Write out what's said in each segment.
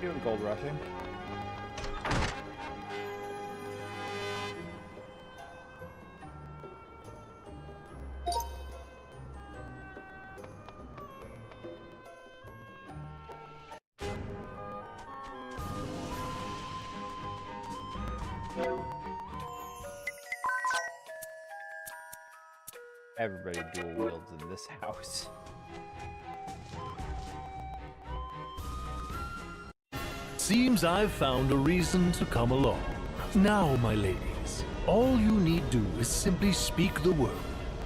Doing gold rushing. Everybody dual wields in this house. Seems I've found a reason to come along. Now, my ladies, all you need do is simply speak the word,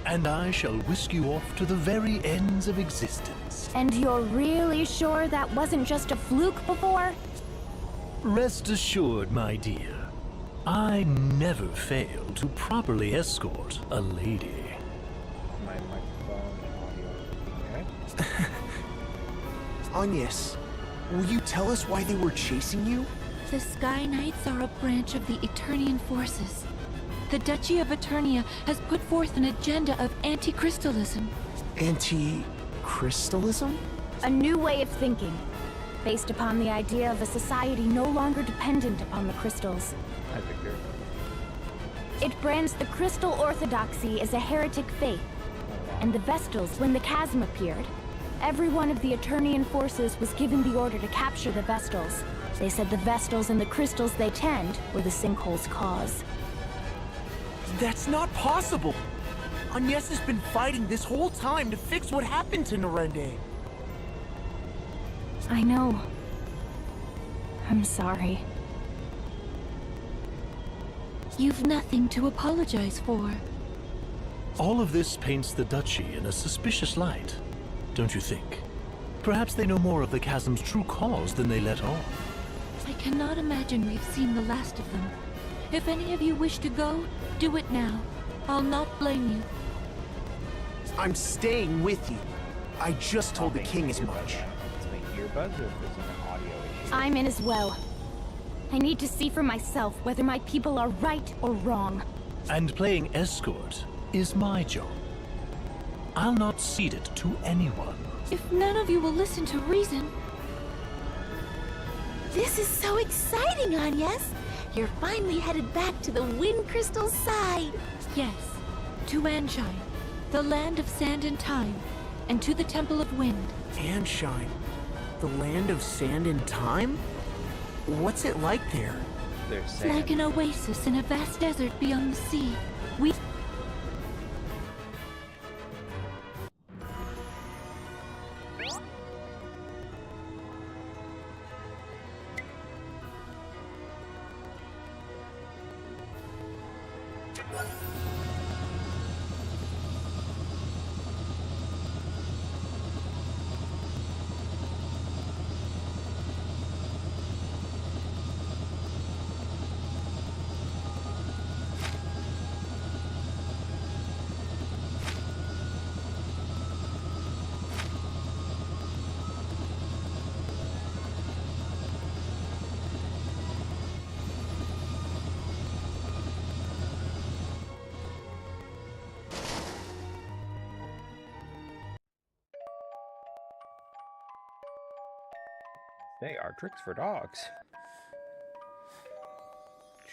and I shall whisk you off to the very ends of existence. And you're really sure that wasn't just a fluke before? Rest assured, my dear, I never fail to properly escort a lady. My microphone and audio. Okay. Agnes, will you tell us why they were chasing you? The Sky Knights are a branch of the Eternian forces. The Duchy of Eternia has put forth an agenda of anti-crystalism. Anti-crystalism? A new way of thinking, based upon the idea of a society no longer dependent upon the crystals. Hi, Victor. It brands the crystal orthodoxy as a heretic faith. And the Vestals, when the chasm appeared, every one of the Eternian forces was given the order to capture the Vestals. They said the Vestals and the crystals they tend were the sinkhole's cause. That's not possible! Agnes has been fighting this whole time to fix what happened to Norende. I know. I'm sorry. You've nothing to apologize for. All of this paints the Duchy in a suspicious light, don't you think? Perhaps they know more of the chasm's true cause than they let on. I cannot imagine we've seen the last of them. If any of you wish to go, do it now. I'll not blame you. I'm staying with you. I just told the king as much. It's my earbuds or if there's an audio issue. I'm in as well. I need to see for myself whether my people are right or wrong. And playing escort is my job. I'll not cede it to anyone. If none of you will listen to reason... This is so exciting, Agnes! You're finally headed back to the Wind Crystal's side! Yes, to Anshine, the land of sand and time, and to the Temple of Wind. Anshine, the land of sand and time? What's it like there? There's sand. Like an oasis in a vast desert beyond the sea. We... They are tricks for dogs.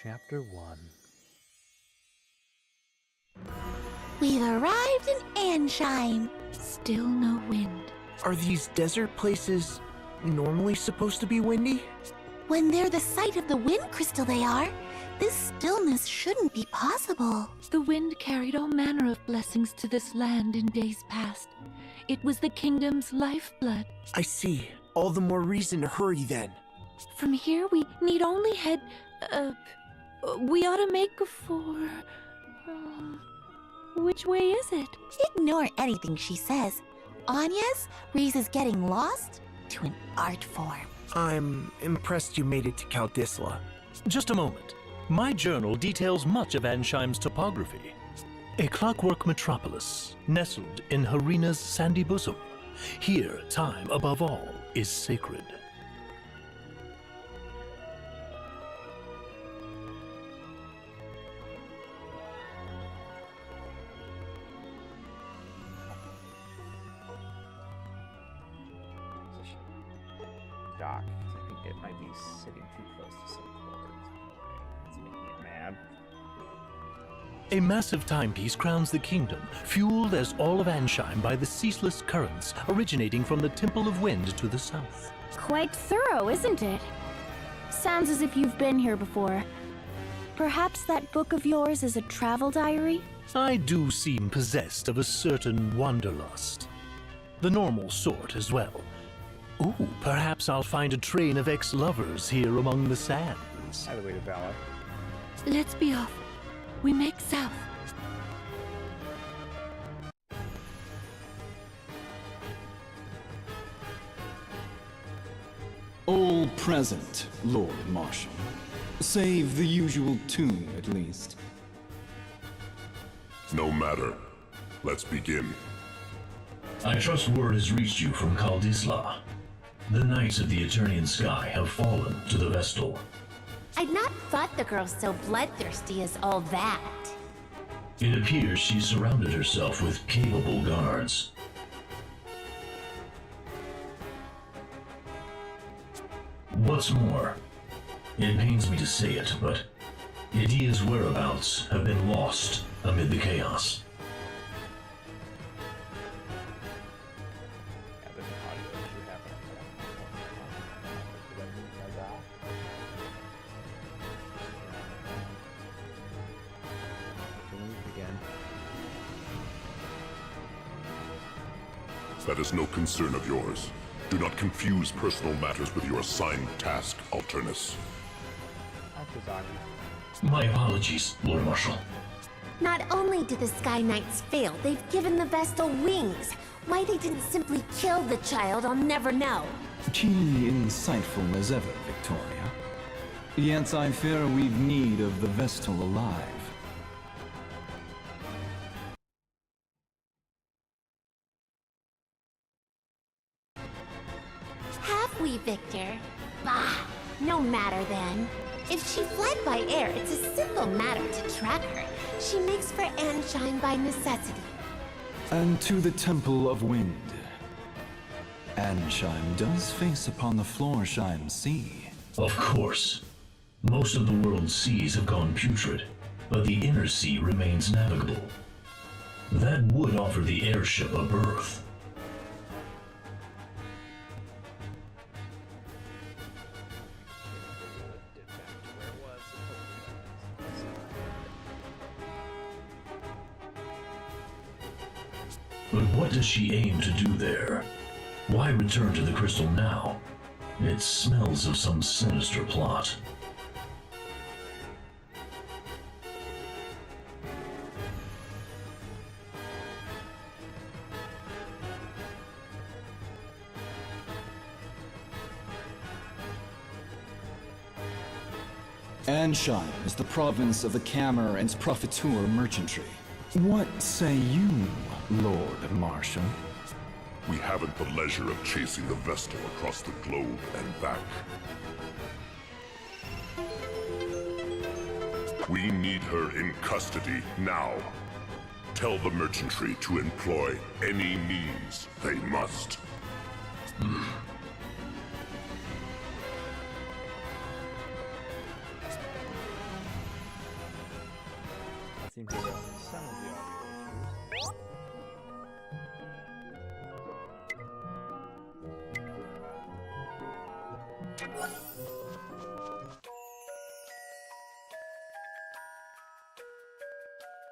Chapter 1. We've arrived in Anshine! Still no wind. Are these desert places normally supposed to be windy? When they're the site of the Wind Crystal they are, this stillness shouldn't be possible. The wind carried all manner of blessings to this land in days past. It was the kingdom's lifeblood. I see. All the more reason to hurry then. From here we need only head... we ought to make for... which way is it? Ignore anything she says. Agnes, Reese is getting lost to an art form. I'm impressed you made it to Kaldisla. Just a moment. My journal details much of Ansheim's topography. A clockwork metropolis, nestled in Harina's sandy bosom. Here, time, above all, is sacred. Dock. I think it might be sitting too close to some chords. It's making it mad. A massive timepiece crowns the kingdom, fueled as all of Ansheim by the ceaseless currents originating from the Temple of Wind to the south. Quite thorough, isn't it? Sounds as if you've been here before. Perhaps that book of yours is a travel diary? I do seem possessed of a certain wanderlust. The normal sort as well. Ooh, perhaps I'll find a train of ex-lovers here among the sands. Either way to Valor. Let's be off. We make south. All present, Lord Marshal. Save the usual tune, at least. No matter. Let's begin. I trust word has reached you from Kaldisla. The Knights of the Eternian Sky have fallen to the Vestal. I'd not thought the girl so bloodthirsty as all that. It appears she surrounded herself with capable guards. What's more, it pains me to say it, but Idia's whereabouts have been lost amid the chaos. Yeah, there's an audio issue happening. Again. That is no concern of yours. Do not confuse personal matters with your assigned task, Alternus. My apologies, Lord Marshal. Not only did the Sky Knights fail, they've given the Vestal wings. Why they didn't simply kill the child, I'll never know. Keenly insightful as ever, Victoria. Yet I fear we've need of the Vestal alive. Have we, Victor? Bah, no matter then. If she fled by air, it's a simple matter to track her. She makes for Ansheim by necessity. And to the Temple of Wind. Ansheim does face upon the Florsheim Sea. Of course. Most of the world's seas have gone putrid, but the inner sea remains navigable. That would offer the airship a berth. But what does she aim to do there? Why return to the crystal now? It smells of some sinister plot. Ansheim is the province of the Camer and Profiteur merchantry. What say you, Lord Marshal? We haven't the leisure of chasing the Vestal across the globe and back. We need her in custody now. Tell the merchantry to employ any means they must. That seems to be some of the audio issues.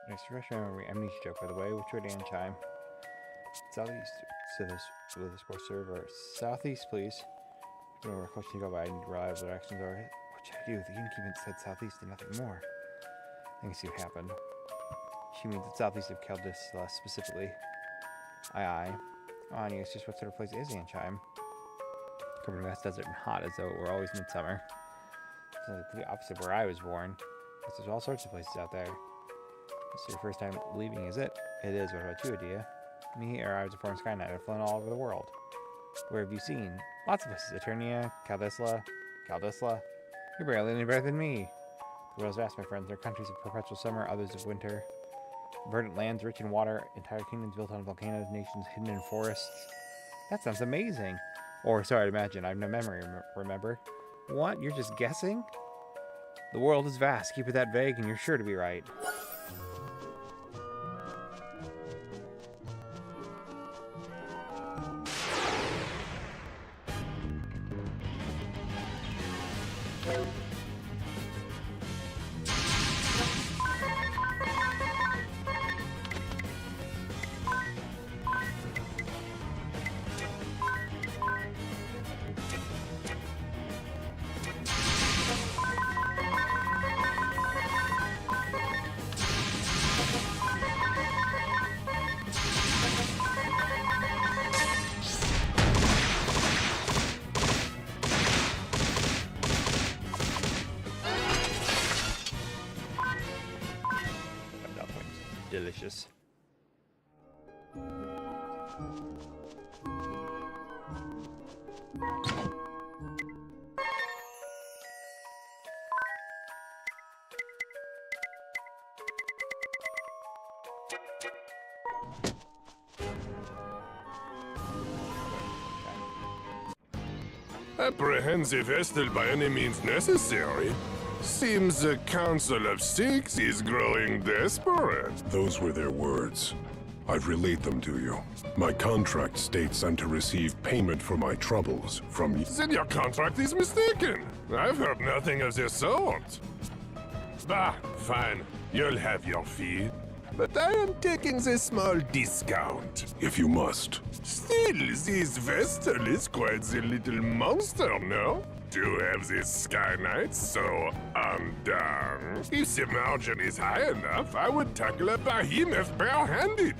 Next refresh memory, amnesia joke, by the way. Which way to Ansheim? Southeast to this course server. Southeast, please. I don't know where close to go, but I need to realize what actions are. What should I do? The innkeeper said southeast and nothing more. I think I see what happened. She means the southeast of Kaldisla specifically. Aye. Oh, and it's just what sort of place is Ansheim? Covered in vast desert and hot, as though it were always midsummer. It's like the opposite where I was born. Guess there's all sorts of places out there. This is your first time leaving, is it? It is. What about you, Adia? Me, or I was a former Sky Knight. I've flown all over the world. Where have you seen? Lots of places. Eternia, Kaldisla. You're barely any better than me. The world is vast, my friends. There are countries of perpetual summer, others of winter. Verdant lands rich in water, entire kingdoms built on volcanoes, nations hidden in forests. That sounds amazing. Or, sorry to imagine, I have no memory, remember? What? You're just guessing? The world is vast. Keep it that vague and you're sure to be right. Delicious. Apprehensive Vestal by any means necessary. Seems the Council of Six is growing desperate. Those were their words. I've relayed them to you. My contract states I'm to receive payment for my troubles from... Then your contract is mistaken. I've heard nothing of the sort. Bah, fine. You'll have your fee. But I am taking a small discount. If you must. Still, this Vestal is quite the little monster, no? To have this Sky Knight so undone. If the margin is high enough, I would tackle a behemoth bare-handed.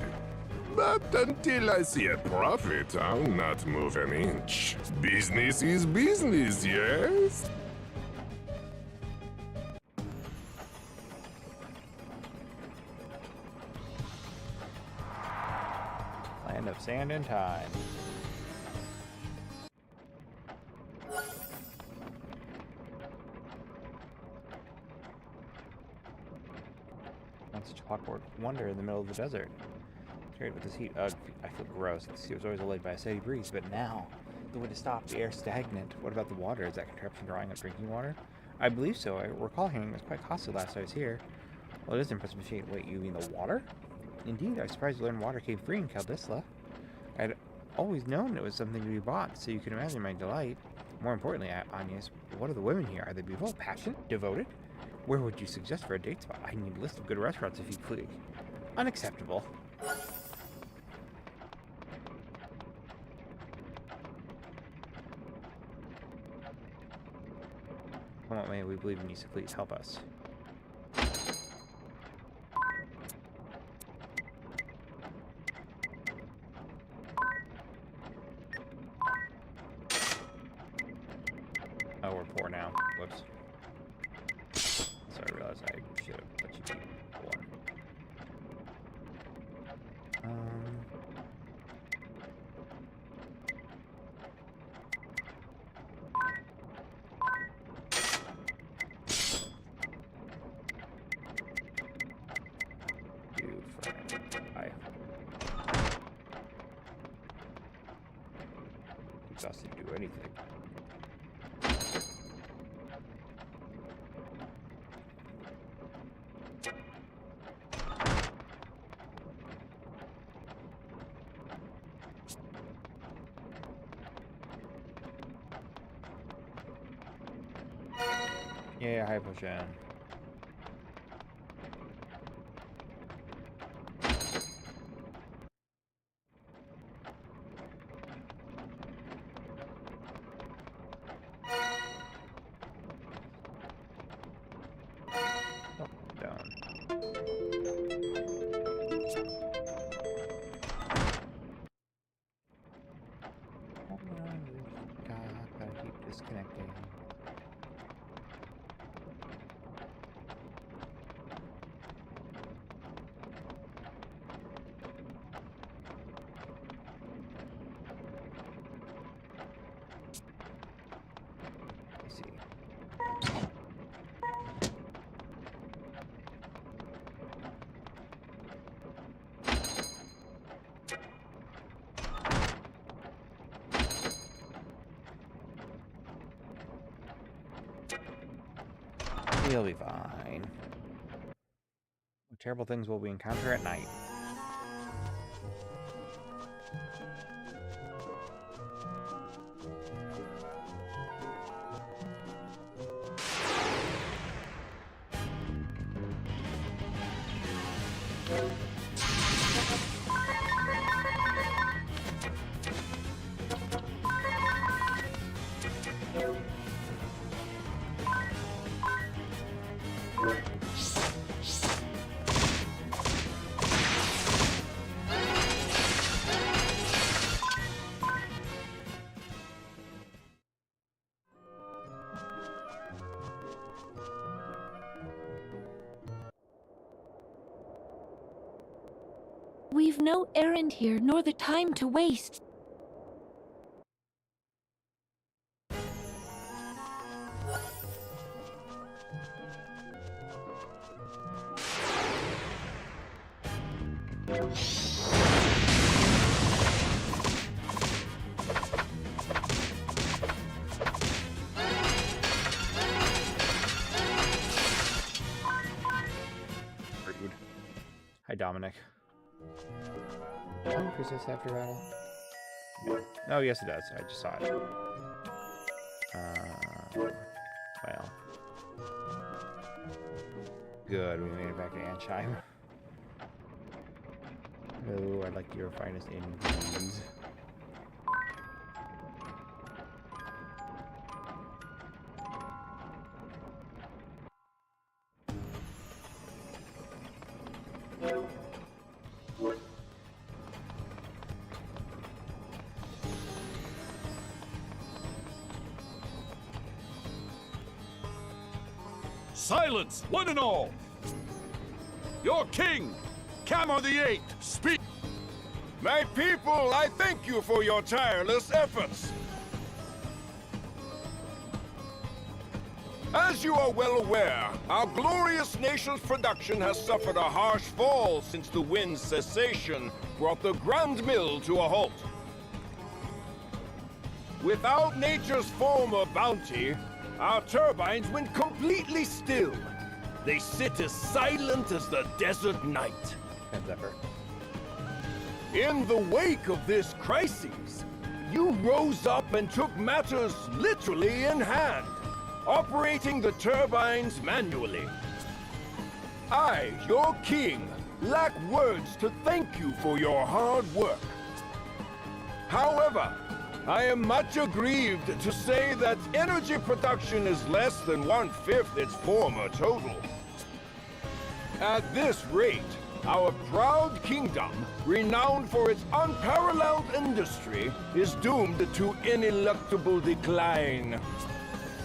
But until I see a profit, I'll not move an inch. Business is business, yes? Land of sand and time. Once a clockwork wonder in the middle of the desert. Carried with this heat, ugh, I feel gross. The sea was always allayed by a steady breeze, but now the wind has stopped, the air stagnant. What about the water? Is that contraption drawing up drinking water? I believe so. I recall hearing it was quite costly last I was here. Well, it is an impressive machine. Wait, you mean the water? Indeed, I was surprised to learn water came free in Caldisla. I'd always known it was something to be bought, so you can imagine my delight. More importantly, Agnes, what are the women here? Are they beautiful, passionate, devoted? Where would you suggest for a date spot? I need a list of good restaurants if you please. Unacceptable. Come on, may we believe in you, so please help us. Oh, we're poor now. Whoops. So I realized I should have let you keep poor. Dude, friend. Hi. Exhausted to do anything. Yeah, high potion. Oh, down. Gotta keep disconnecting. Let's see. He'll be fine. What terrible things will we encounter at night? We've no errand here, nor the time to waste. Rude. Hi, Dominic. Time persists after battle? No. Oh, yes, it does. I just saw it. Well. Good, we made it back to Ansheim. Oh, I'd like your finest ingredients. Silence, one and all! Your king, Camor the Eighth, speak! My people, I thank you for your tireless efforts. As you are well aware, our glorious nation's production has suffered a harsh fall since the wind's cessation brought the Grand Mill to a halt. Without nature's former bounty, our turbines went completely still. They sit as silent as the desert night. As ever. In the wake of this crisis, you rose up and took matters literally in hand, operating the turbines manually. I, your king, lack words to thank you for your hard work. However, I am much aggrieved to say that energy production is less than 1/5 its former total. At this rate, our proud kingdom, renowned for its unparalleled industry, is doomed to ineluctable decline.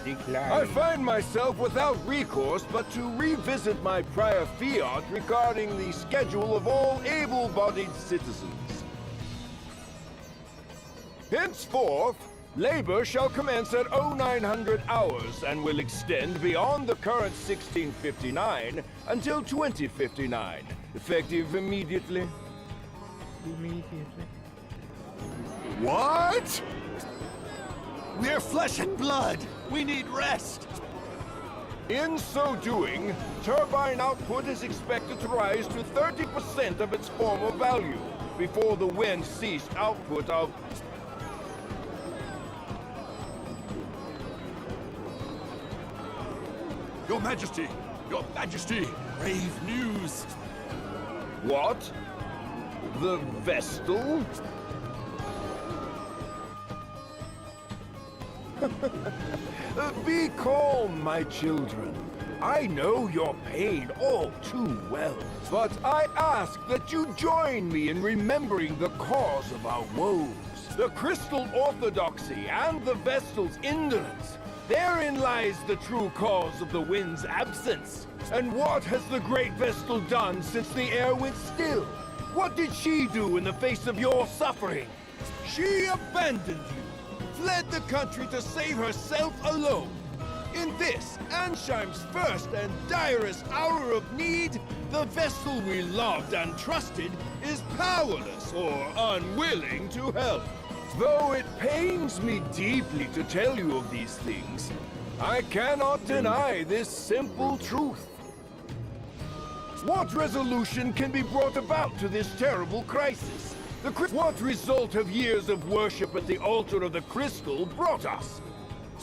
I find myself without recourse but to revisit my prior fiat regarding the schedule of all able-bodied citizens. Henceforth, labor shall commence at 0900 hours and will extend beyond the current 1659 until 2059, effective immediately. What? We're flesh and blood. We need rest. In so doing, turbine output is expected to rise to 30% of its former value before the wind ceased output of... Your Majesty! Your Majesty! Grave news! What? The Vestal? Be calm, my children. I know your pain all too well, but I ask that you join me in remembering the cause of our woes. The Crystal Orthodoxy and the Vestal's indolence. Therein lies the true cause of the wind's absence. And what has the Great Vestal done since the air went still? What did she do in the face of your suffering? She abandoned you, fled the country to save herself alone. In this, Ansheim's first and direst hour of need, the Vestal we loved and trusted is powerless or unwilling to help. Though it pains me deeply to tell you of these things, I cannot deny this simple truth. What resolution can be brought about to this terrible crisis? What result have years of worship at the altar of the crystal brought us?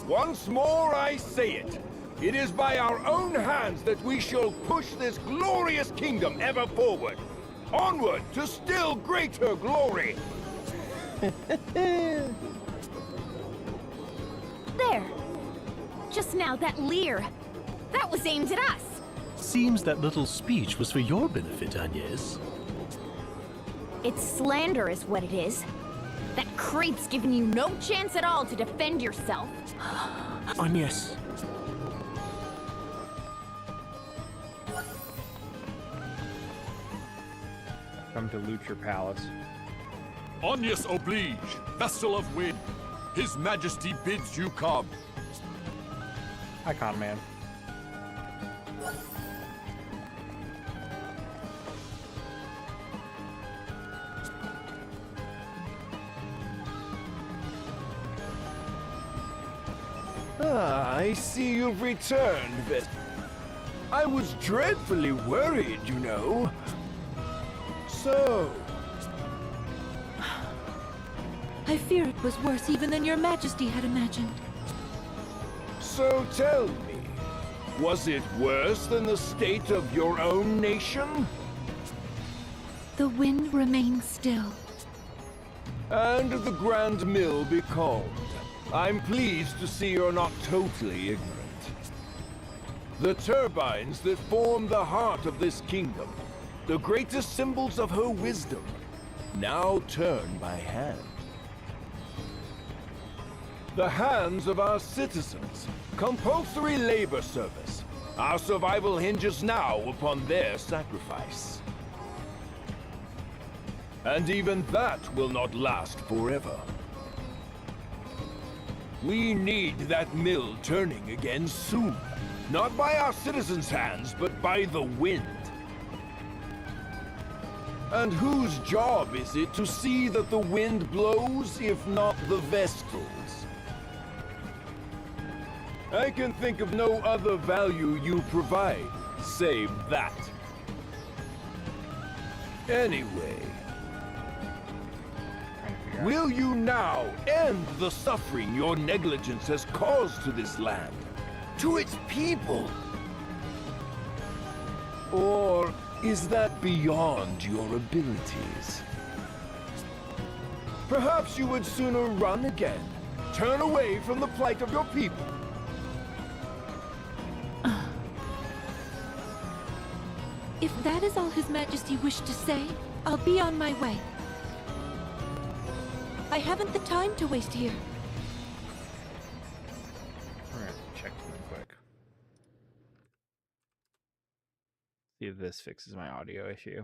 Once more I say it. It is by our own hands that we shall push this glorious kingdom ever forward. Onward to still greater glory. There! Just now, that leer. That was aimed at us. Seems that little speech was for your benefit, Agnes. It's slander is what it is. That creep's given you no chance at all to defend yourself. Agnes. Come to loot your palace. Agnes oblige, Vestal of Wind. His Majesty bids you come. Icon Man. Ah, I see you've returned, Vest. I was dreadfully worried, you know. So... I fear it was worse even than your Majesty had imagined. So tell me, was it worse than the state of your own nation? The wind remains still. And the Grand Mill be calmed. I'm pleased to see you're not totally ignorant. The turbines that form the heart of this kingdom, the greatest symbols of her wisdom, now turn by hand. The hands of our citizens, compulsory labor service. Our survival hinges now upon their sacrifice. And even that will not last forever. We need that mill turning again soon. Not by our citizens' hands, but by the wind. And whose job is it to see that the wind blows, if not the Vestals? I can think of no other value you provide, save that. Anyway, will you now end the suffering your negligence has caused to this land, to its people? Or is that beyond your abilities? Perhaps you would sooner run again, turn away from the plight of your people. If that is all His Majesty wished to say, I'll be on my way. I haven't the time to waste here. We're gonna check something quick. See if this fixes my audio issue.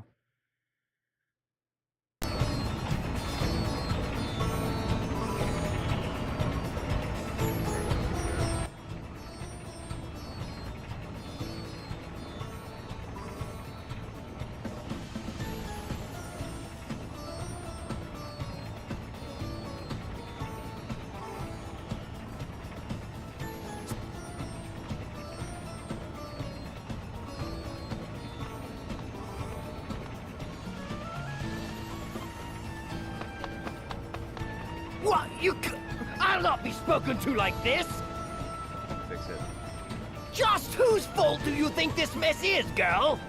What? I'll not be spoken to like this! Fix it. Just whose fault do you think this mess is, girl?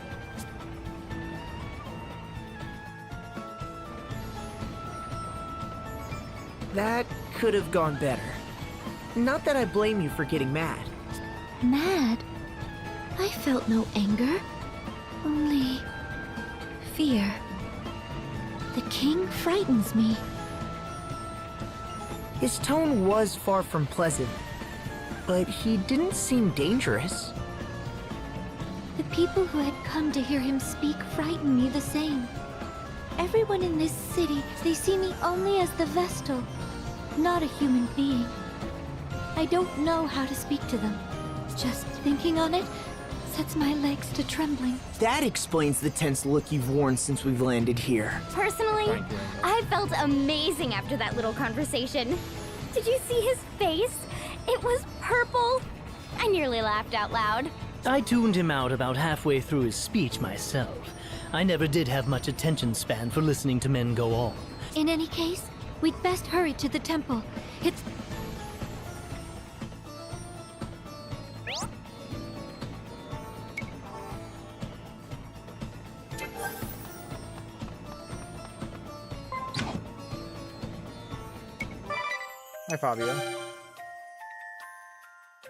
That could have gone better. Not that I blame you for getting mad. Mad? I felt no anger. Only... fear. The king frightens me. His tone was far from pleasant, but he didn't seem dangerous. The people who had come to hear him speak frighten me the same. Everyone in this city, they see me only as the Vestal, not a human being. I don't know how to speak to them. Just thinking on it sets my legs to trembling. That explains the tense look you've worn since we've landed here. Personally, I felt amazing after that little conversation. Did you see his face? It was purple. I nearly laughed out loud. I tuned him out about halfway through his speech myself. I never did have much attention span for listening to men go on. In any case, we'd best hurry to the temple. It's... Hi, Fabio.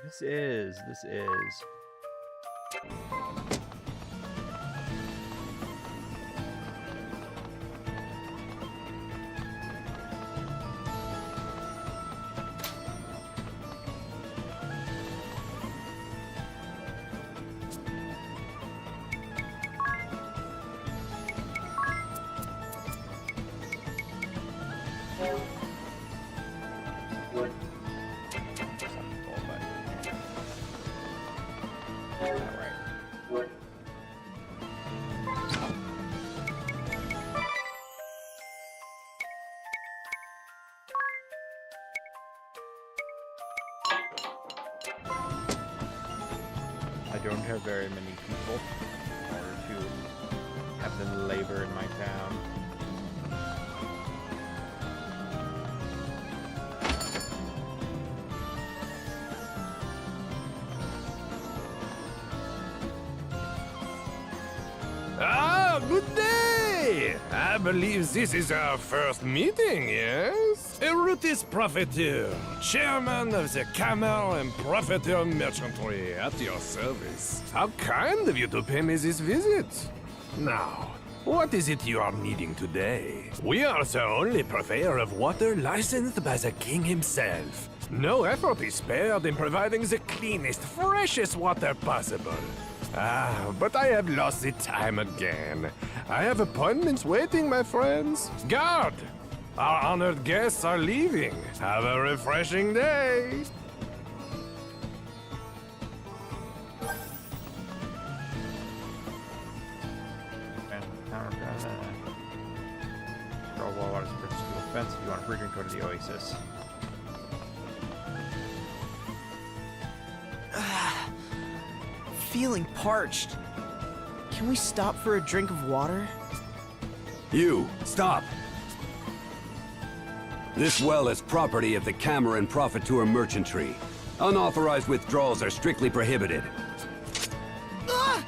This is. I don't have very many people in order to have them labor in my town. Ah, good day! I believe this is our first meeting, yes? Erutis Profiteur, chairman of the Camel and Profiteur Merchantry, at your service. How kind of you to pay me this visit. Now, what is it you are needing today? We are the only purveyor of water licensed by the king himself. No effort is spared in providing the cleanest, freshest water possible. Ah, but I have lost the time again. I have appointments waiting, my friends. Guard! Our honored guests are leaving. Have a refreshing day. Control wall water suppresses to the fence if you want a free drink, go to the Oasis. Feeling parched. Can we stop for a drink of water? You, stop! This well is property of the Cameron Profiteur Merchantry. Unauthorized withdrawals are strictly prohibited. Ah!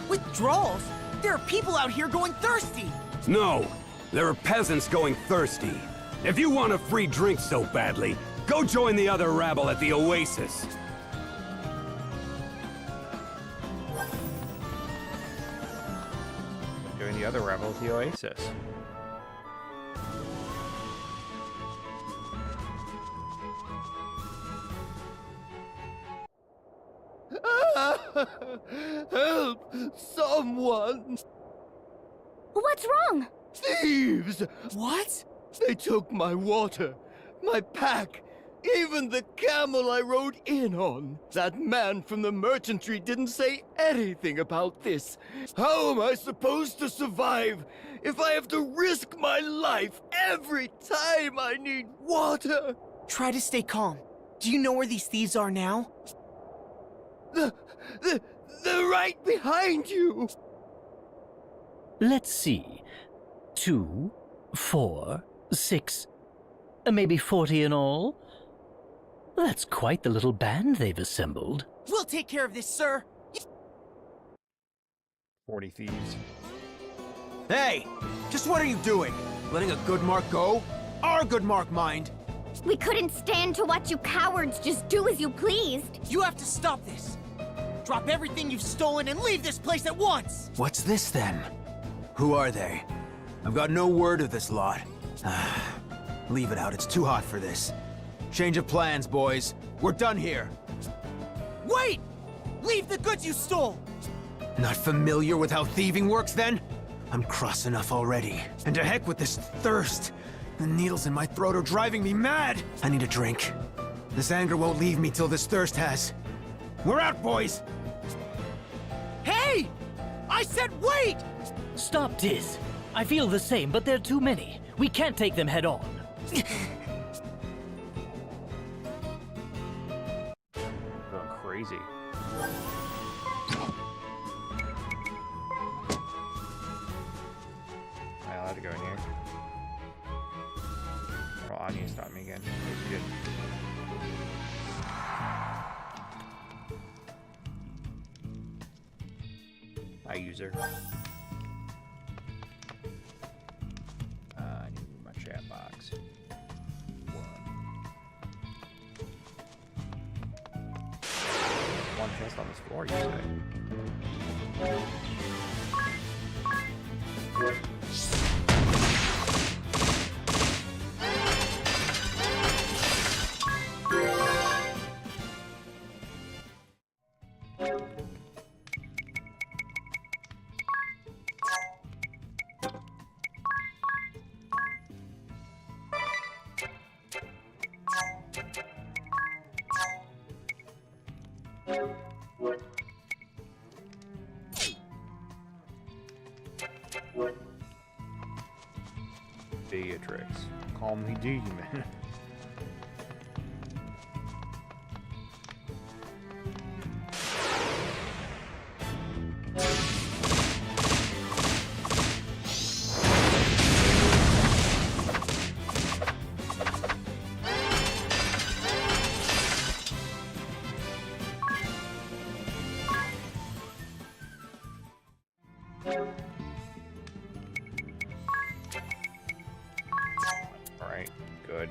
Withdrawals? There are people out here going thirsty! No! There are peasants going thirsty. If you want a free drink so badly, go join the other rabble at the Oasis. Join the other rebel at the Oasis. Help! Someone! What's wrong? Thieves! What? They took my water, my pack, even the camel I rode in on. That man from the merchantry didn't say anything about this. How am I supposed to survive if I have to risk my life every time I need water? Try to stay calm. Do you know where these thieves are now? They're right behind you! Let's see. 2, 4, 6, maybe 40 in all? That's quite the little band they've assembled. We'll take care of this, sir. 40 thieves. Hey! Just what are you doing? Letting a good mark go? Our good mark, mind! We couldn't stand to watch you cowards just do as you pleased. You have to stop this. Drop everything you've stolen and leave this place at once! What's this, then? Who are they? I've got no word of this lot. Leave it out, it's too hot for this. Change of plans, boys. We're done here. Wait! Leave the goods you stole! Not familiar with how thieving works, then? I'm cross enough already. And to heck with this thirst. The needles in my throat are driving me mad. I need a drink. This anger won't leave me till this thirst has. We're out, boys! Hey! I said wait! Stop, Diz. I feel the same, but they're too many. We can't take them head on. Easy. Am I allowed to go in here? Oh, Anya stopped me again. She didn't. I use her. I need to move my chat box. One chest on this floor, you say? Beatrix. Call me demon. Alright, good.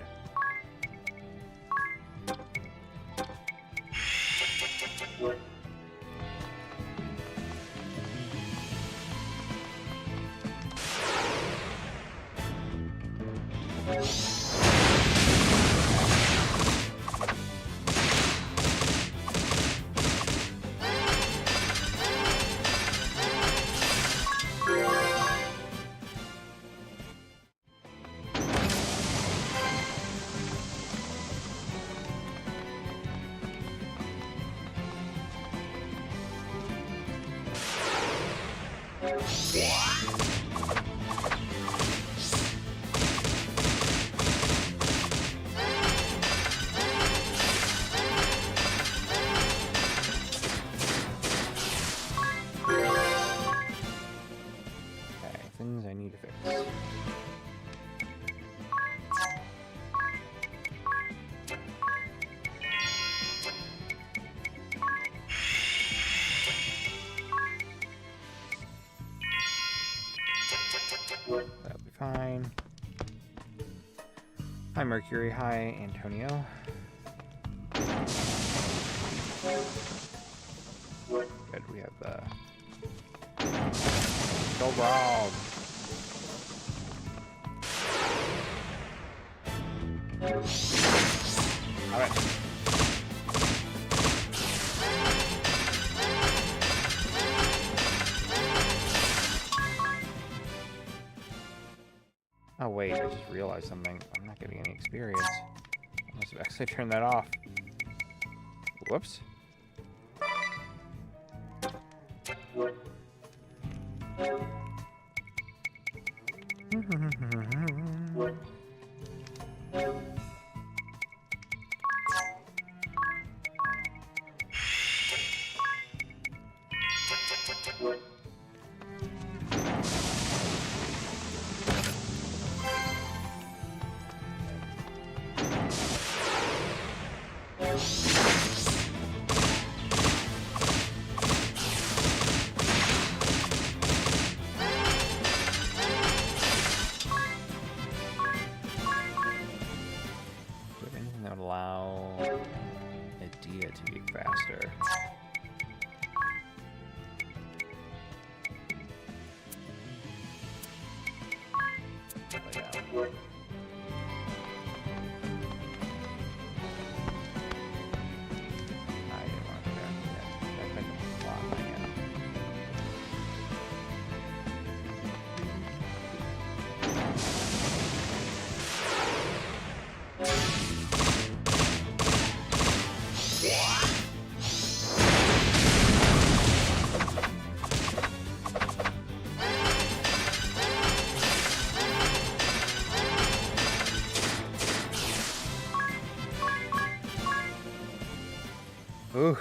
Things I need to fix. That'll be fine. Hi Mercury, hi Antonio. Good, we have the Go Rob. Alright. Oh wait, I just realized something. I'm not getting any experience. I must have actually turned that off. Whoops. faster. Ooh,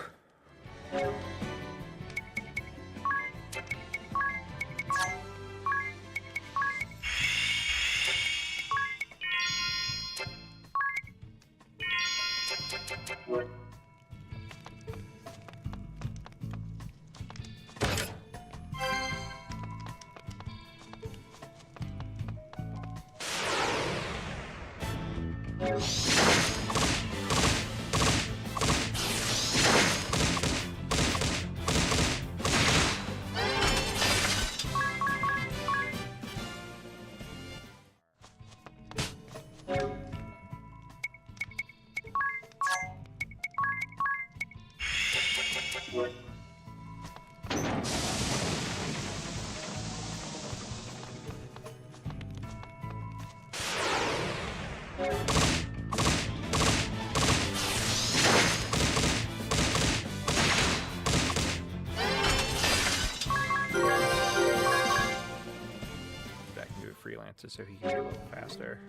Freelancer so he can be a little faster.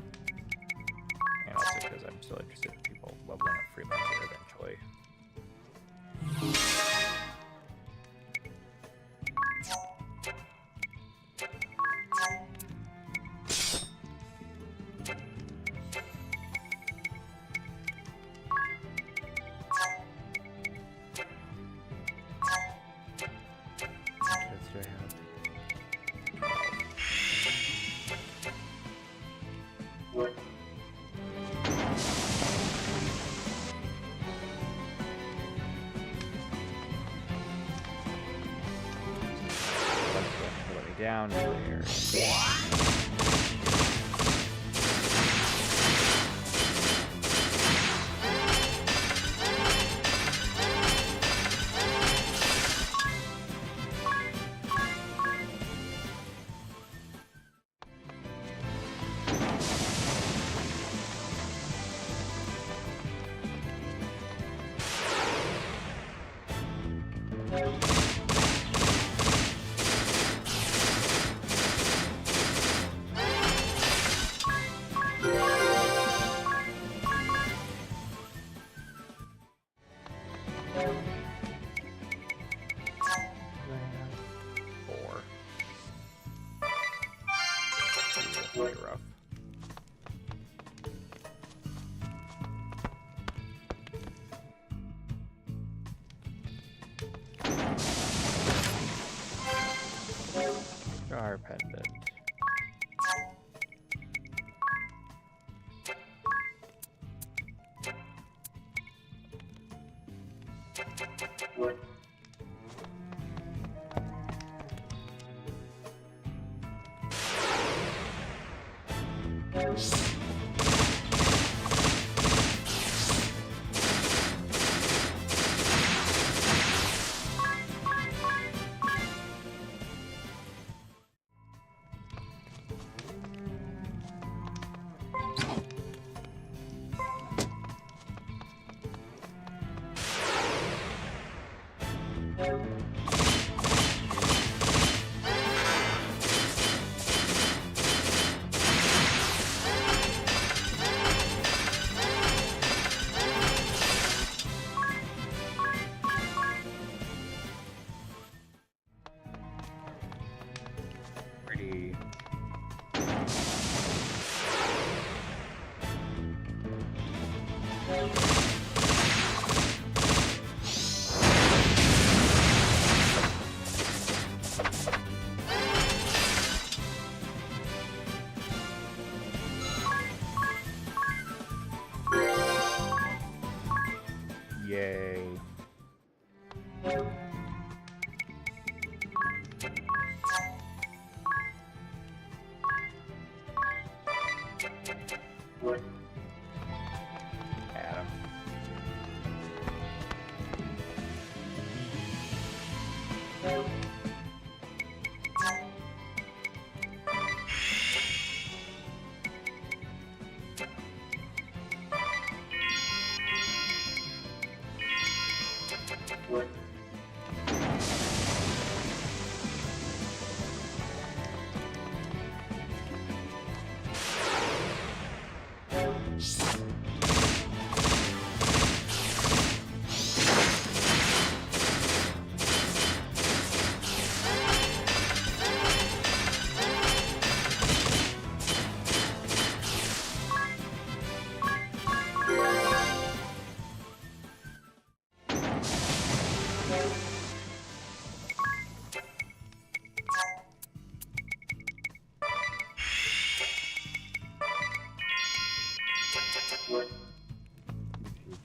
And also because I'm still interested in people leveling up Freelancer eventually. Down there. Rough. Star pendant. Yay. Adam.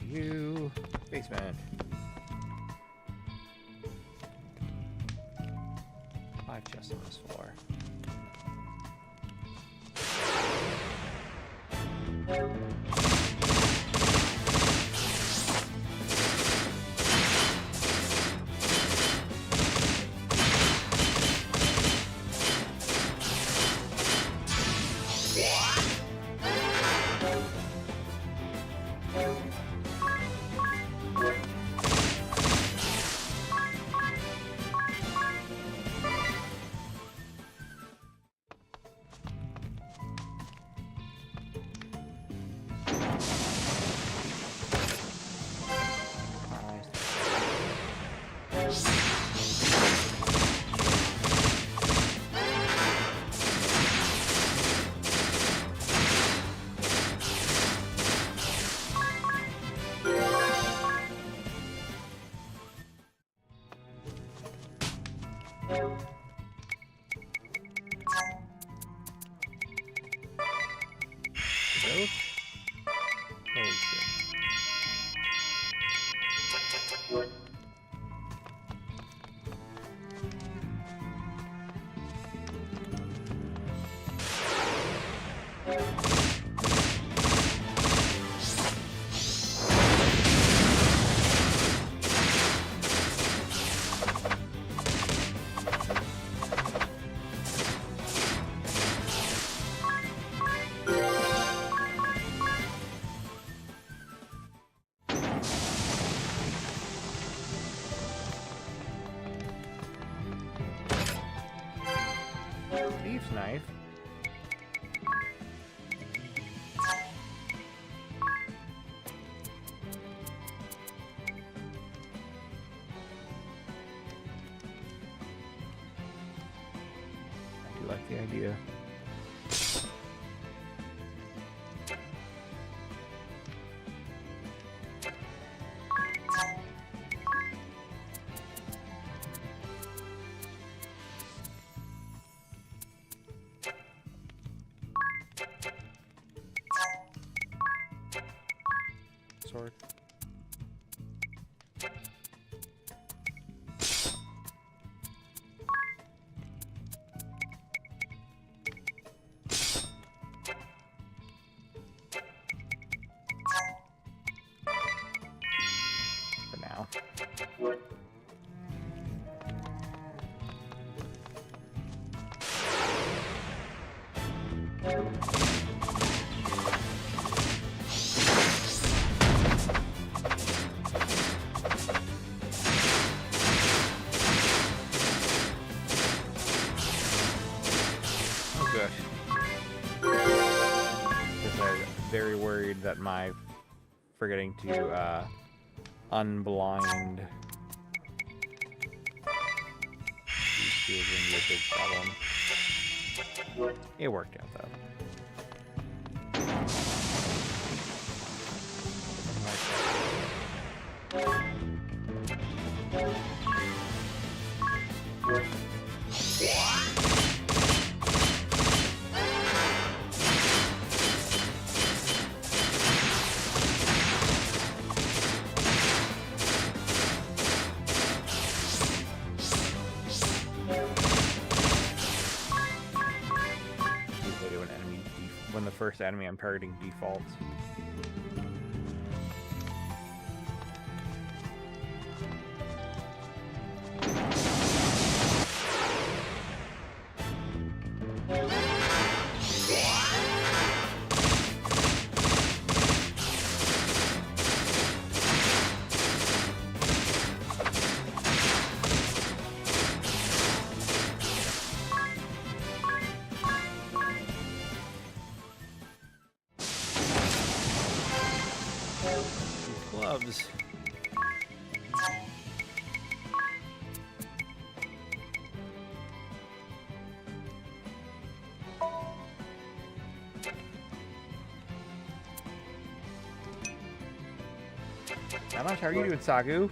You basement. 5 chests on this floor. Thieves' knife. I do like the idea. Sword. For now. Very worried that my forgetting to unblind these two is going to be a big problem. It worked out though. When the first enemy I'm targeting defaults. Gloves. How much are you doing, Sagu?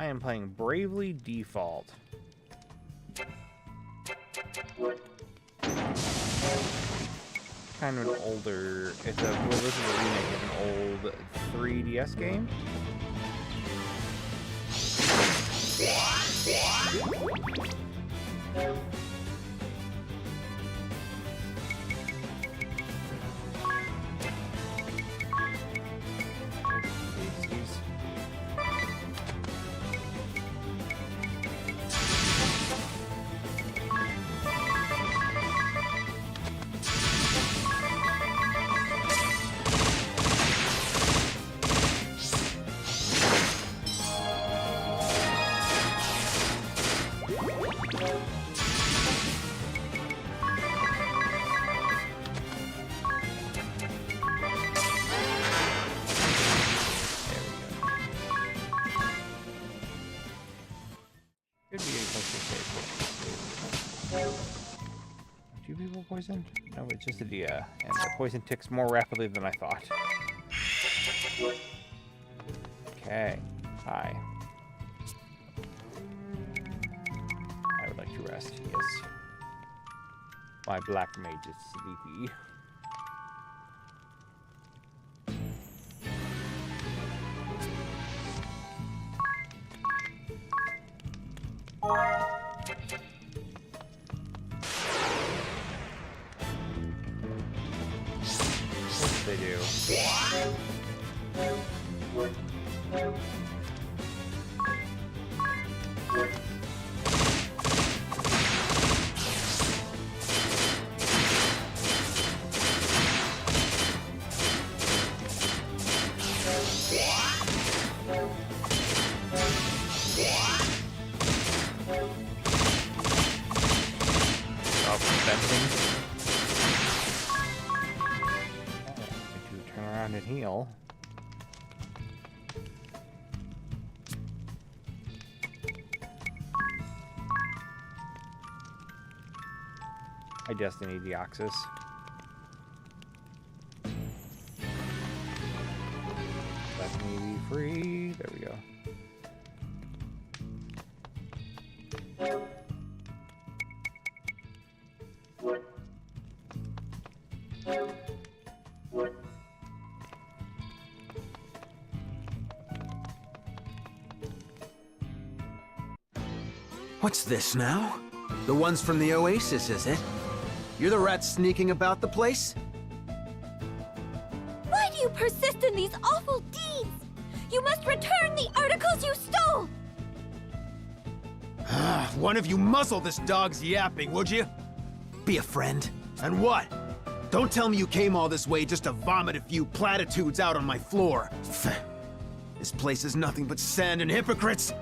I am playing Bravely Default. Kind of an older. This is a remake of an old 3DS game. Poisoned? No, it's just a Dia, and the poison ticks more rapidly than I thought. Okay. Hi. I would like to rest, yes. My black mage is sleepy. They do. And heal. Hi, Destiny Deoxys. Let me be free. There we go. What's this now? The ones from the Oasis, is it? You're the rat sneaking about the place? Why do you persist in these awful deeds? You must return the articles you stole! One of you muzzle this dog's yapping, would you? Be a friend. And what? Don't tell me you came all this way just to vomit a few platitudes out on my floor. This place is nothing but sand and hypocrites.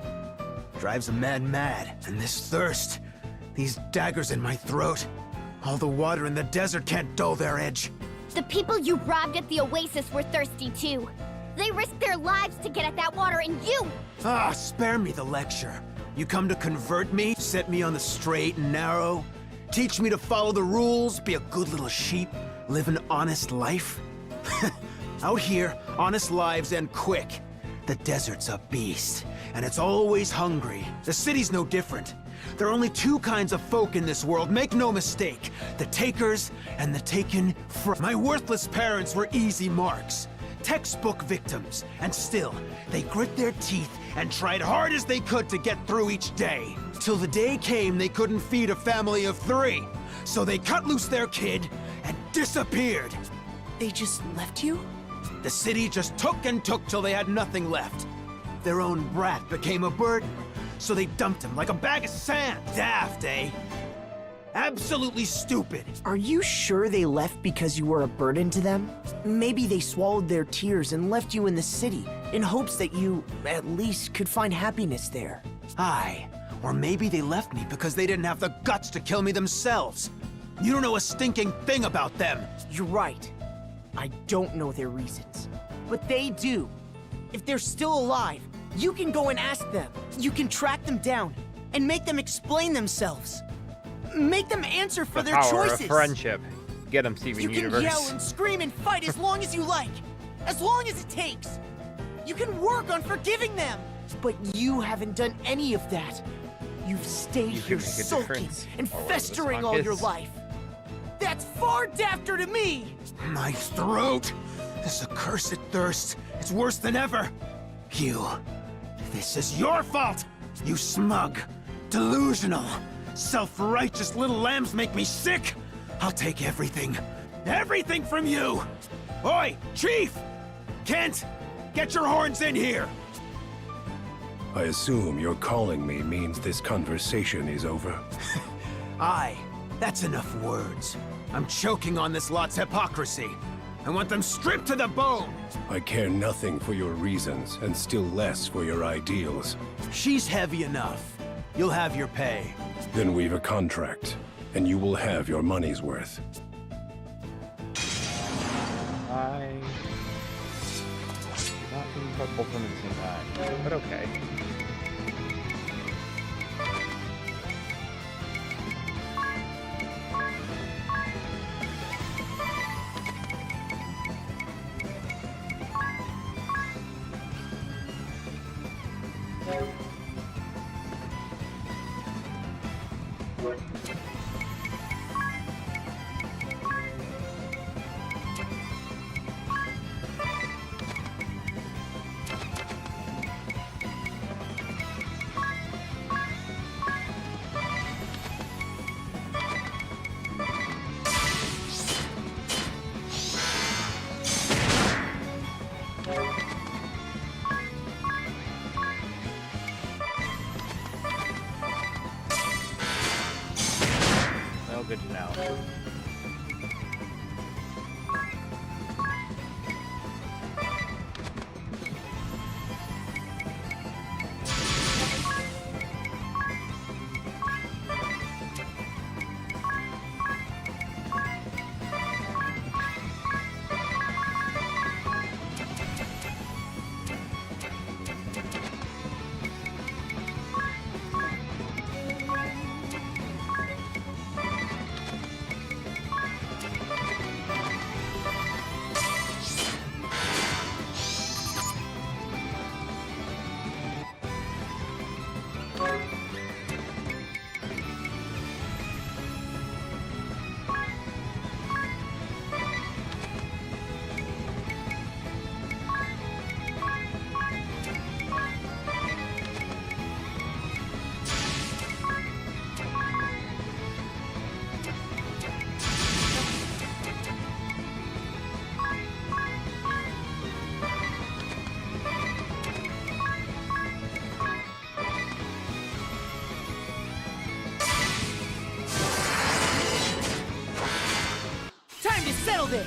Drives a man mad, and this thirst, these daggers in my throat, all the water in the desert can't dull their edge. The people you robbed at the Oasis were thirsty too. They risked their lives to get at that water, and you... Spare me the lecture. You come to convert me, set me on the straight and narrow, teach me to follow the rules, be a good little sheep, live an honest life? Out here, honest lives end quick. The desert's a beast, and it's always hungry. The city's no different. There are only two kinds of folk in this world, make no mistake. The takers and the taken from. My worthless parents were easy marks. Textbook victims, and still, they grit their teeth and tried hard as they could to get through each day. Till the day came they couldn't feed a family of 3. So they cut loose their kid and disappeared. They just left you? The city just took and took till they had nothing left. Their own brat became a burden, so they dumped him like a bag of sand. Daft, eh? Absolutely stupid. Are you sure they left because you were a burden to them? Maybe they swallowed their tears and left you in the city in hopes that you, at least, could find happiness there. Aye. Or maybe they left me because they didn't have the guts to kill me themselves. You don't know a stinking thing about them. You're right. I don't know their reasons. But they do. If they're still alive, you can go and ask them. You can track them down and make them explain themselves. Make them answer for their choices. The power of friendship. Get them, Steven Universe. You can yell and scream and fight as long as you like. As long as it takes. You can work on forgiving them. But you haven't done any of that. You've stayed You can here make a sulking difference. and Or whatever this festering fuck all your is. life. That's far dafter to me! My throat! This accursed thirst, it's worse than ever! You... This is your fault! You smug, delusional, self-righteous little lambs make me sick! I'll take everything. Everything from you! Oi, Chief! Kent! Get your horns in here! I assume your calling me means this conversation is over. Aye, that's enough words. I'm choking on this lot's hypocrisy. I want them stripped to the bone! I care nothing for your reasons, and still less for your ideals. She's heavy enough. You'll have your pay. Then we've a contract, and you will have your money's worth. I... not thinking about both of them at the same time, but okay. Well, good to know. Time to settle this!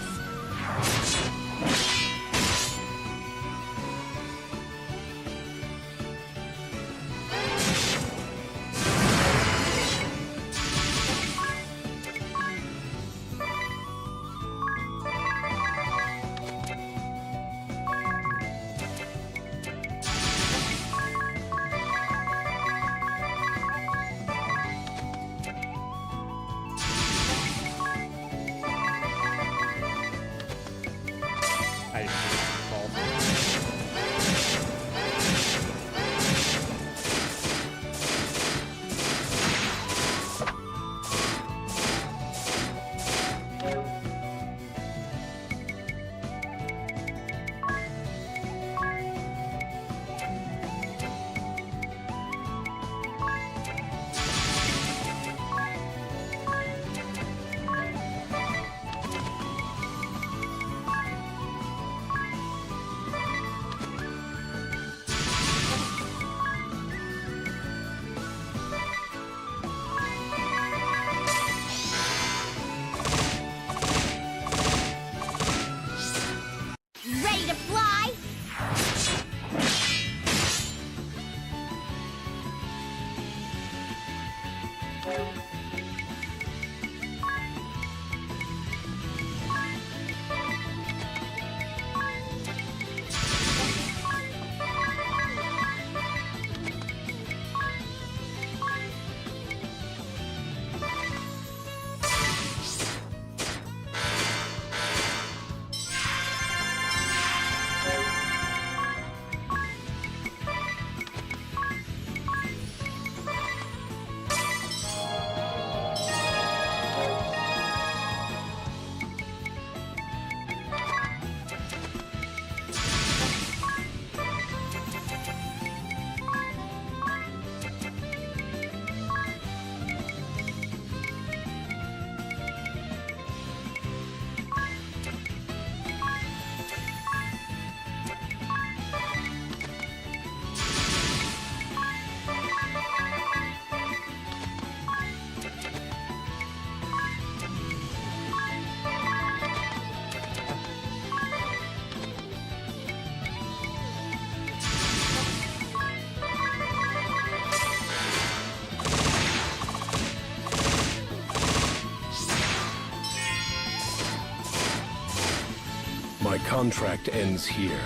contract ends here.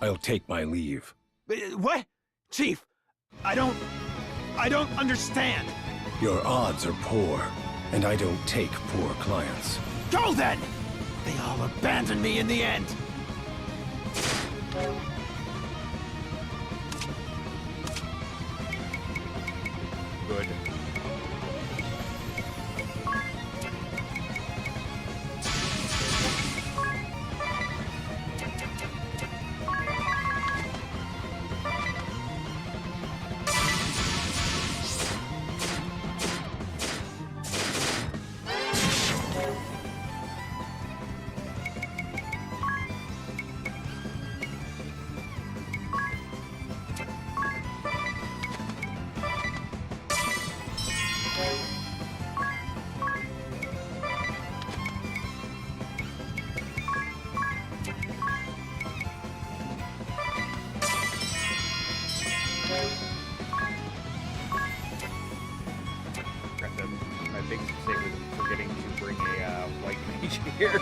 I'll take my leave. What? Chief, I don't understand. Your odds are poor, and I don't take poor clients. Go then! They all abandoned me in the end. Good. My biggest mistake was forgetting to bring a white mage here.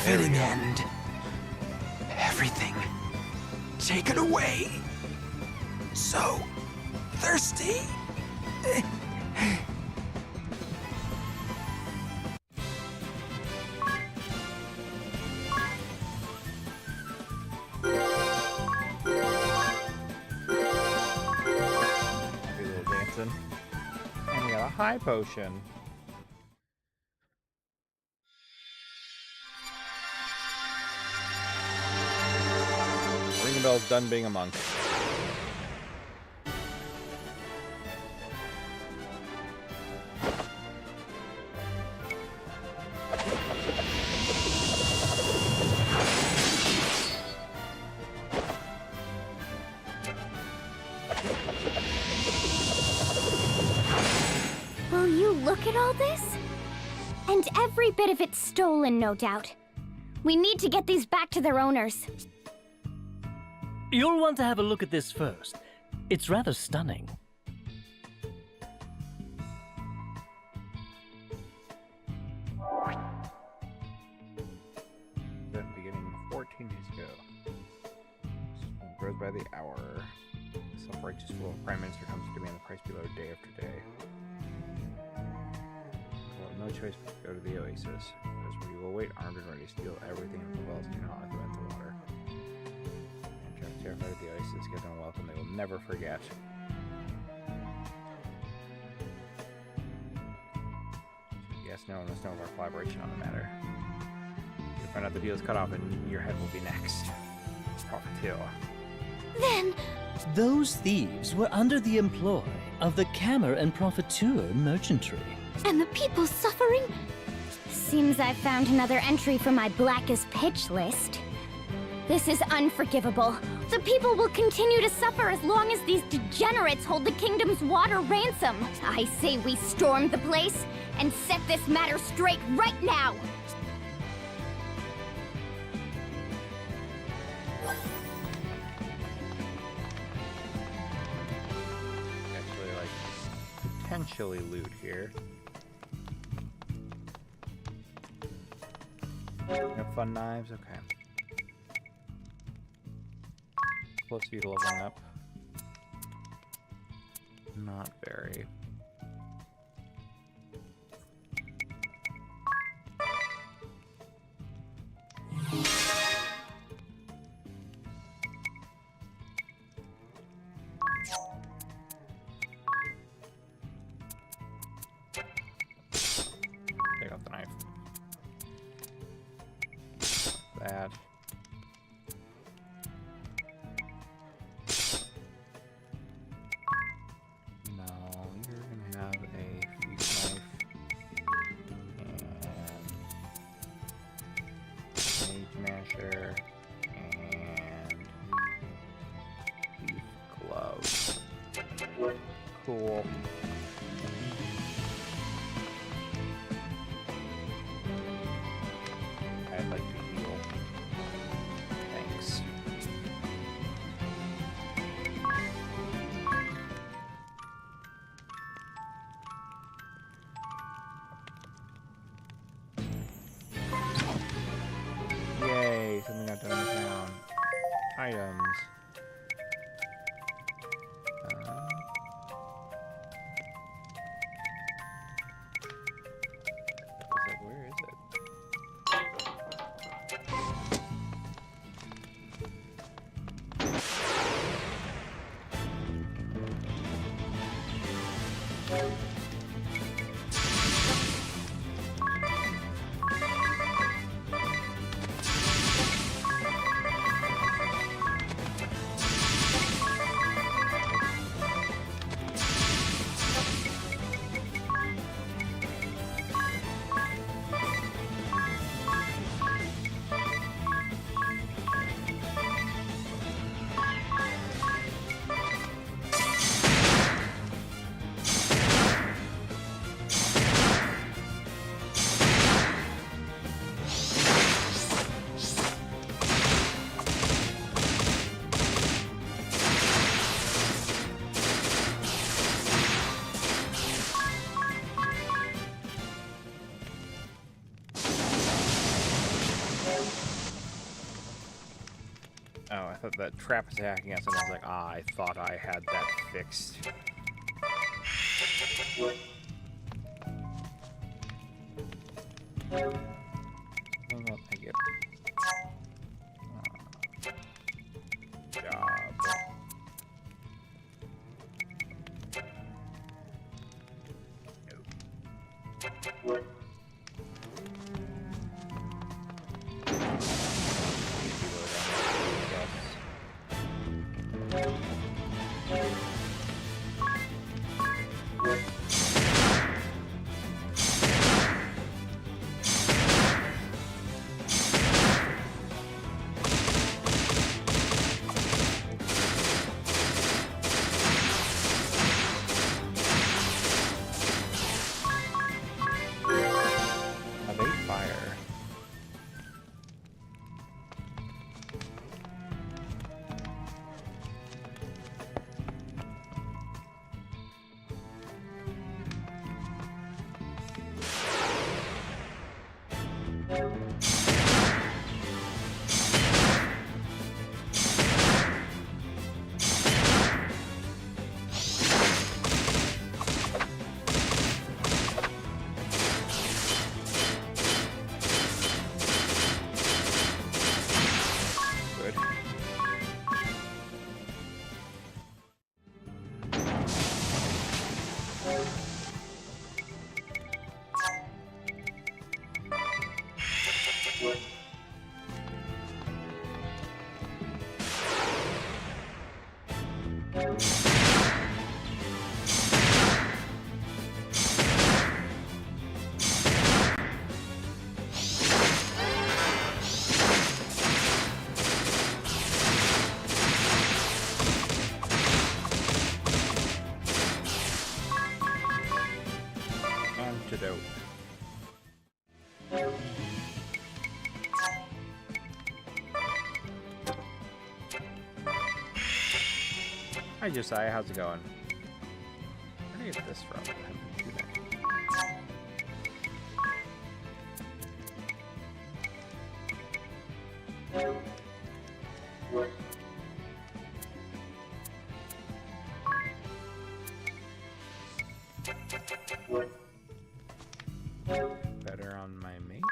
Fitting end. Everything taken away. So thirsty. Do a little dancing. And we got a high potion. Ring the bell's done being a monk. Will you look at all this? And every bit of it's stolen, no doubt. We need to get these back to their owners. You'll want to have a look at this first. It's rather stunning. The beginning 14 days ago. Grows by the hour. Self-righteous fool of Prime Minister comes to demand the price below day after day. We'll have no choice but to go to the Oasis. As we will wait armed and ready to steal everything if the wells do not prevent the water. Terrified of the Oasis, give them a welcome they will never forget. guess no one must know of our collaboration on the matter. You'll find out the deal is cut off and your head will be next. Profiteer. Then... Those thieves were under the employ of the Cammer and Profiteer merchantry. And the people suffering? Seems I've found another entry for my blackest pitch list. This is unforgivable. The people will continue to suffer as long as these degenerates hold the kingdom's water ransom. I say we storm the place and set this matter straight right now! Actually, like, potentially loot here. No fun knives? Okay. Close to you to leveling up. Not very. Take out the knife. Bad. No, you're gonna have a feast knife and mage masher and leaf glove. Cool. I'd like to heal. Thanks. Yay, something got done in the town. Items. It's like, where is it? Oh, I thought that trap was attacking us, and I was like, ah, I thought I had that fixed. Well, thank you. Job. antidote. Hi Josiah, how's it going? Where did I get this from? I haven't seen that. Better on my mate.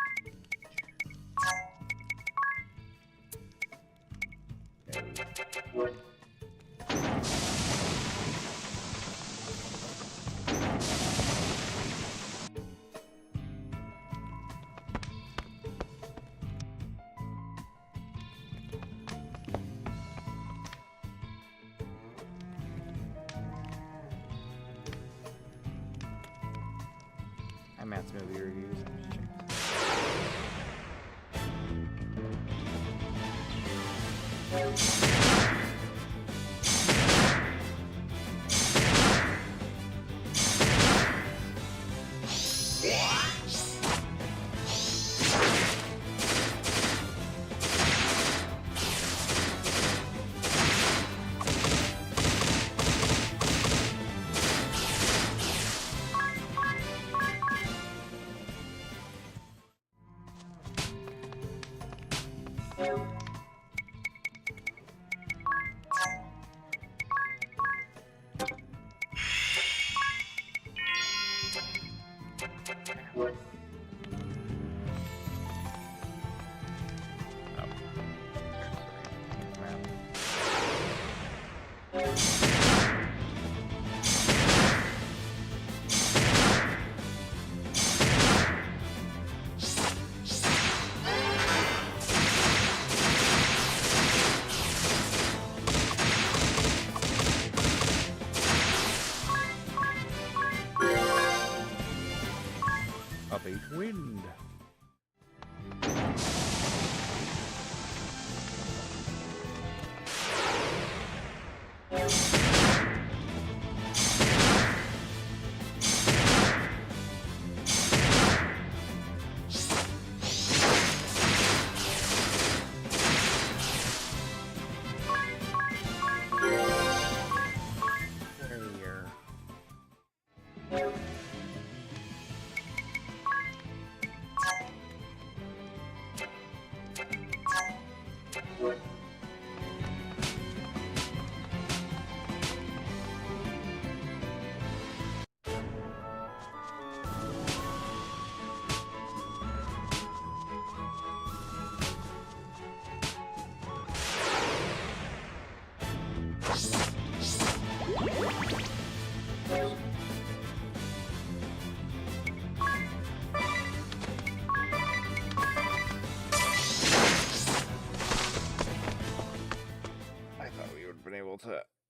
I'm at movie reviews. Wind.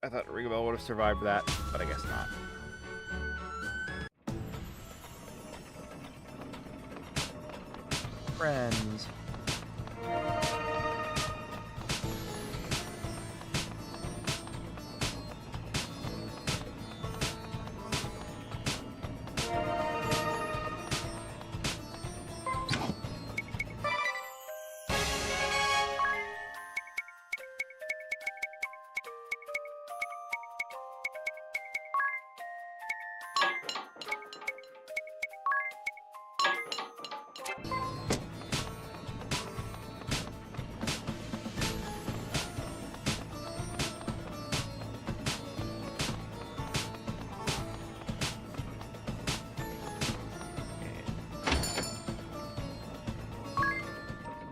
I thought Rigobel would have survived that, but I guess not. Friends.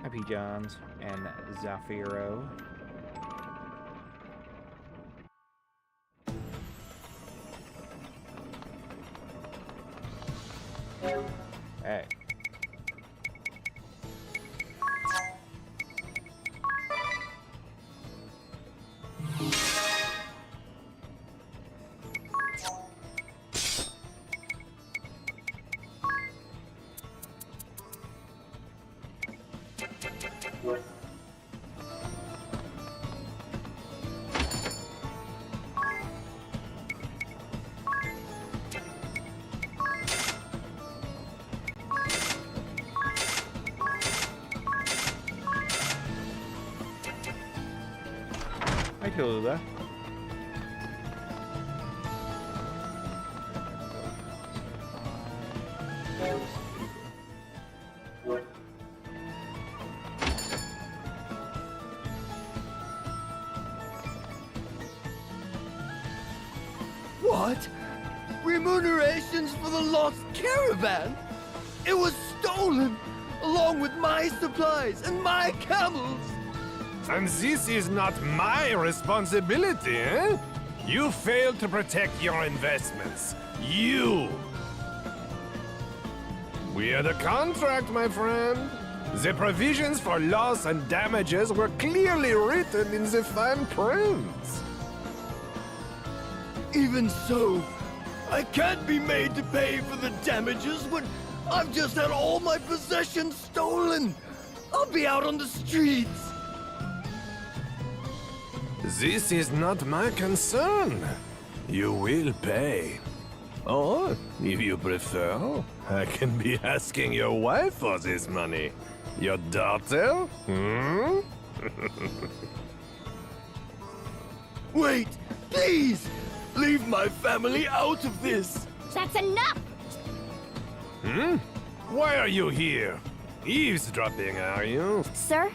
Happy Johns and Zafiro. Hey. Hi, Tallulah. What? Remunerations for the lost caravan? It was stolen, along with my supplies and my camels. And this is not my responsibility, eh? You failed to protect your investments. You! We had a contract, my friend. The provisions for loss and damages were clearly written in the fine print. Even so, I can't be made to pay for the damages when I've just had all my possessions stolen. I'll be out on the streets. This is not my concern. You will pay. Or, if you prefer, I can be asking your wife for this money. Your daughter? Hmm? Wait, please! Leave my family out of this! That's enough! Hmm? Why are you here? Eavesdropping, are you? Sir,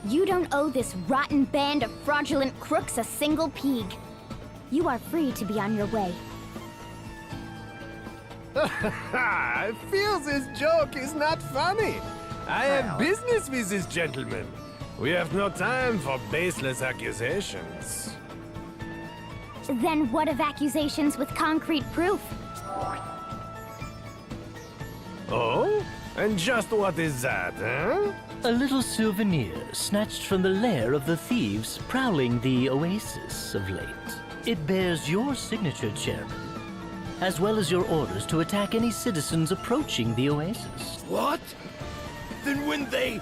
you don't owe this rotten band of fraudulent crooks a single peeg. You are free to be on your way. I feel this joke is not funny. I have business with this gentleman. We have no time for baseless accusations. Then what of accusations with concrete proof? Oh? And just what is that, eh? A little souvenir snatched from the lair of the thieves prowling the oasis of late. It bears your signature, Chairman, as well as your orders to attack any citizens approaching the oasis. What? Then when they...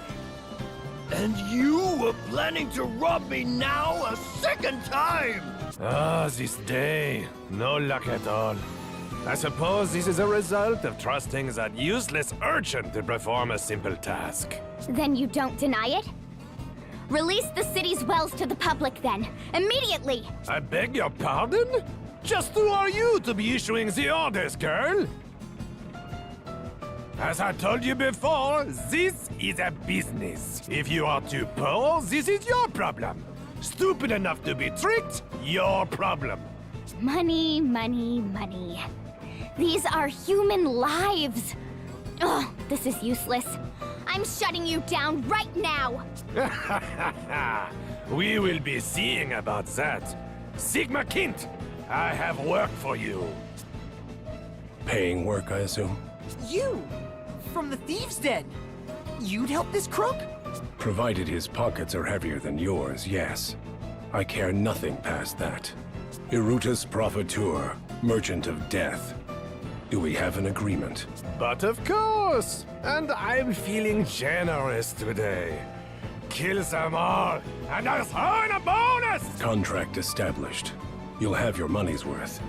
And you were planning to rob me now a second time! Ah, this day. No luck at all. I suppose this is a result of trusting that useless urchin to perform a simple task. Then you don't deny it? Release the city's wells to the public then, immediately! I beg your pardon? Just who are you to be issuing the orders, girl? As I told you before, this is a business. If you are too poor, this is your problem. Stupid enough to be tricked, your problem. Money, money, money. These are human lives. Ugh, this is useless. I'm shutting you down right now. We will be seeing about that. Sigma Kint, I have work for you. Paying work, I assume? You! From the Thieves' Den! You'd help this crook? Provided his pockets are heavier than yours, yes. I care nothing past that. Irutus Profiteur, Merchant of Death. Do we have an agreement? But of course! And I'm feeling generous today. Kill them all, and I'll throw in a bonus! Contract established. You'll have your money's worth.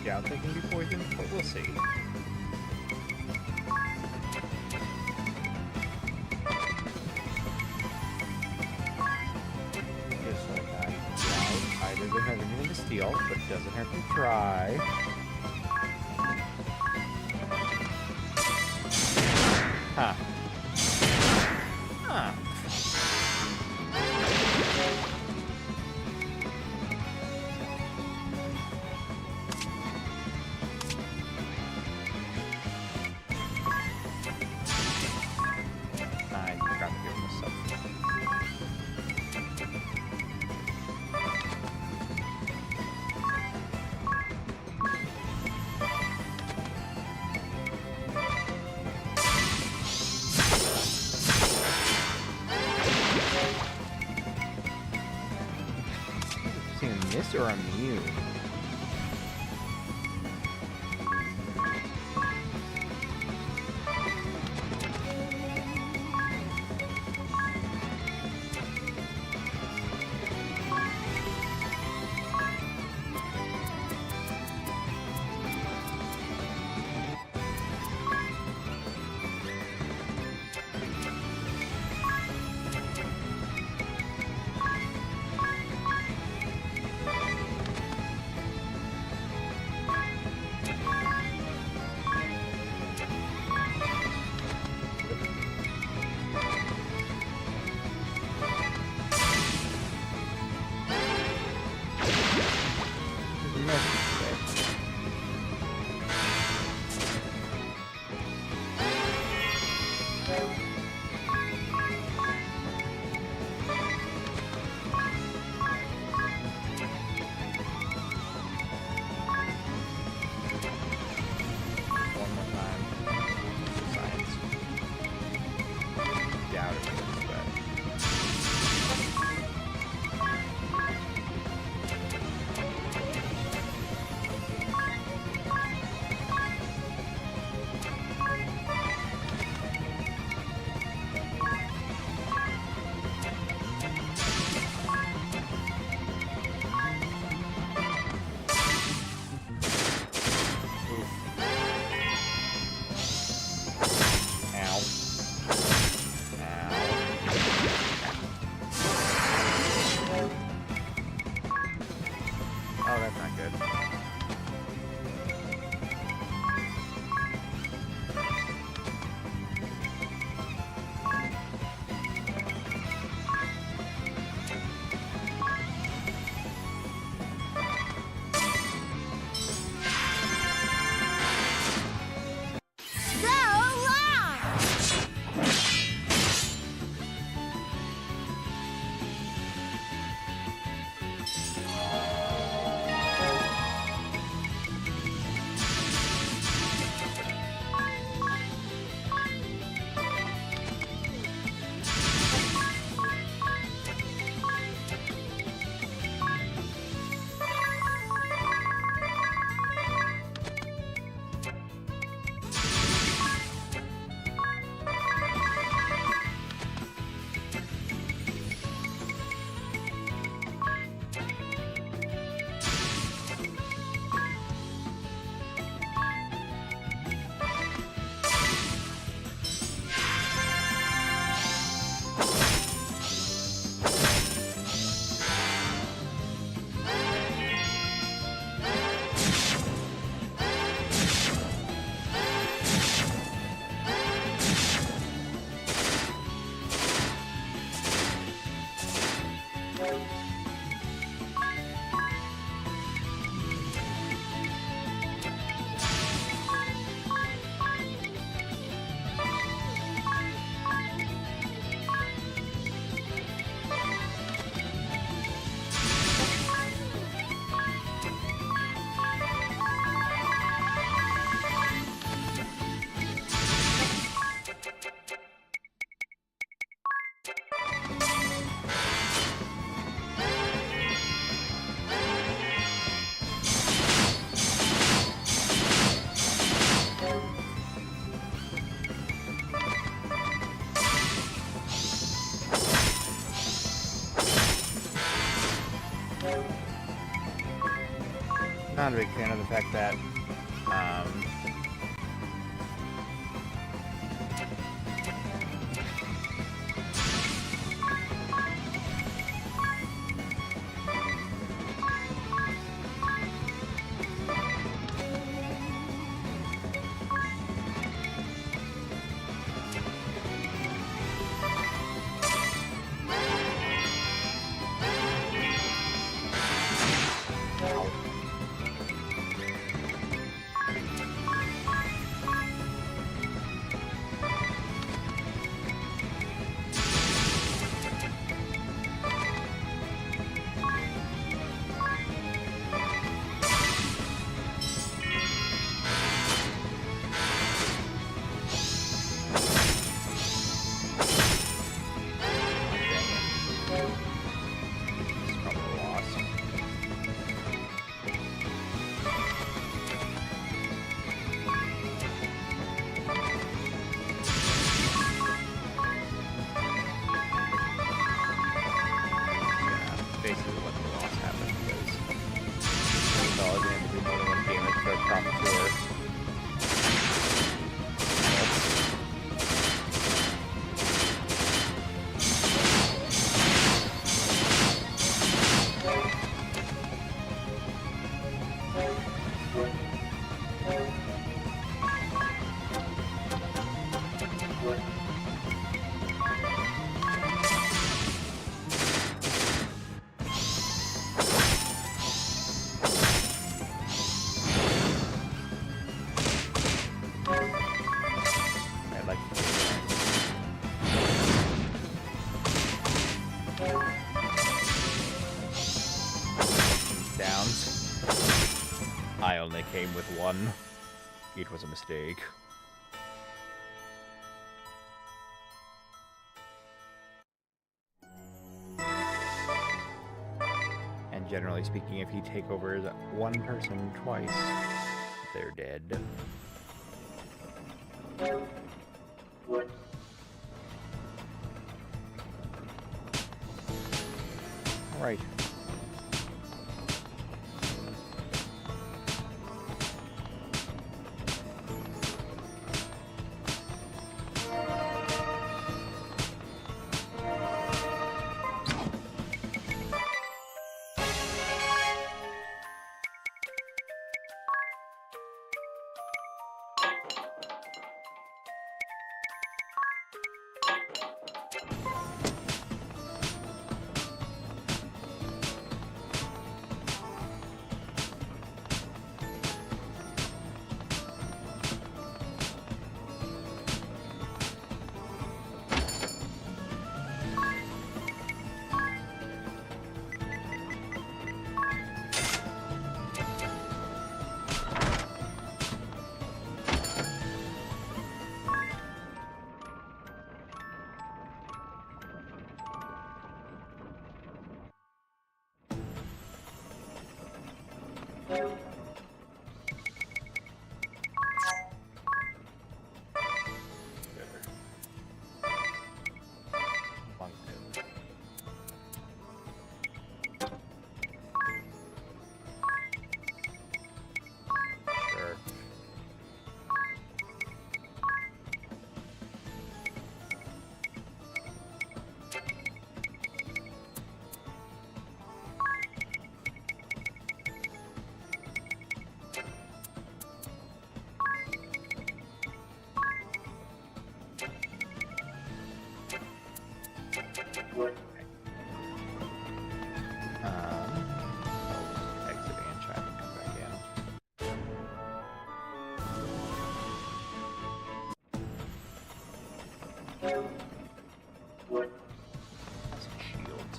Yeah, I think it can be poisoned, but we'll see. Just like that. Right. Either doesn't have anything to steal, but doesn't hurt to try. Huh. Huh. I forgot to give this up. Seeing this or immune? merchants today. One more time. Science. Doubt it, but. Oh, that's not good. Not a big fan of the fact that I only came with one. It was a mistake. And generally speaking, if you take over one person twice, they're dead. Alright. Exit Anshine and come back in. Some shields.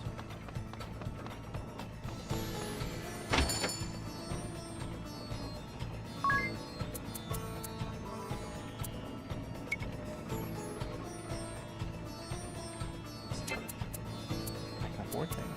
I can afford things.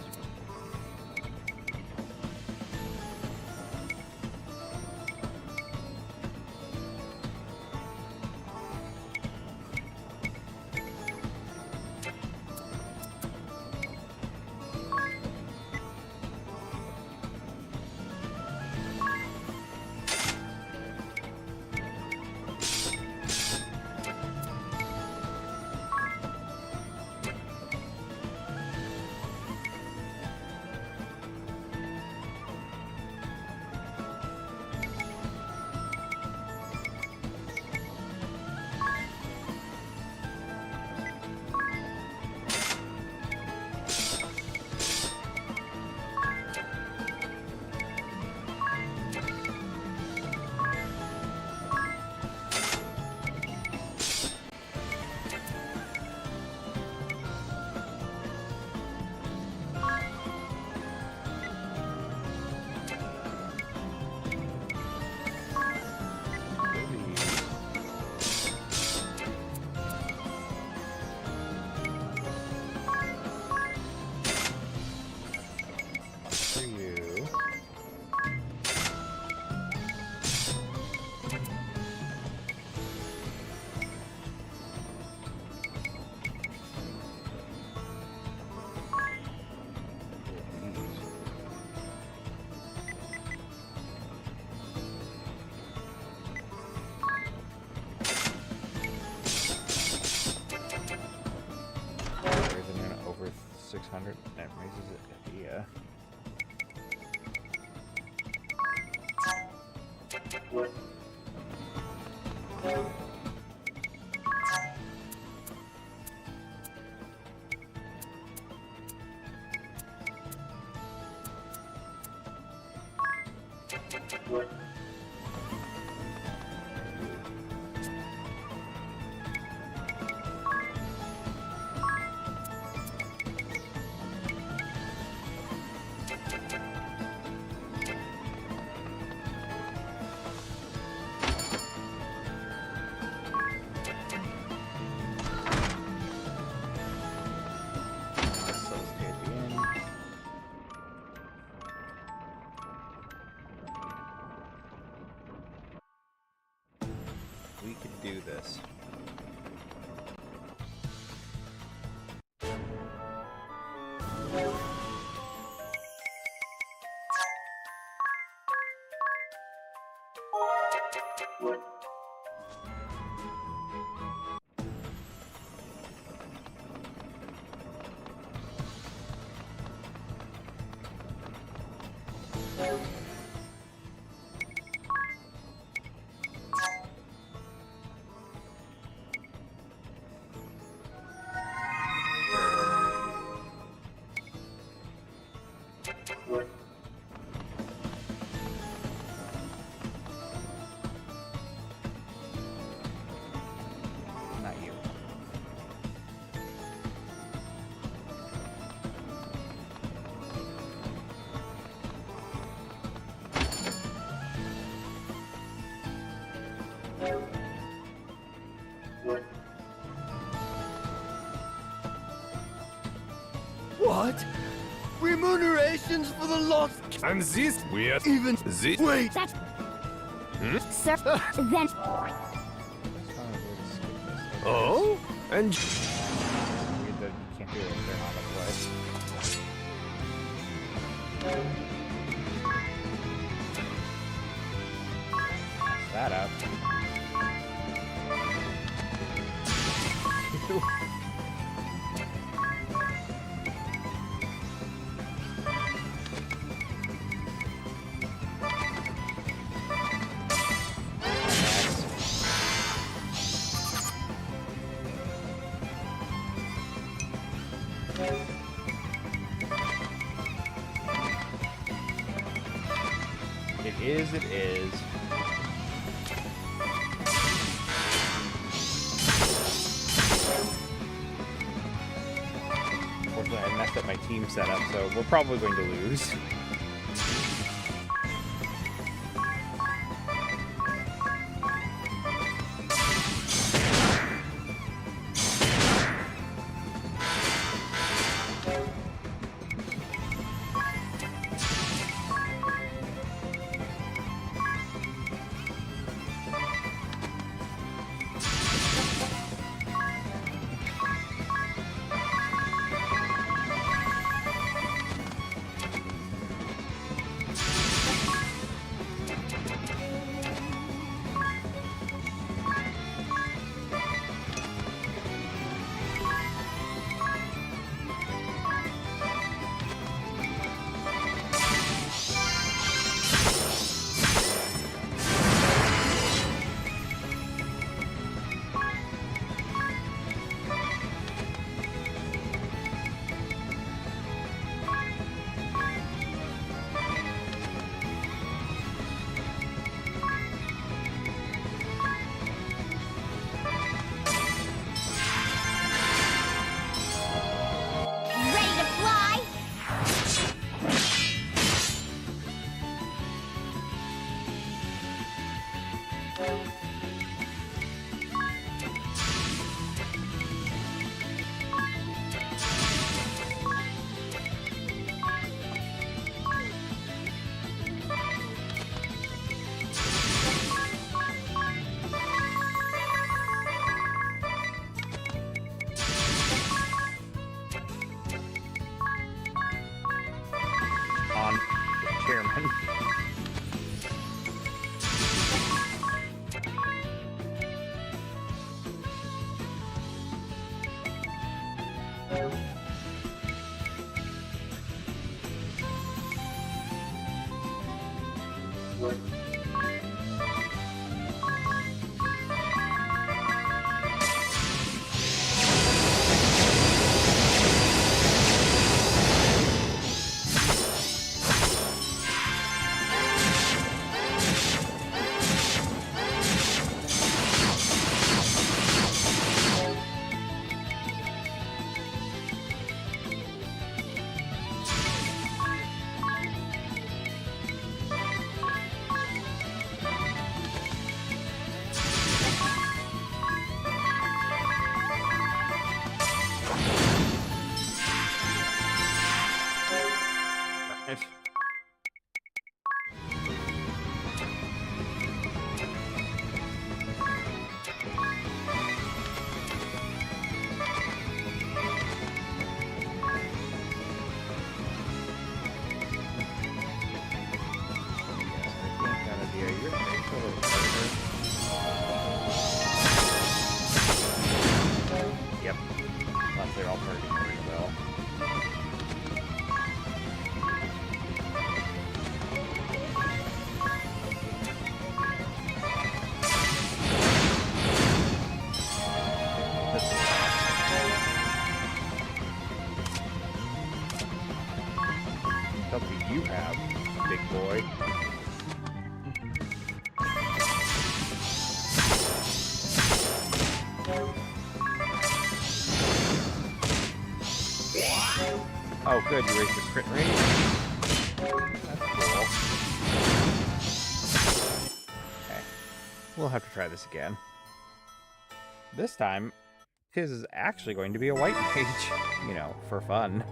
Over 600, that raises it, yeah. we could do this. Not you. What? Remunerations for the lost... And this weird... Even... This... Wait! Sir, then... Oh? And... Weird that you can't do it if they're not on the list. Mess that up. It is. Unfortunately, I messed up my team setup, so we're probably going to lose. Chairman. good, you raised your crit rate. That's cool. Okay. We'll have to try this again. This time, Tiz is actually going to be a white mage, you know, for fun.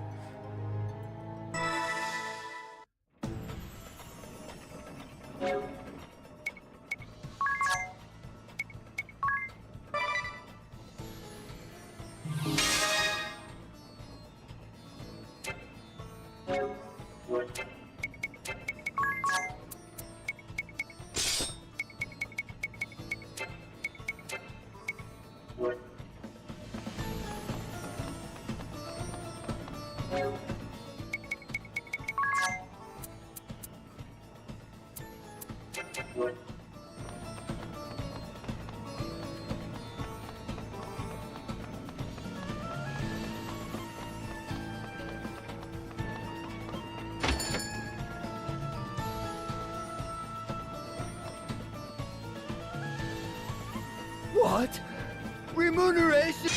What? Remuneration?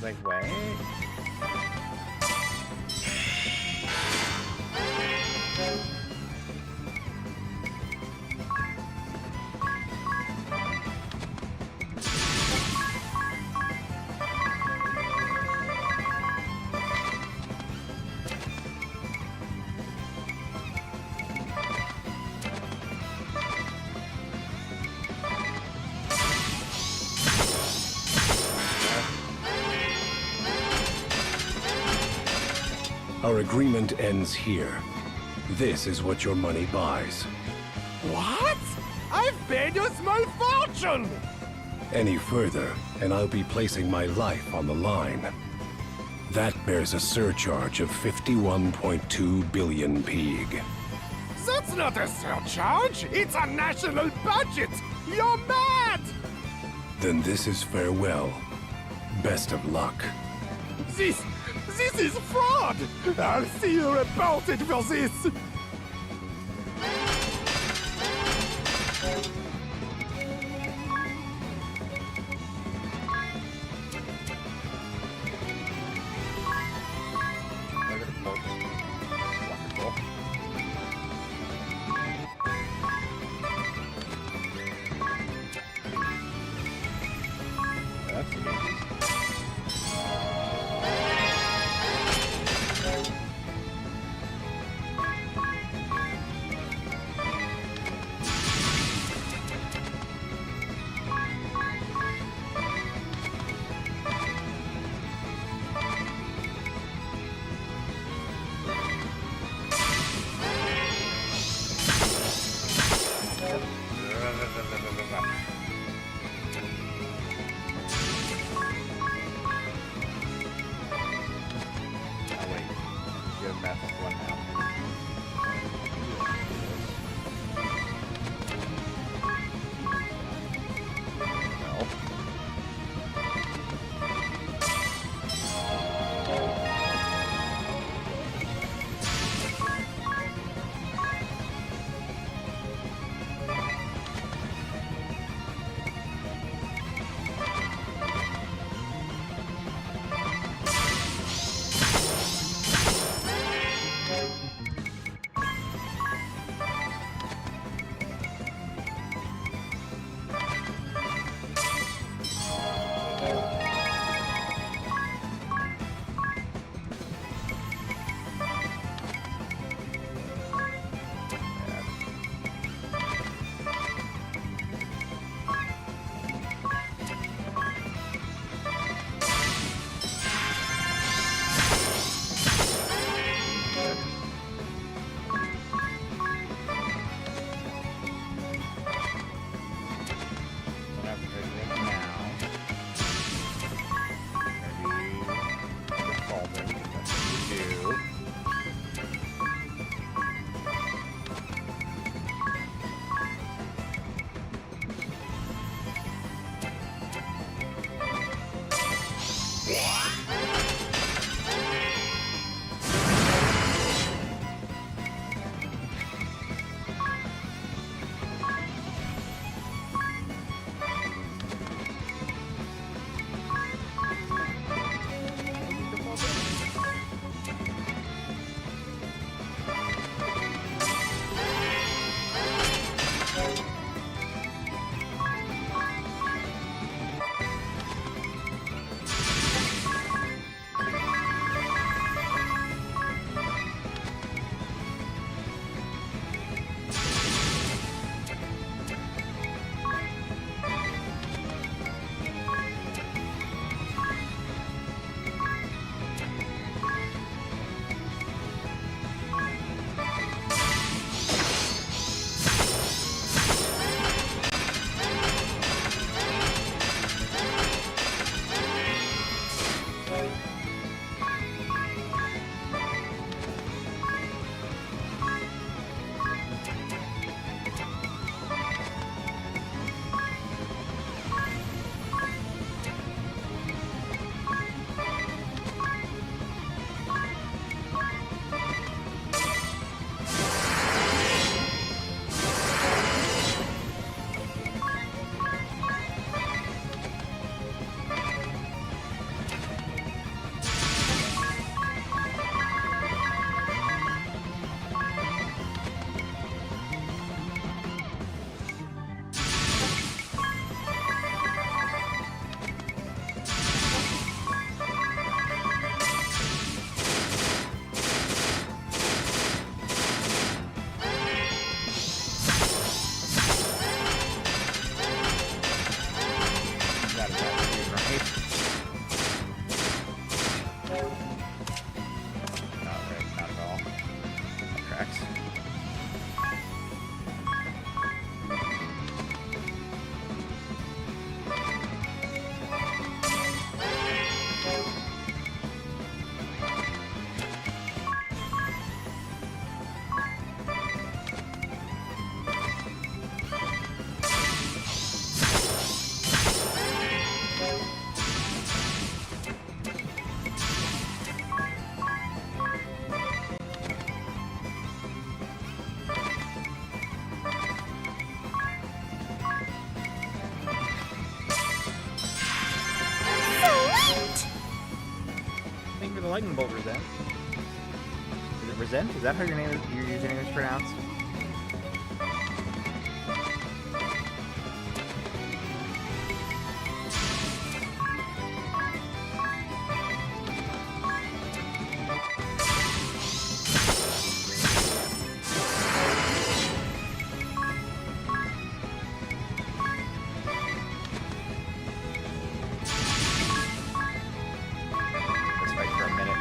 like, what? Our agreement ends here. This is what your money buys. What? I've paid you a small fortune! Any further, and I'll be placing my life on the line. That bears a surcharge of 51.2 billion Peeg. That's not a surcharge! It's a national budget! You're mad! Then this is farewell. Best of luck. This is fraud! I'll see you reported for this! Not right, not at all. That tracks. Thank you for the lightning bolt, Resent. Is it Resent? Is that how your username is pronounced? Let's fight for a minute.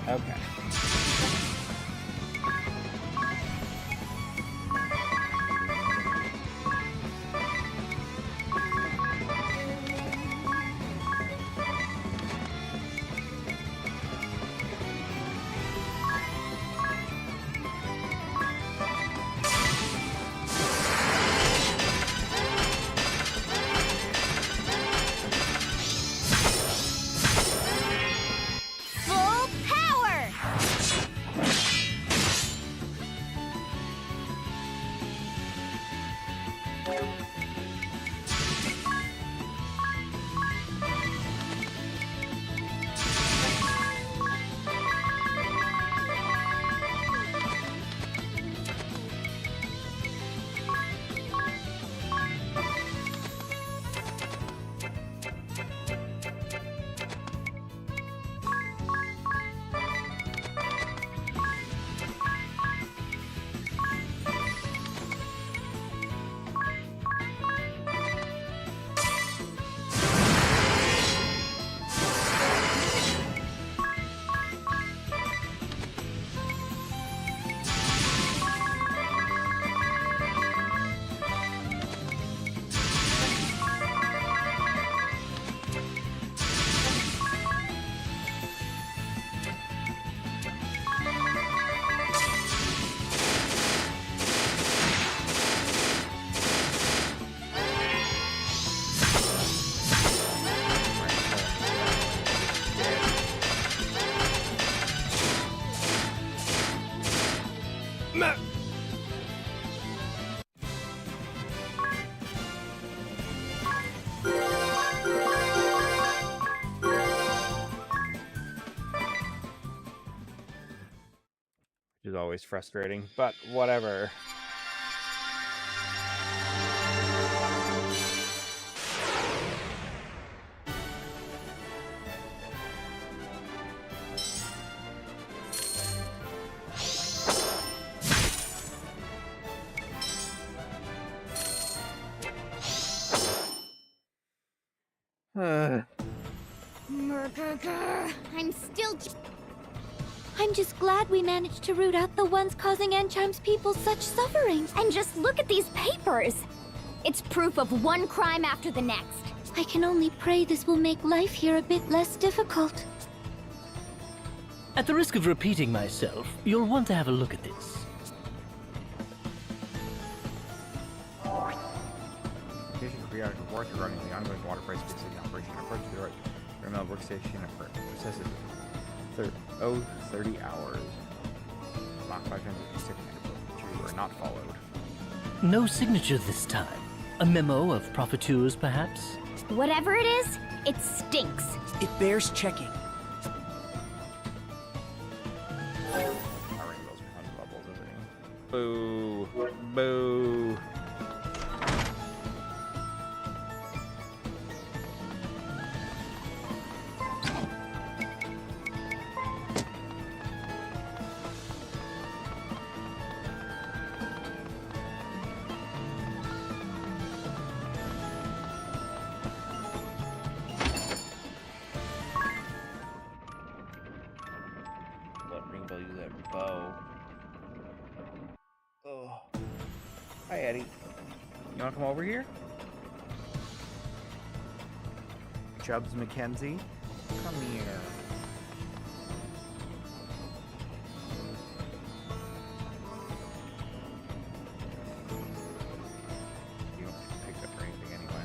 Okay. Full power! Which is always frustrating, but whatever. I'm just glad we managed to root out the ones causing Enchime's people such suffering. And just look at these papers! It's proof of one crime after the next. I can only pray this will make life here a bit less difficult. At the risk of repeating myself, you'll want to have a look at this. Station periodic reports regarding the ongoing water price fixing operation. Approach to the right. Remote workstation processes 30 hours. Lock 556 were not followed. No signature this time. A memo of profiteers, perhaps? Whatever it is, it stinks. It bears checking. Our rainbows are on bubbles, isn't he? Boo. Boo. Use that bow. Oh. Hi, Eddie. You want to come over here? Chubbs Mackenzie? Come here. You don't pick up or anything anyway.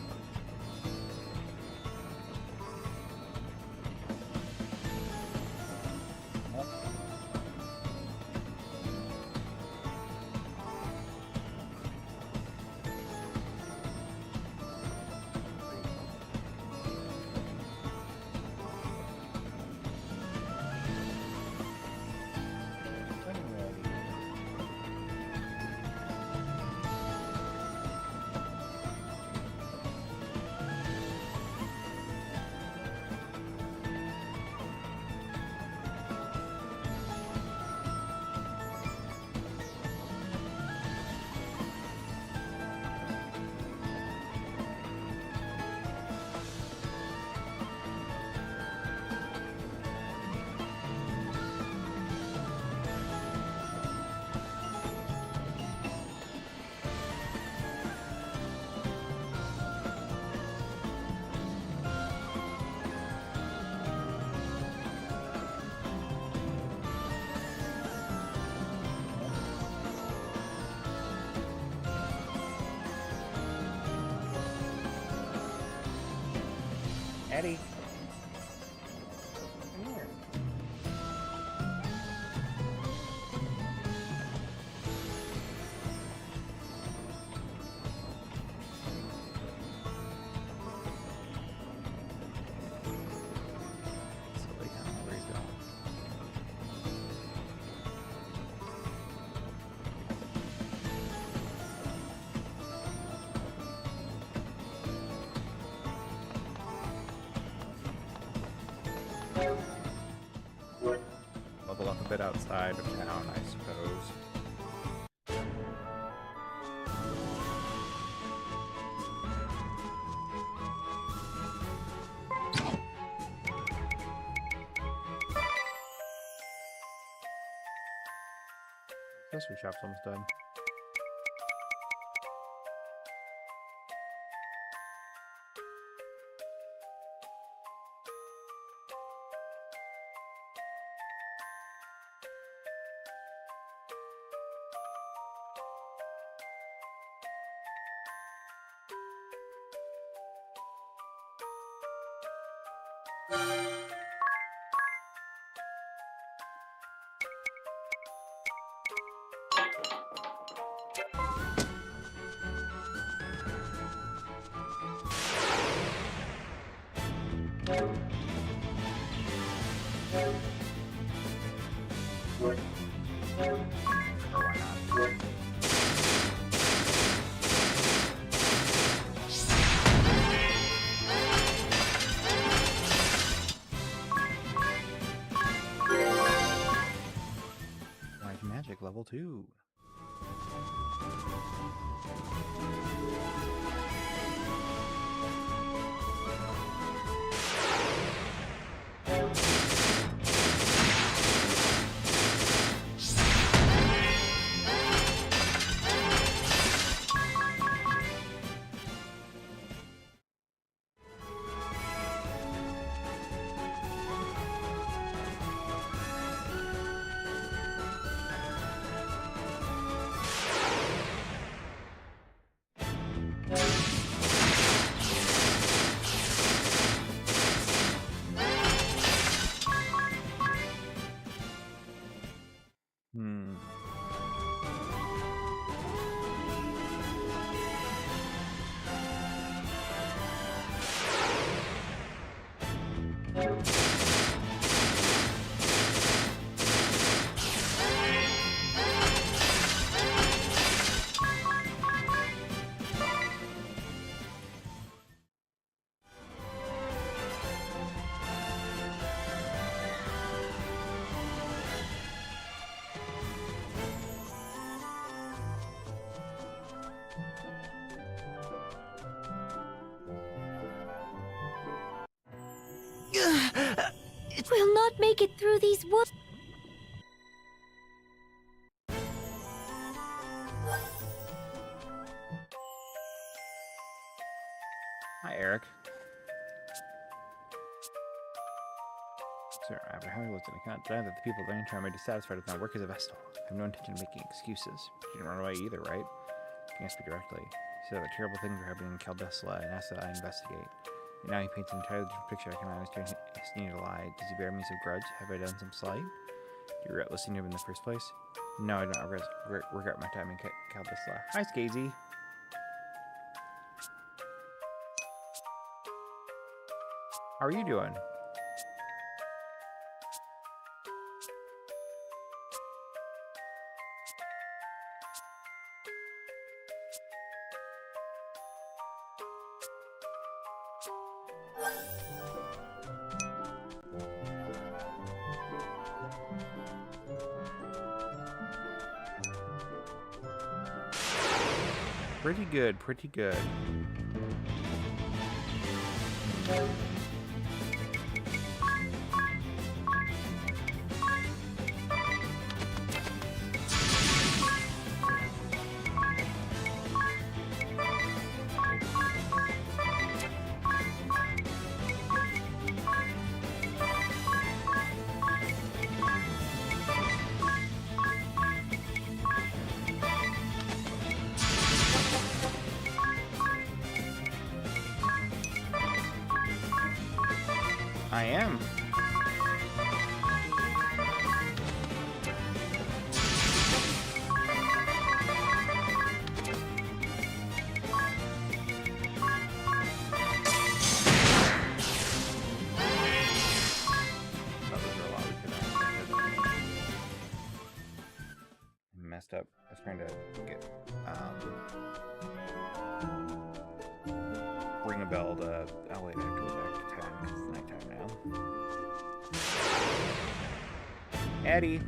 Eddie. Come here. Silly, I don't know where he's going. Level up a bit outside of town, I suppose. Accessory shop's almost done. White magic level 2. We'll not make it through these woods. Hi, Eric. Sir, after having looked at the account, that the people of Antron may be dissatisfied with my work as a Vestal. I have no intention of making excuses. You didn't run away either, right? You can ask me directly. He said that terrible things were happening in Caldesla and asked that I investigate. And now he paints an entirely different picture. I cannot understand his need to lie. Does he bear me some grudge? Have I done some slight? Do you regret listening to him in the first place? No, I don't regret my time in Caldesla. Hi, Skazy. How are you doing? Pretty good, pretty good. I am. Messed up. I was trying to get ring a bell to. Oh wait, I have to go back to 10 because it's nighttime now. Eddie.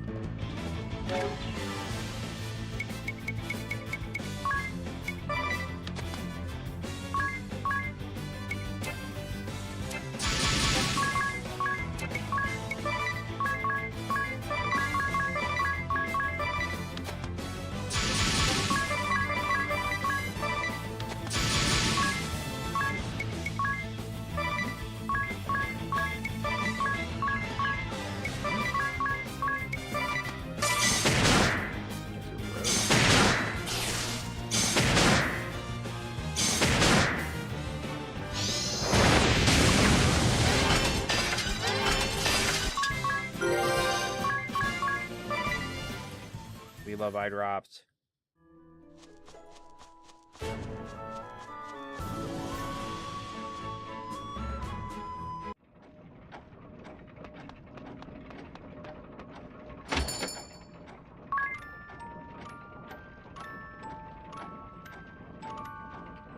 love eye drops.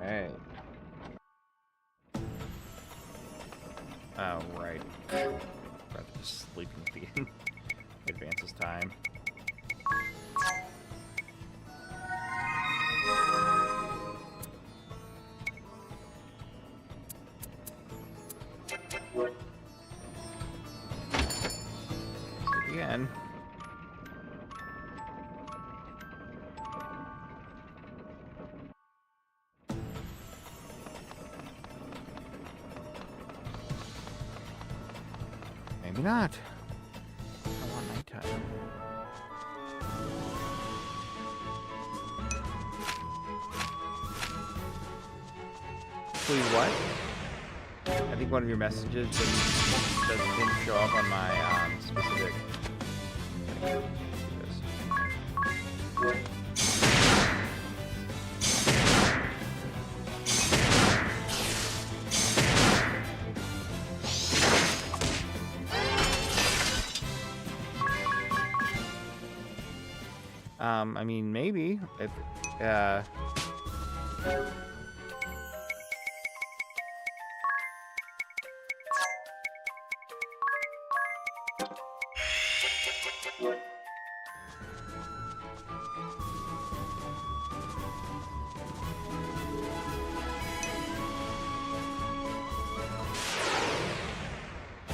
Hey. Oh, right. About to just sleeping feed. Advances time. Again. Maybe not. I want nighttime. Please what? I think one of your messages didn't show up on my specific. I mean, maybe if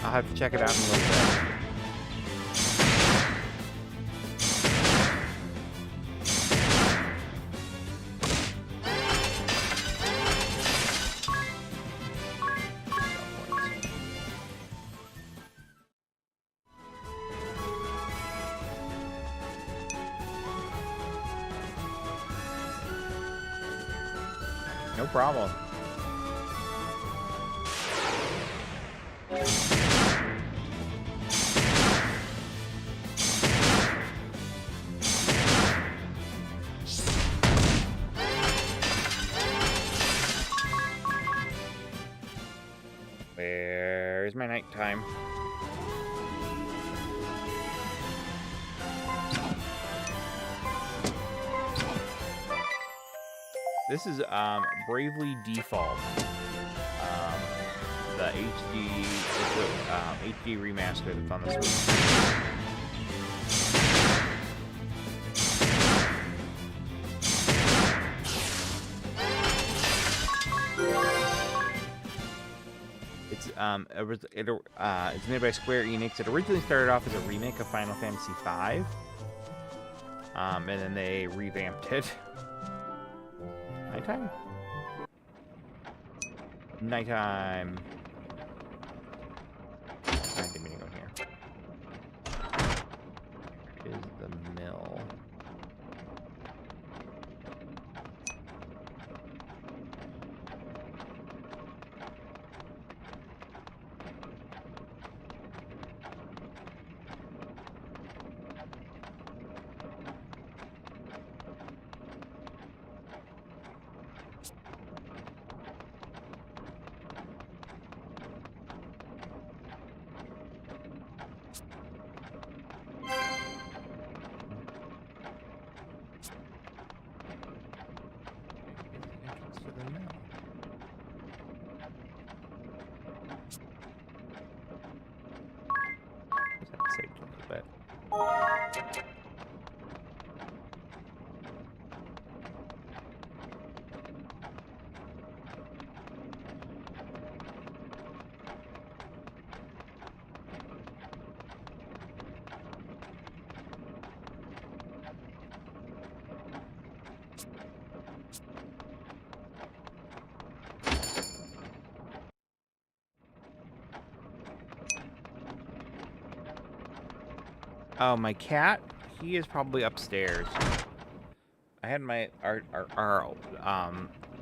I'll have to check it out in a little bit. No problem. Where's my nighttime? This is Bravely Default, the HD remaster that's on the Switch. It's made by Square Enix. It originally started off as a remake of Final Fantasy V, and then they revamped it. Nighttime? Nighttime. I didn't mean to go here. Where is the mill? Saved a little bit. Oh, my cat? He is probably upstairs. I had my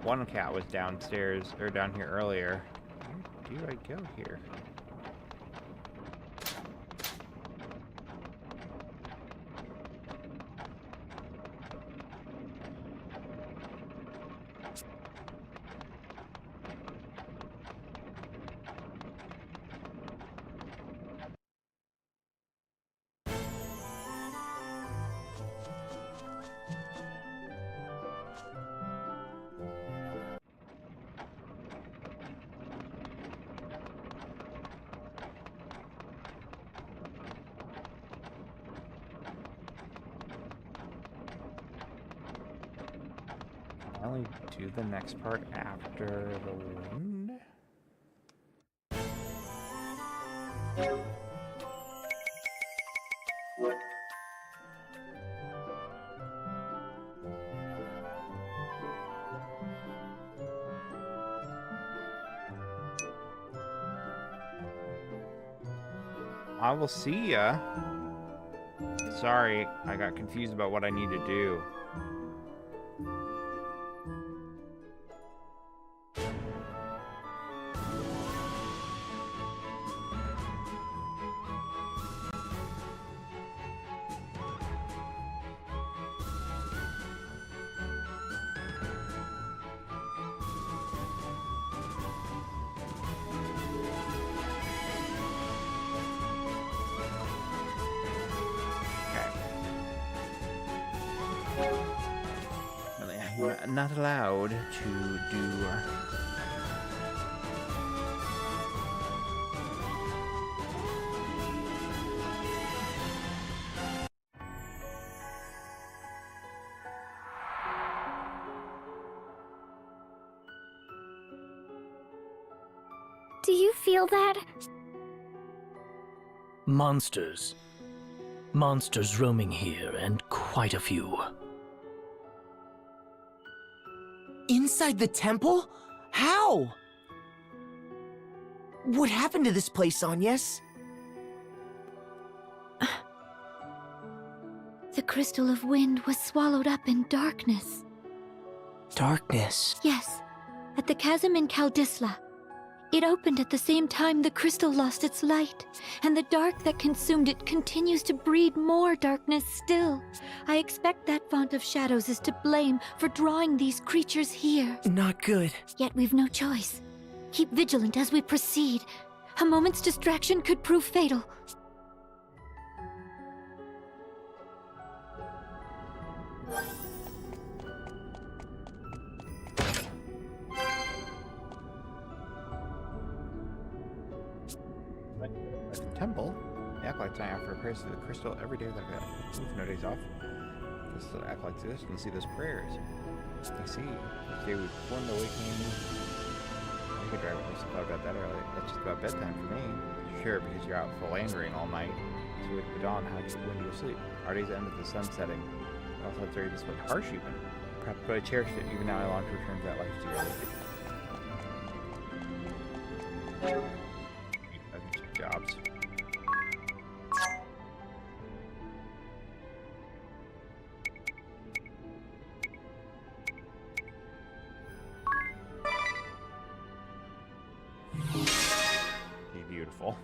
one cat was downstairs or down here earlier. Where do I go here? only do the next part after the wind. I will see ya. Sorry, I got confused about what I need to do. I'm not allowed to do... Do you feel that? Monsters. Monsters roaming here, and quite a few. Inside the temple? How? What happened to this place, Agnes? The Crystal of Wind was swallowed up in darkness. Darkness? Yes, at the chasm in Kaldisla. It opened at the same time the crystal lost its light, and the dark that consumed it continues to breed more darkness still. I expect that Font of Shadows is to blame for drawing these creatures here. Not good. Yet we've no choice. Keep vigilant as we proceed. A moment's distraction could prove fatal. At the temple, the acolytes I offer prayers to the crystal every day that I move, no days off. This little acolytes exist and see those prayers. I see. Each day we perform the awakening. I could drive myself thought about that early. That's just about bedtime for me. Sure, because you're out philandering all night. So with the dawn, when do you sleep? Our days end with the sun setting. I also have to this way harsh even. Perhaps, but I cherish it. Even now I long to return to that life dearly. Jobs. Beautiful.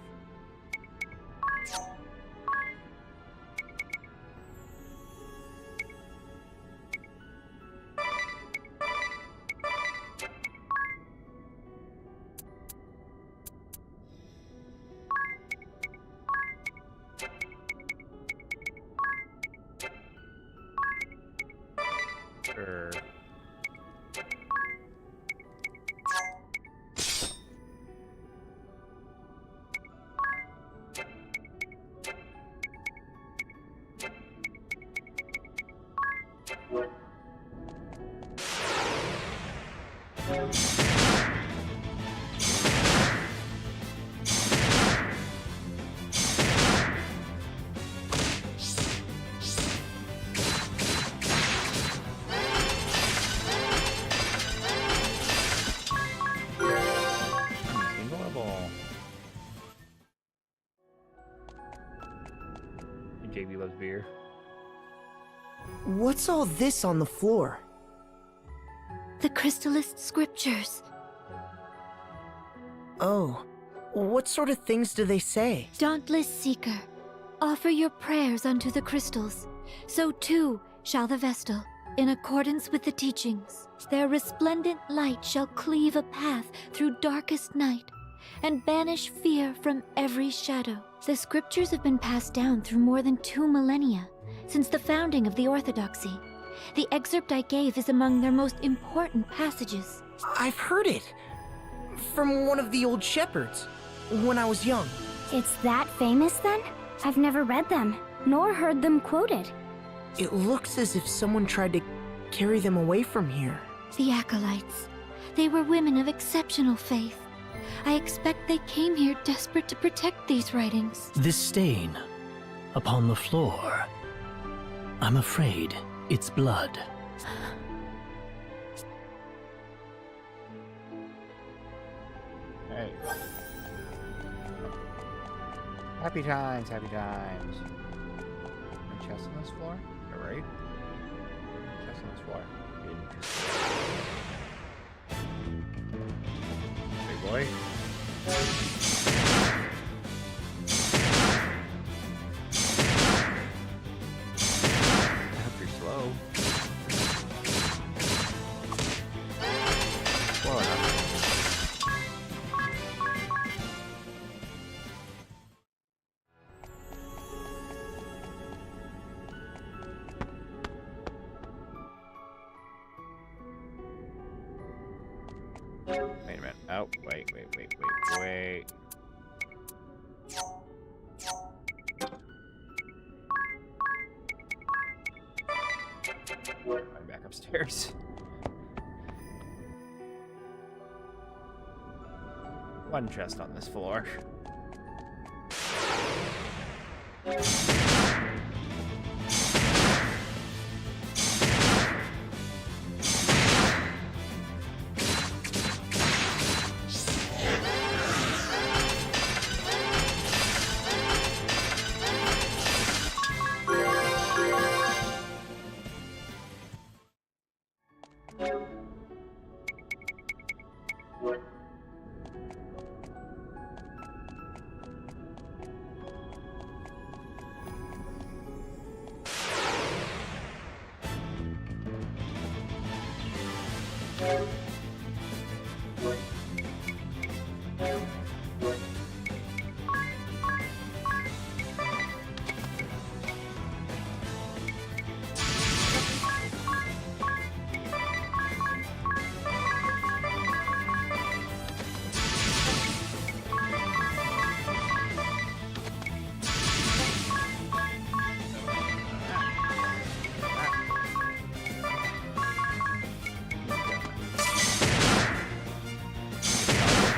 Sure. JB loves beer. What's all this on the floor? The Crystalist scriptures. Oh. What sort of things do they say? Dauntless Seeker, offer your prayers unto the crystals. So too shall the Vestal, in accordance with the teachings. Their resplendent light shall cleave a path through darkest night, and banish fear from every shadow. The scriptures have been passed down through more than 2 millennia, since the founding of the Orthodoxy. The excerpt I gave is among their most important passages. I've heard it! From one of the old shepherds, when I was young. It's that famous then? I've never read them, nor heard them quoted. It looks as if someone tried to carry them away from here. The Acolytes. They were women of exceptional faith. I expect they came here desperate to protect these writings. This stain upon the floor. I'm afraid it's blood. Hey. Happy times, happy times. Any chest on this floor? Alright. Chest on this floor. Interesting. Big boy. That's pretty slow. Slow enough. Wait a minute. Oh, wait. I'm back upstairs. One chest on this floor.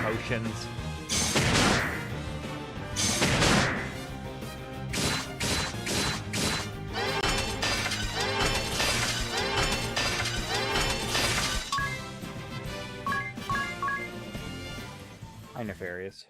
Potions. Hi, Nefarious.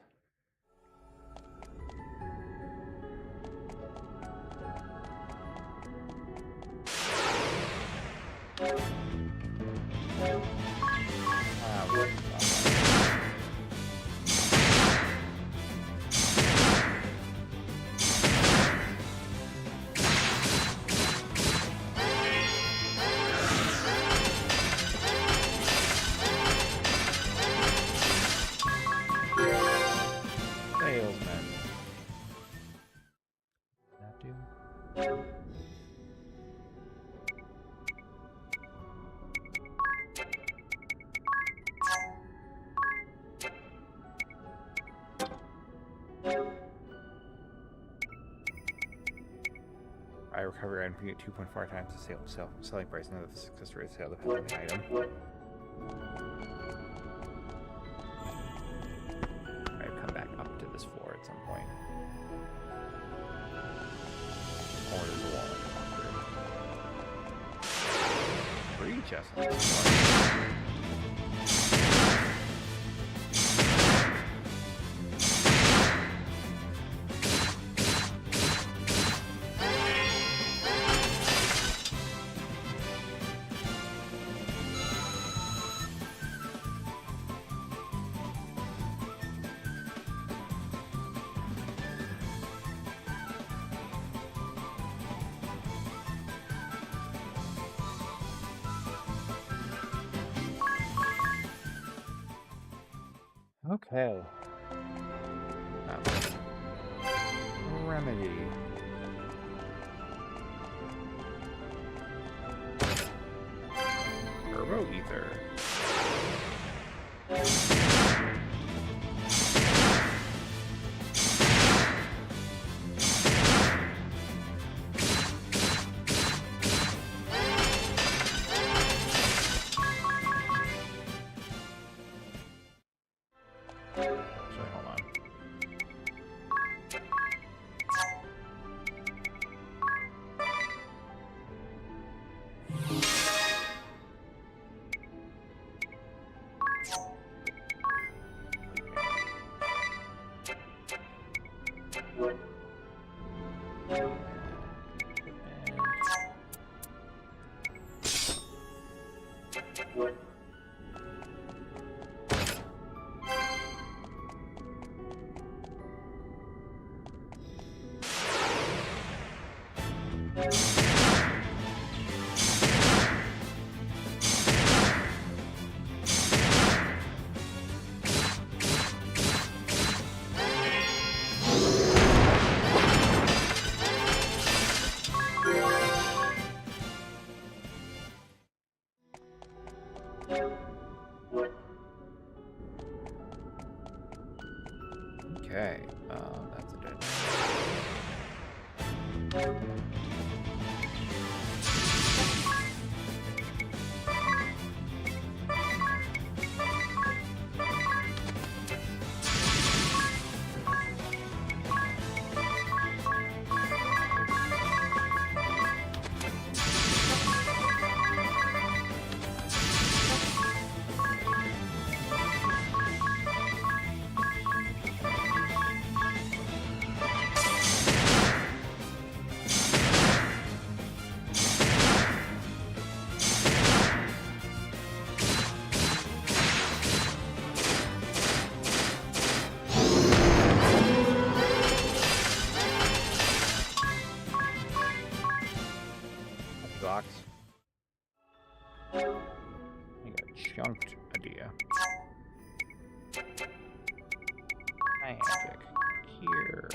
Salesman. That do? I recover item at 2.4 times the selling price and the success rate of sale depends on the item. I'd come back up to this floor at some point. Or there's a wall I can walk through. 3 chests on this floor. Okay. Remedy. Turbo Ether. Okay, that's a dead. Box. I got a chunked idea. Magic. Here.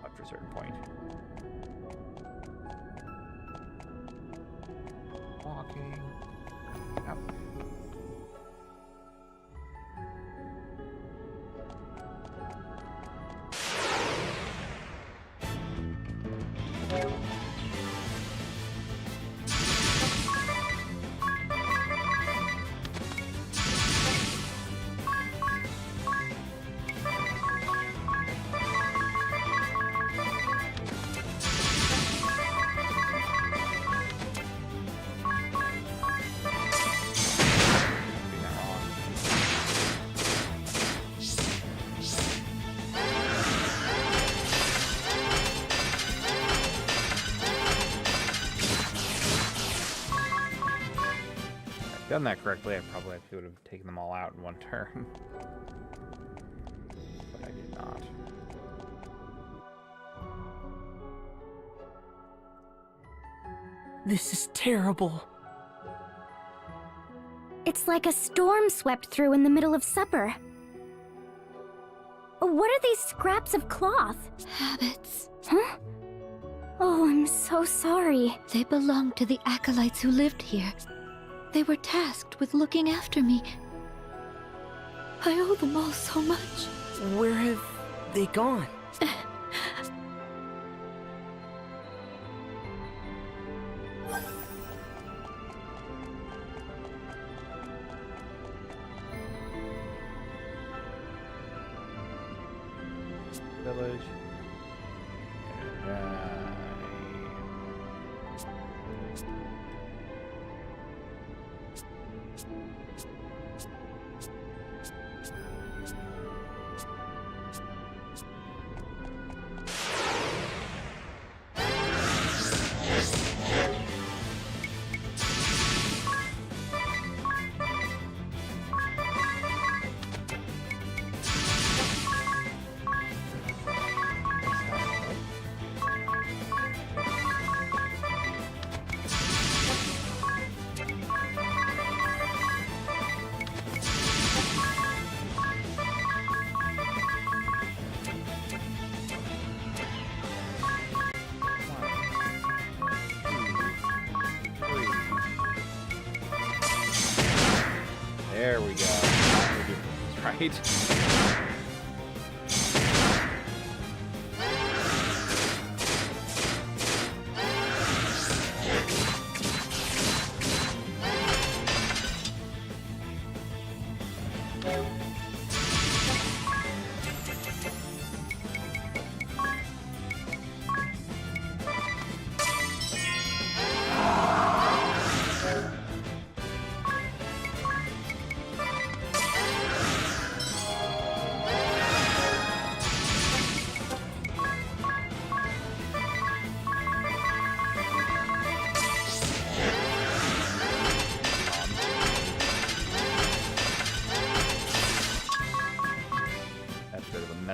Up to a certain point. Walking. Up. Done that correctly, I probably would have taken them all out in one turn. But I did not. This is terrible. It's like a storm swept through in the middle of supper. What are these scraps of cloth? Habits. Huh? Oh, I'm so sorry. They belong to the acolytes who lived here. They were tasked with looking after me. I owe them all so much. Where have they gone? Village. There we go. Right?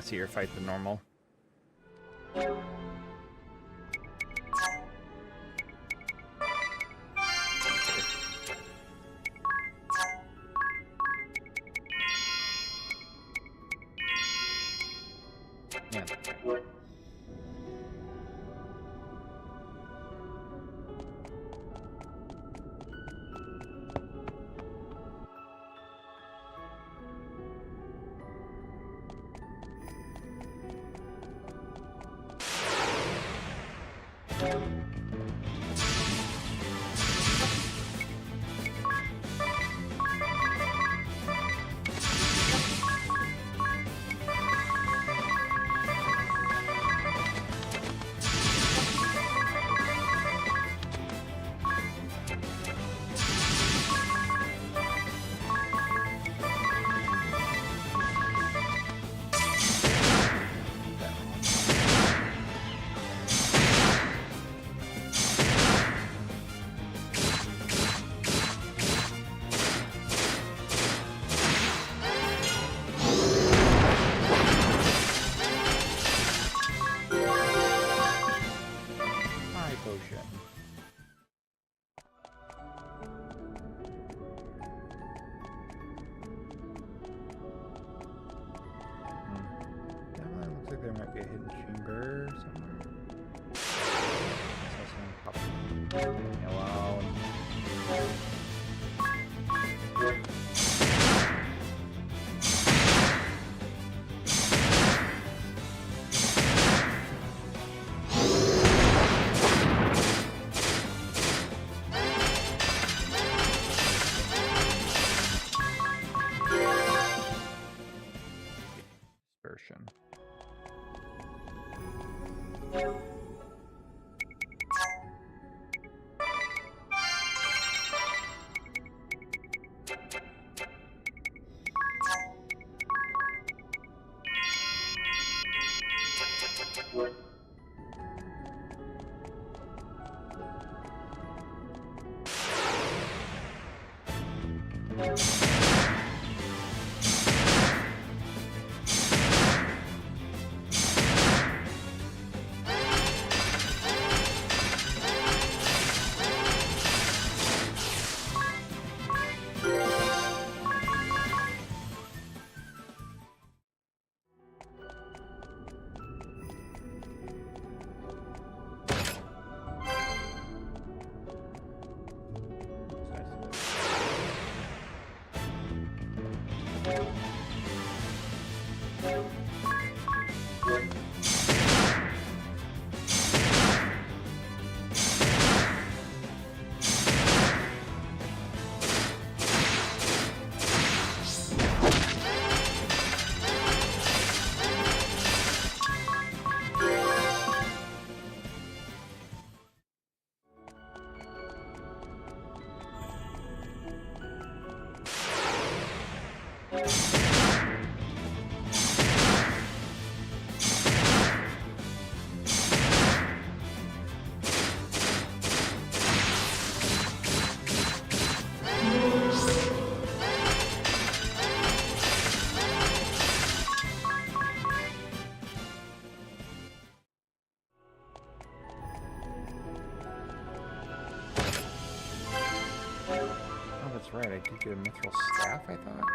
see her fight the normal. Yeah. There might be a hidden chamber somewhere. Hello. Dispersion. That's right, I did get a mithril staff, I thought.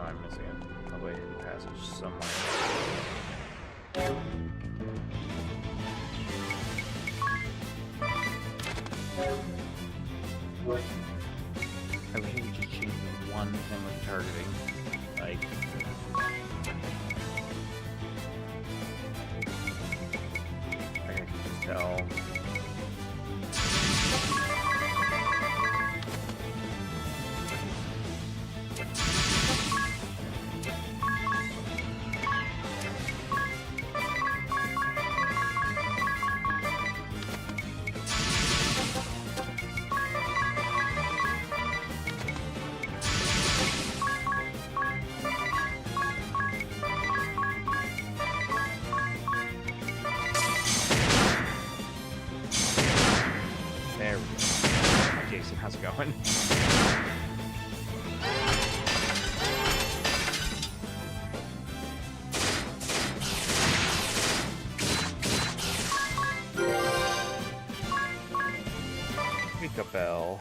I'm missing a way in the passage somewhere. I wish I could just change thing with the targeting. Like, I can just tell. There we go. Hi, Jason, how's it going? Pika Bell.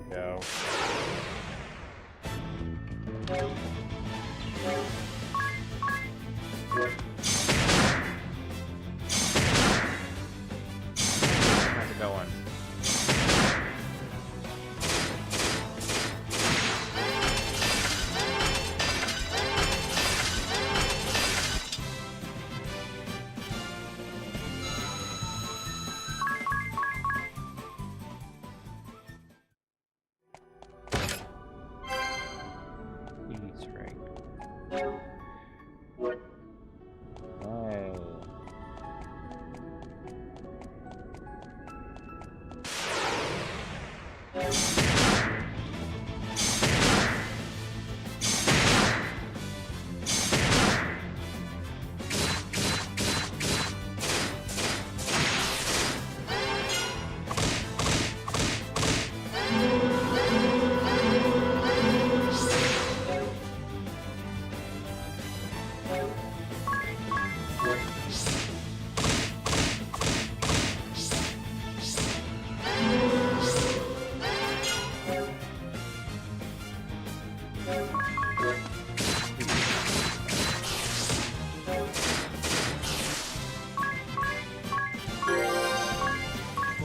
Go. How's it going? He's right. Oh.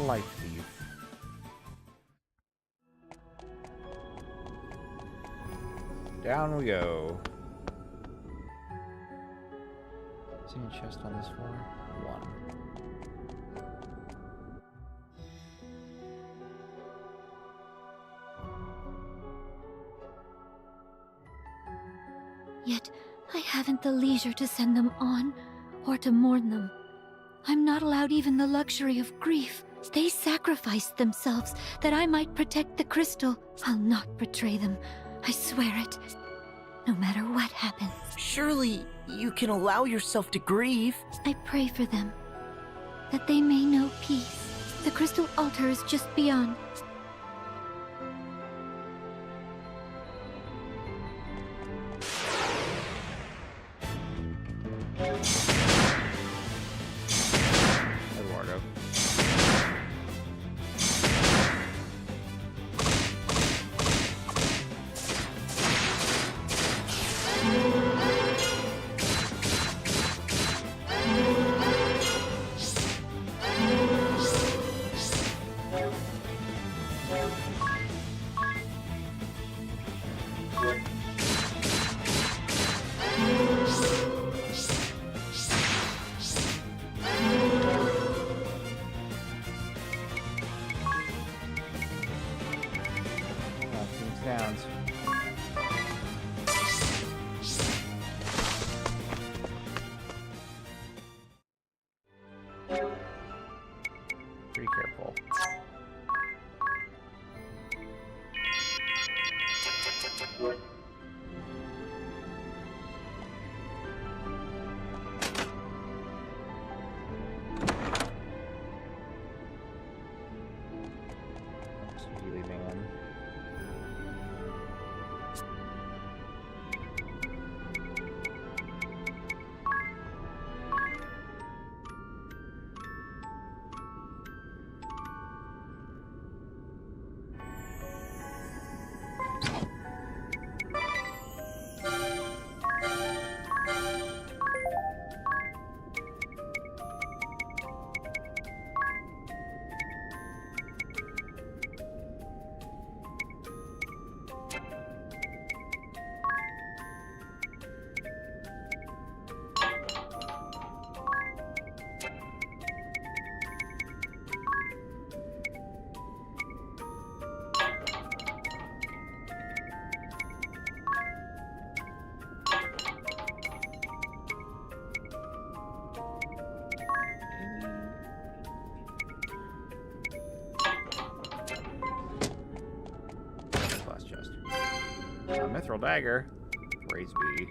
Life Thief. Down we go. Is there any chest on this floor? One. Yet, I haven't the leisure to send them on, or to mourn them. I'm not allowed even the luxury of grief. They sacrificed themselves that I might protect the crystal. I'll not betray them. I swear it. No matter what happens. Surely, you can allow yourself to grieve. I pray for them, that they may know peace. The crystal altar is just beyond. Eduardo. Downs. Pretty careful. Sweetie man. Mithril dagger. Praise be.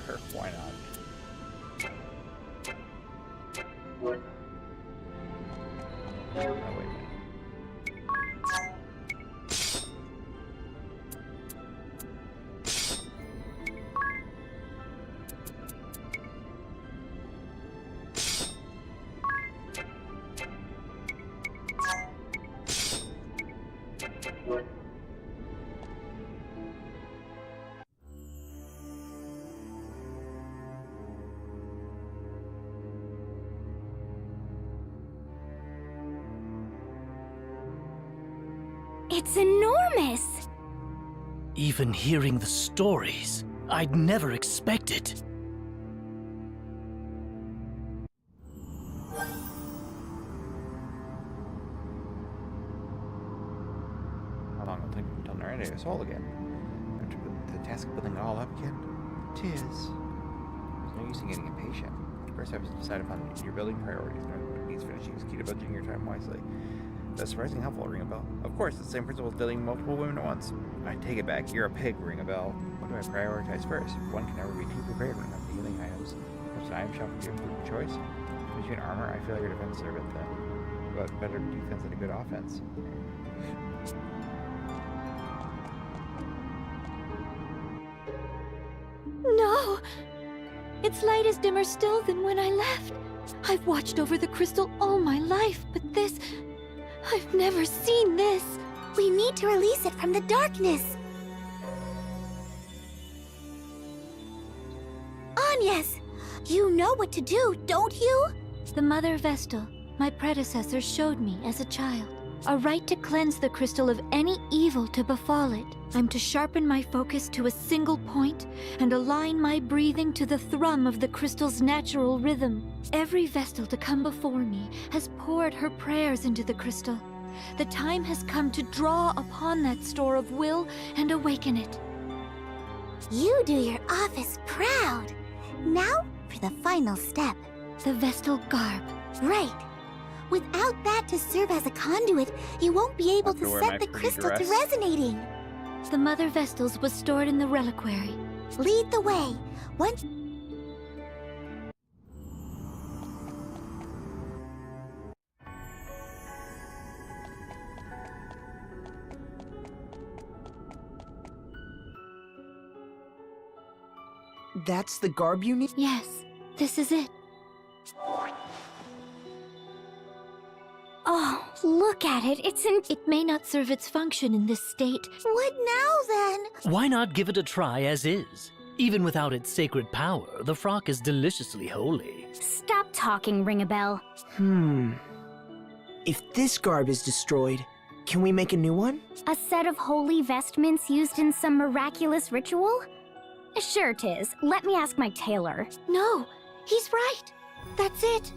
Sure, why not? Oh, wait a minute. It's enormous! Even hearing the stories, I'd never expect it. How long will it take until Nareda is whole again? After the task of building it all up again? Tis. There's no use in getting impatient. First, I have to decide upon your building priorities and what needs finishing is key to budgeting your time wisely. That's surprisingly helpful, Ring a Bell. Of course, it's the same principle as dating multiple women at once. I take it back. You're a pig, Ring a Bell. What do I prioritize first? One can never be too prepared when it comes to healing items. Which item shop would be a good choice? Between armor, I feel like your defense are a good thing. But better defense than a good offense. No! Its light is dimmer still than when I left. I've watched over the crystal all my life, but this... I've never seen this. We need to release it from the darkness. Agnes, you know what to do, don't you? The Mother Vestal, my predecessor, showed me as a child. A right to cleanse the crystal of any evil to befall it. I'm to sharpen my focus to a single point and align my breathing to the thrum of the crystal's natural rhythm. Every Vestal to come before me has poured her prayers into the crystal. The time has come to draw upon that store of will and awaken it. You do your office proud. the final step. The Vestal Garb. Right. Without that to serve as a conduit, you won't be able to set the crystal to resonating. The Mother Vestals was stored in the reliquary. Lead the way. Once... That's the garb you need? Yes, this is it. Oh, look at it. It may not serve its function in this state. What now, then? Why not give it a try as is? Even without its sacred power, the frock is deliciously holy. Stop talking, Ring-a-Bell. If this garb is destroyed, can we make a new one? A set of holy vestments used in some miraculous ritual? Sure, Tiz. Let me ask my tailor. No, he's right. That's it.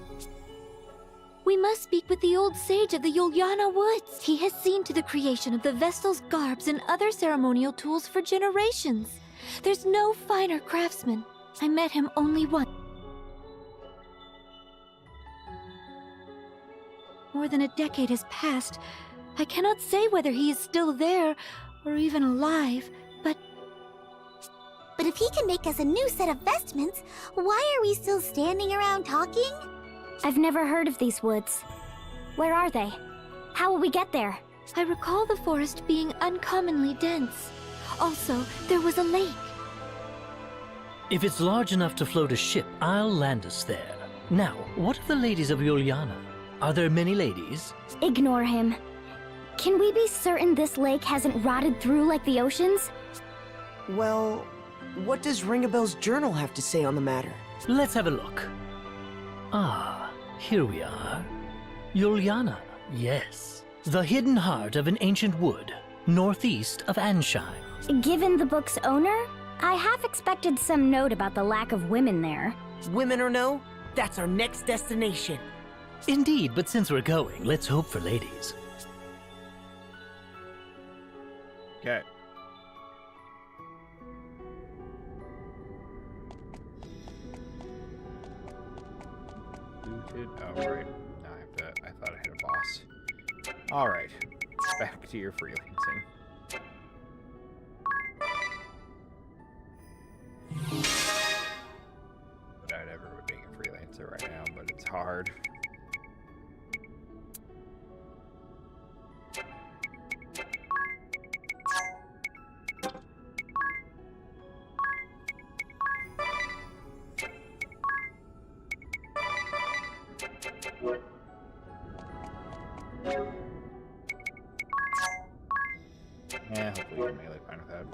We must speak with the old sage of the Yuliana Woods. He has seen to the creation of the Vestal's garbs and other ceremonial tools for generations. There's no finer craftsman. I met him only once. More than a decade has passed. I cannot say whether he is still there or even alive, but if he can make us a new set of vestments, why are we still standing around talking? I've never heard of these woods. Where are they? How will we get there? I recall the forest being uncommonly dense. Also, there was a lake. If it's large enough to float a ship, I'll land us there. Now, what of the ladies of Yuliana? Are there many ladies? Ignore him. Can we be certain this lake hasn't rotted through like the oceans? Well, what does Ring-a-Bell's journal have to say on the matter? Let's have a look. Ah, here we are. Yuliana, yes. The hidden heart of an ancient wood, northeast of Ansheim. Given the book's owner, I half expected some note about the lack of women there. Women or no, that's our next destination. Indeed, but since we're going, let's hope for ladies. Okay. Looted. Oh, right. Now I have to. I thought I had a boss. Alright. Back to your freelancing. I'd ever would being a freelancer right now, but it's hard. Yeah, hopefully you're melee fine with that.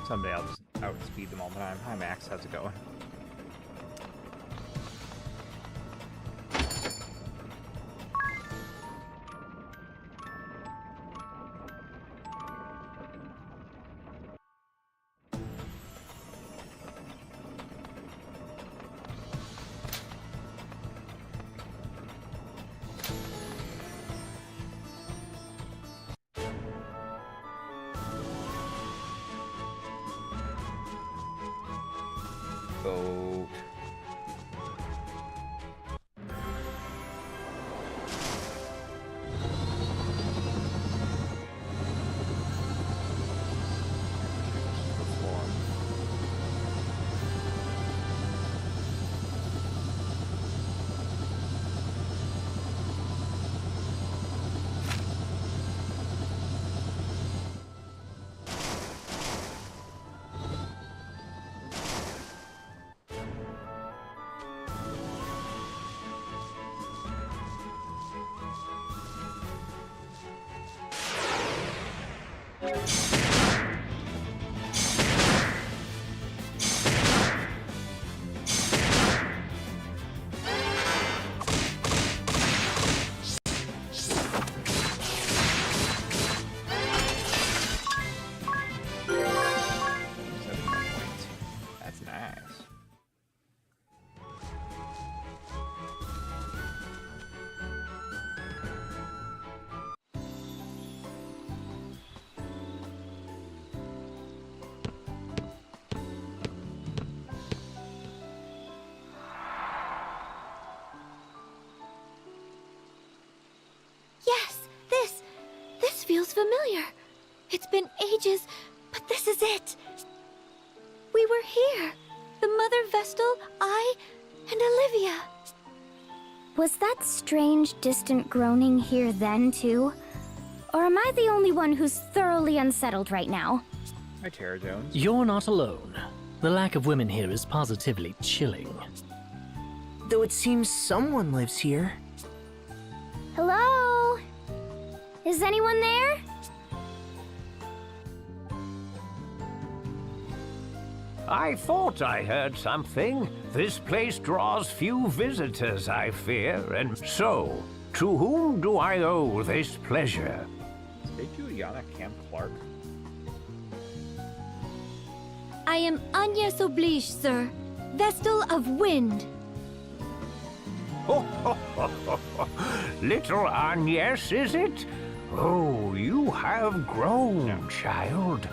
Someday I'll just outspeed them all the time. Hi Max, how's it going? boat. That's nice. Yes, this feels familiar. It's been ages, but this is it. We were here. The Mother Vestal, I, and Olivia. Was that strange, distant groaning here then, too? Or am I the only one who's thoroughly unsettled right now? Hi, Tara Jones. You're not alone. The lack of women here is positively chilling. Though it seems someone lives here. Hello? Is anyone there? I thought I heard something. This place draws few visitors, I fear, and so, to whom do I owe this pleasure? Is Juliana Camp Clark? I am Agnes Oblige, sir. Vestal of Wind. Little Agnes, is it? Oh, you have grown, child.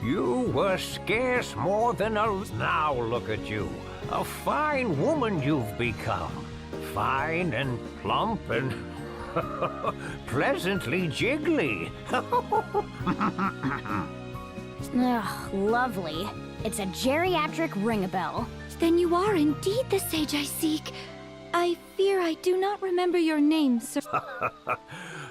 You were scarce more than a... Now look at you. A fine woman you've become. Fine and plump and pleasantly jiggly. Ugh, lovely. It's a geriatric ring-a-bell. Then you are indeed the sage I seek. I fear I do not remember your name, sir.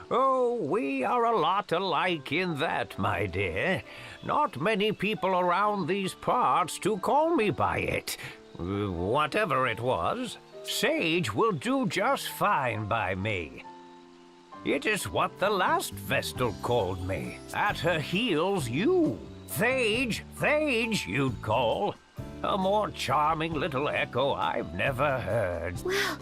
Oh, we are a lot alike in that, my dear. Not many people around these parts to call me by it. Whatever it was, Sage will do just fine by me. It is what the last Vestal called me. At her heels, you. Thage, you'd call. A more charming little echo I've never heard. Well,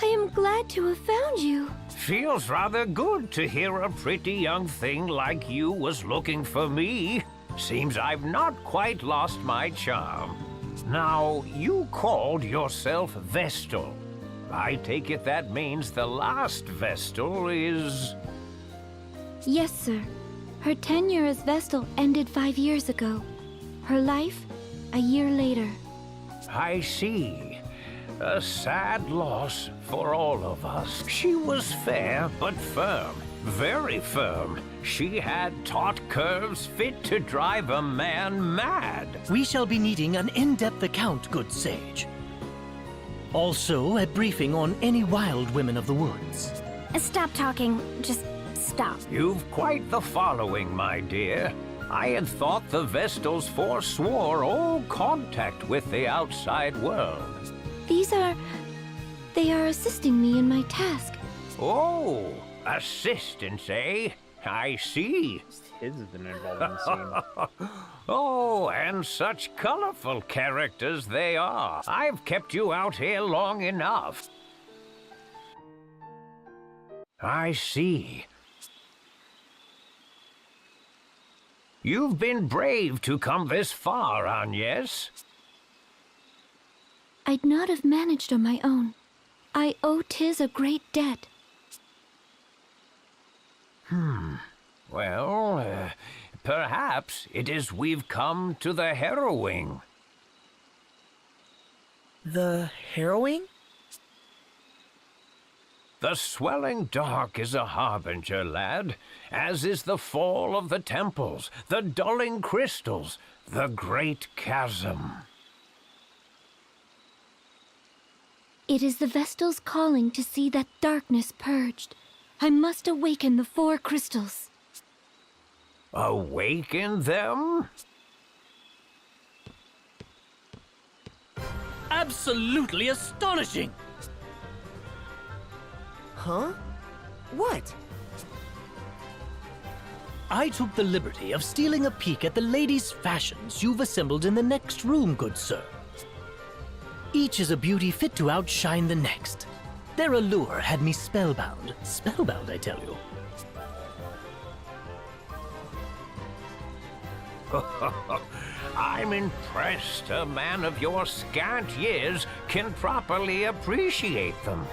I am glad to have found you. Feels rather good to hear a pretty young thing like you was looking for me. Seems I've not quite lost my charm. Now, you called yourself Vestal. I take it that means the last Vestal is... Yes, sir. Her tenure as Vestal ended 5 years ago. Her life, a year later. I see. A sad loss for all of us. She was fair but firm. Very firm. She had taut curves fit to drive a man mad. We shall be needing an in-depth account, good sage. Also, a briefing on any wild women of the woods. Stop talking. Just stop. You've quite the following, my dear. I had thought the Vestals forswore all contact with the outside world. They are assisting me in my task. Oh, assistance, eh? I see. His has been involved in the scene. Oh, and such colorful characters they are. I've kept you out here long enough. I see. You've been brave to come this far, Agnes. I'd not have managed on my own. I owe Tiz a great debt. Well, perhaps it is we've come to the harrowing. The harrowing? The swelling dark is a harbinger, lad, as is the fall of the temples, the dulling crystals, the great chasm. It is the Vestal's calling to see that darkness purged. I must awaken the 4 crystals. Awaken them? Absolutely astonishing! Huh? What? I took the liberty of stealing a peek at the ladies' fashions you've assembled in the next room, good sir. Each is a beauty fit to outshine the next. Their allure had me spellbound. Spellbound, I tell you. I'm impressed a man of your scant years can properly appreciate them.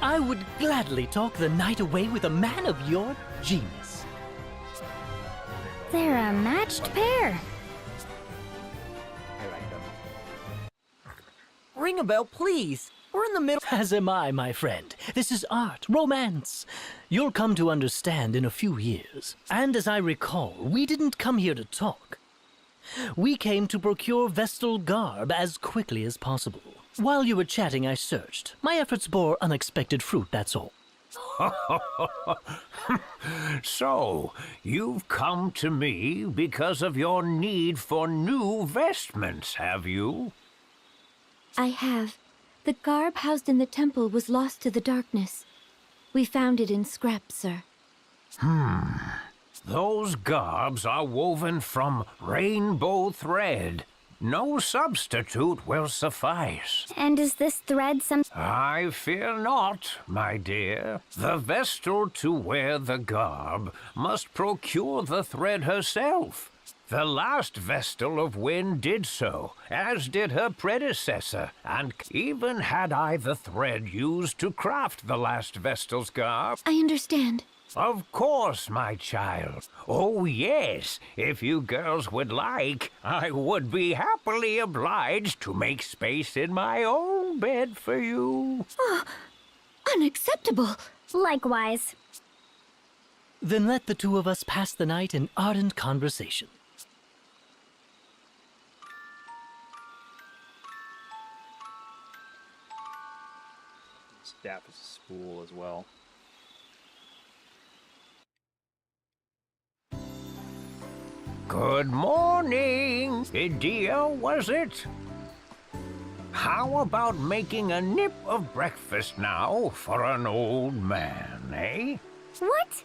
I would gladly talk the night away with a man of your genius. They're a matched pair. I like them. Ring a bell, please. We're in the middle. As am I, my friend. This is art, romance. You'll come to understand in a few years. And as I recall, we didn't come here to talk. We came to procure Vestal garb as quickly as possible. While you were chatting, I searched. My efforts bore unexpected fruit, that's all. So, you've come to me because of your need for new vestments, have you? I have. The garb housed in the temple was lost to the darkness. We found it in scraps, sir. Those garbs are woven from rainbow thread. No substitute will suffice. And is this thread some... I fear not, my dear. The Vestal to wear the garb must procure the thread herself. The last Vestal of Wind did so, as did her predecessor, and even had I the thread used to craft the last Vestal's garb. I understand. Of course, my child. Oh, yes. If you girls would like, I would be happily obliged to make space in my own bed for you. Oh, unacceptable. Likewise. Then let the 2 of us pass the night in ardent conversation. Staff is a spool as well. Good morning, Idea, was it? How about making a nip of breakfast now for an old man, eh? What?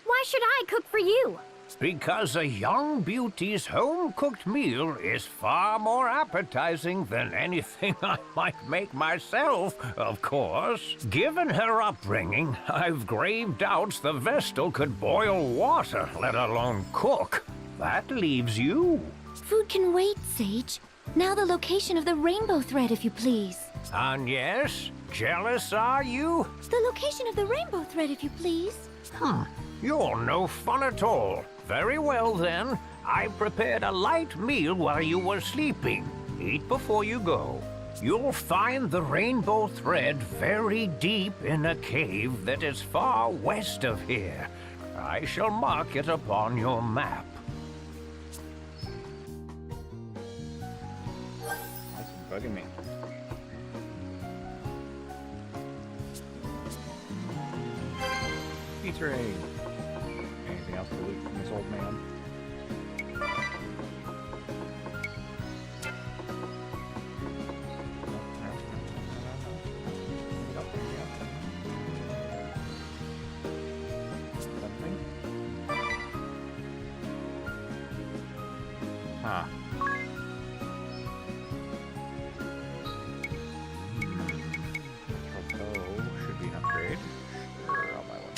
Why should I cook for you? Because a young beauty's home-cooked meal is far more appetizing than anything I might make myself, of course. Given her upbringing, I've grave doubts the Vestal could boil water, let alone cook. That leaves you. Food can wait, Sage. Now the location of the rainbow thread, if you please. And yes, jealous are you? The location of the rainbow thread, if you please. You're no fun at all. Very well, then. I prepared a light meal while you were sleeping. Eat before you go. You'll find the rainbow thread very deep in a cave that is far west of here. I shall mark it upon your map. That's bugging me. Pizza egg. Anything else to loot from this old man? Huh. Tropo should be an upgrade. Sure, I'll buy one.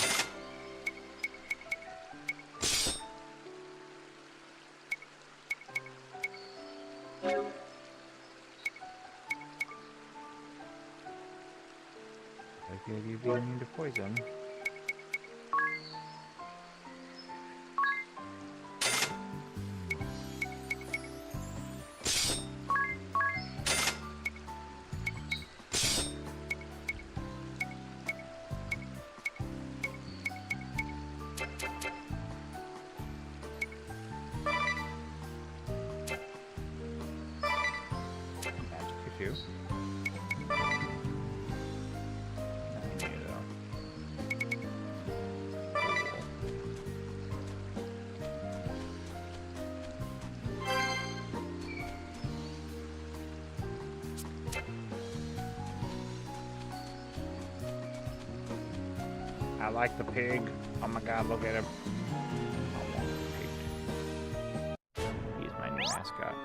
Like the idea of being immune to poison. do. I like the pig. Oh my god, look at him. I want the pig. He's my new mascot.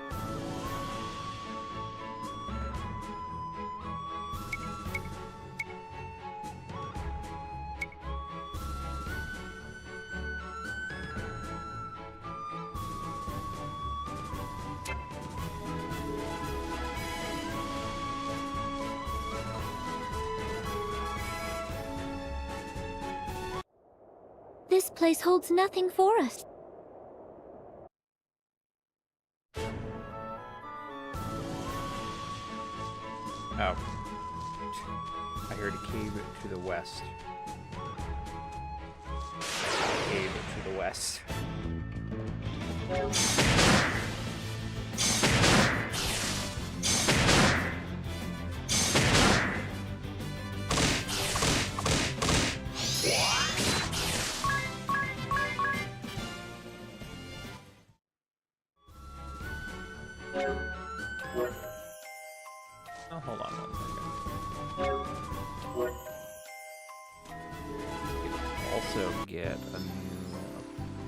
This place holds nothing for us. Oh. I heard a cave to the west. A cave to the west. Oh, hold on 1 second. Also get a new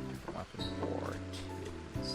different weapon for kids.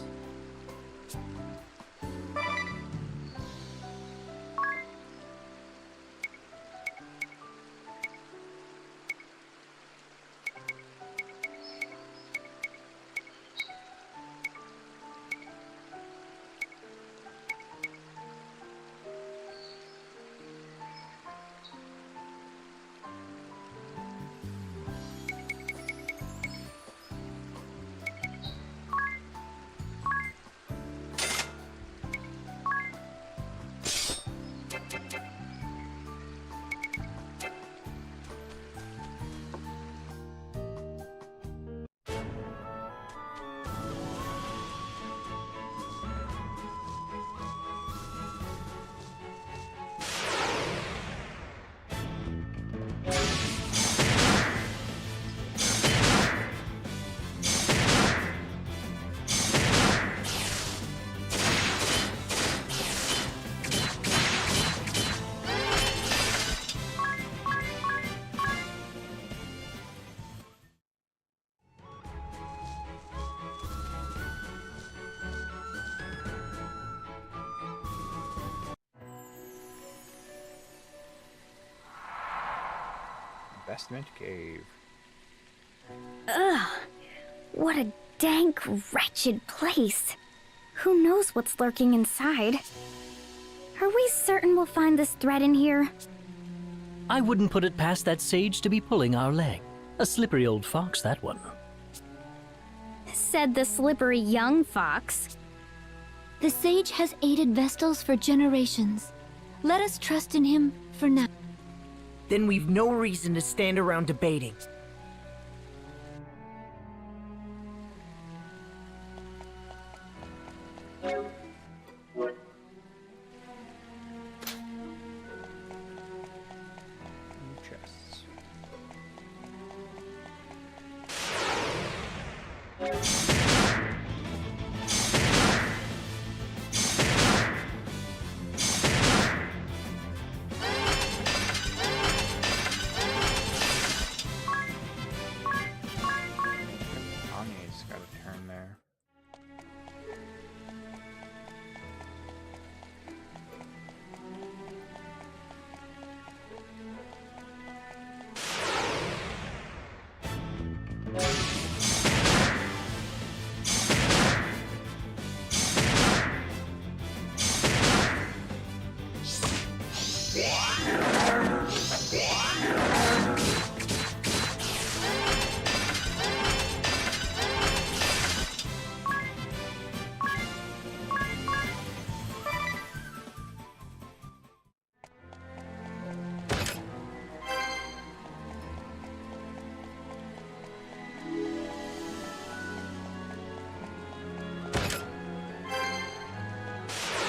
Investment cave. Ugh. What a dank, wretched place. Who knows what's lurking inside? Are we certain we'll find this thread in here? I wouldn't put it past that sage to be pulling our leg. A slippery old fox, that one. Said the slippery young fox. The sage has aided Vestals for generations. Let us trust in him for now. Then we've no reason to stand around debating. Chests. Anya's got a turn there.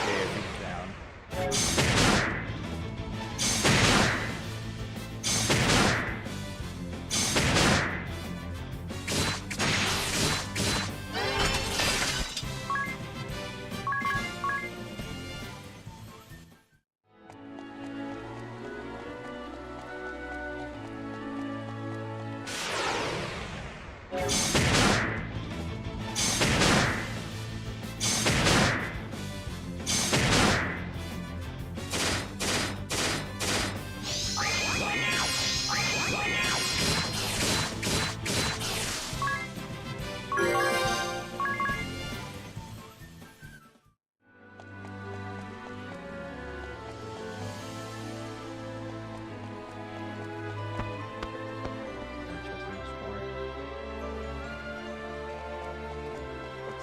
Yeah, he's down.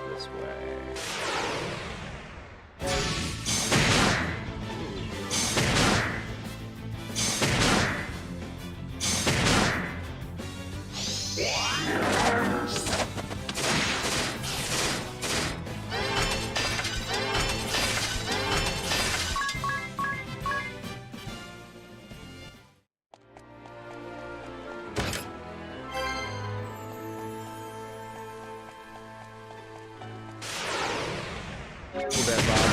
This way. Too bad, Bob.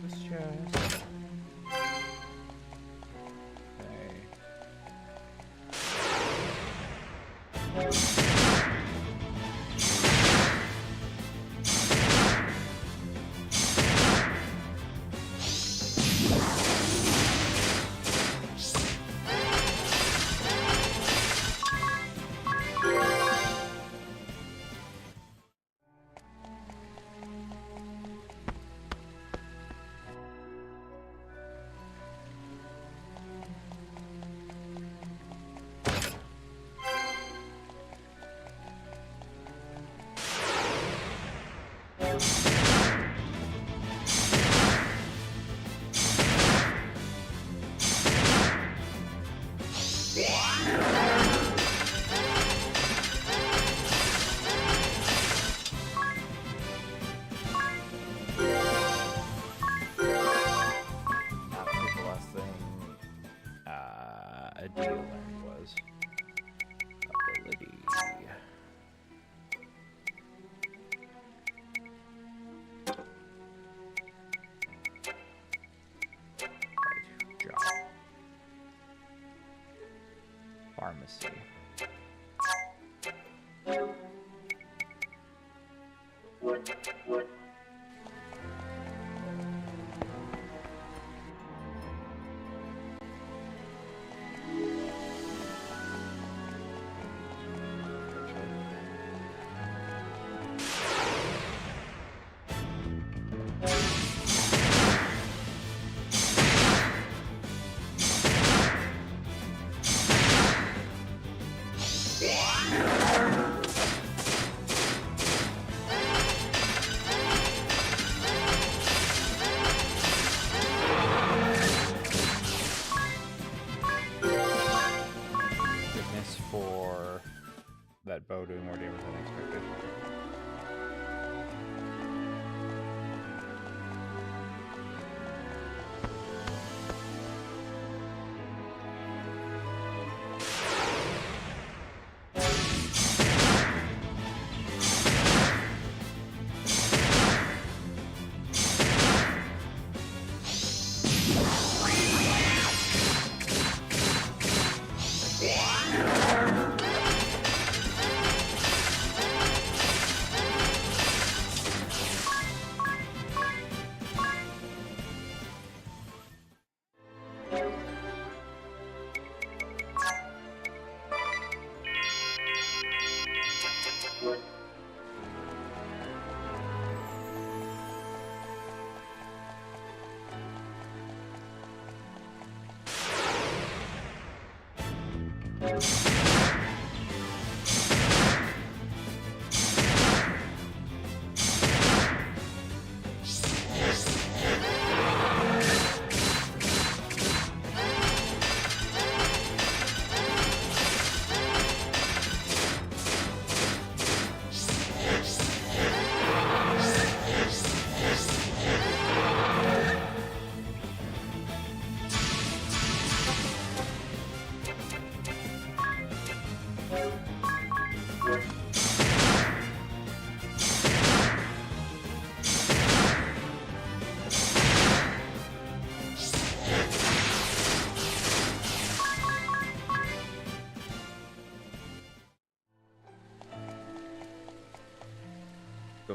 This chest. A deal learned was ability. Right, job. Pharmacy. For that bow doing more damage than expected.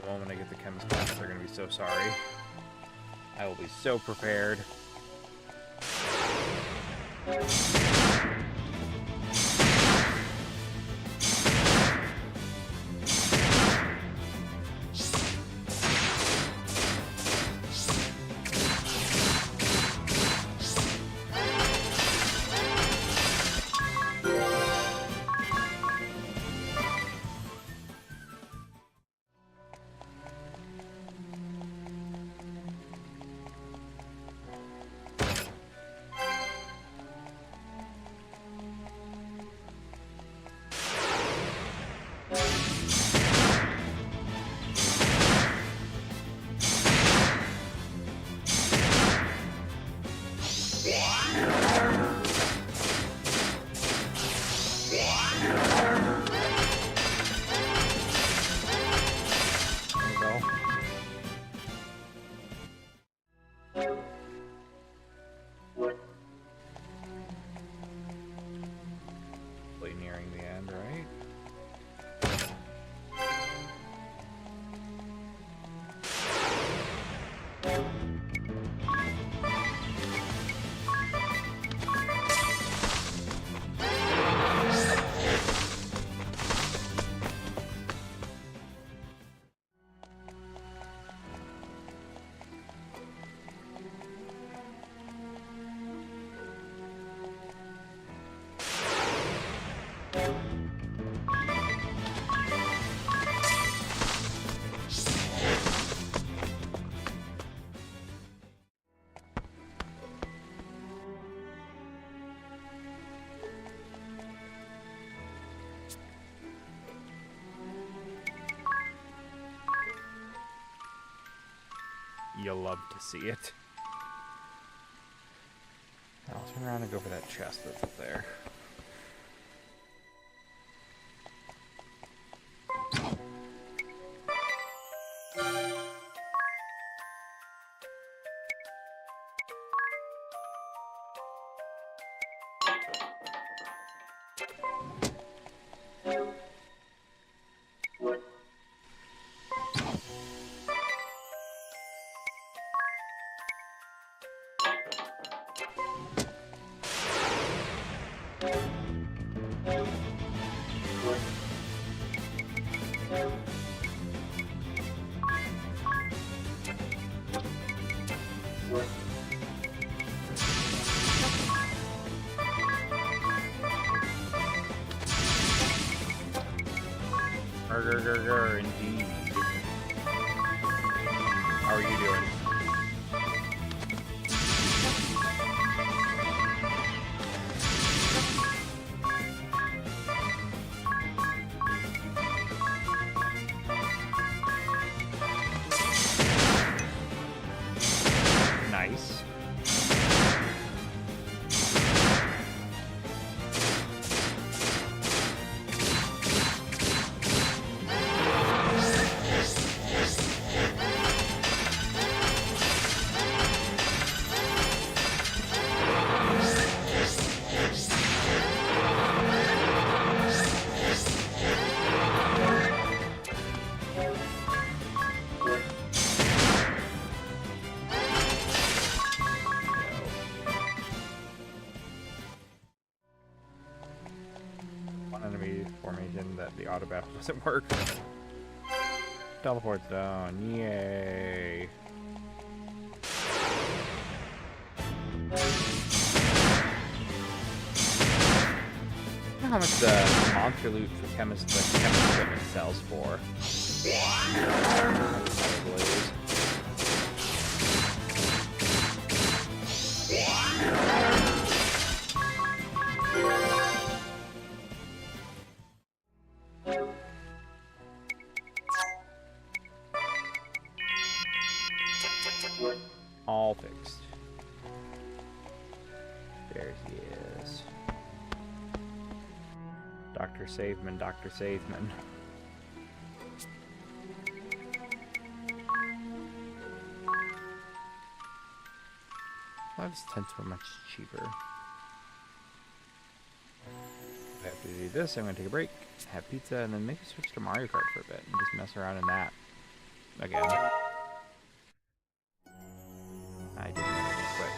the moment I get the chemist class, they're gonna be so sorry. I will be so prepared. Nearing the end, right? You'll love to see it. I'll turn around and go for that chest that's up there. Indeed. How are you doing? Nice. Enemy formation that the auto battle doesn't work. Teleport's down. Yay. I don't know how much the monster loot for chemist equipment sells for. All fixed. There he is. Dr. Saveman, Dr. Saveman. These tents were much cheaper. After do this, I'm going to take a break, have pizza, and then maybe switch to Mario Kart for a bit and just mess around in that. again. I didn't mean to quit.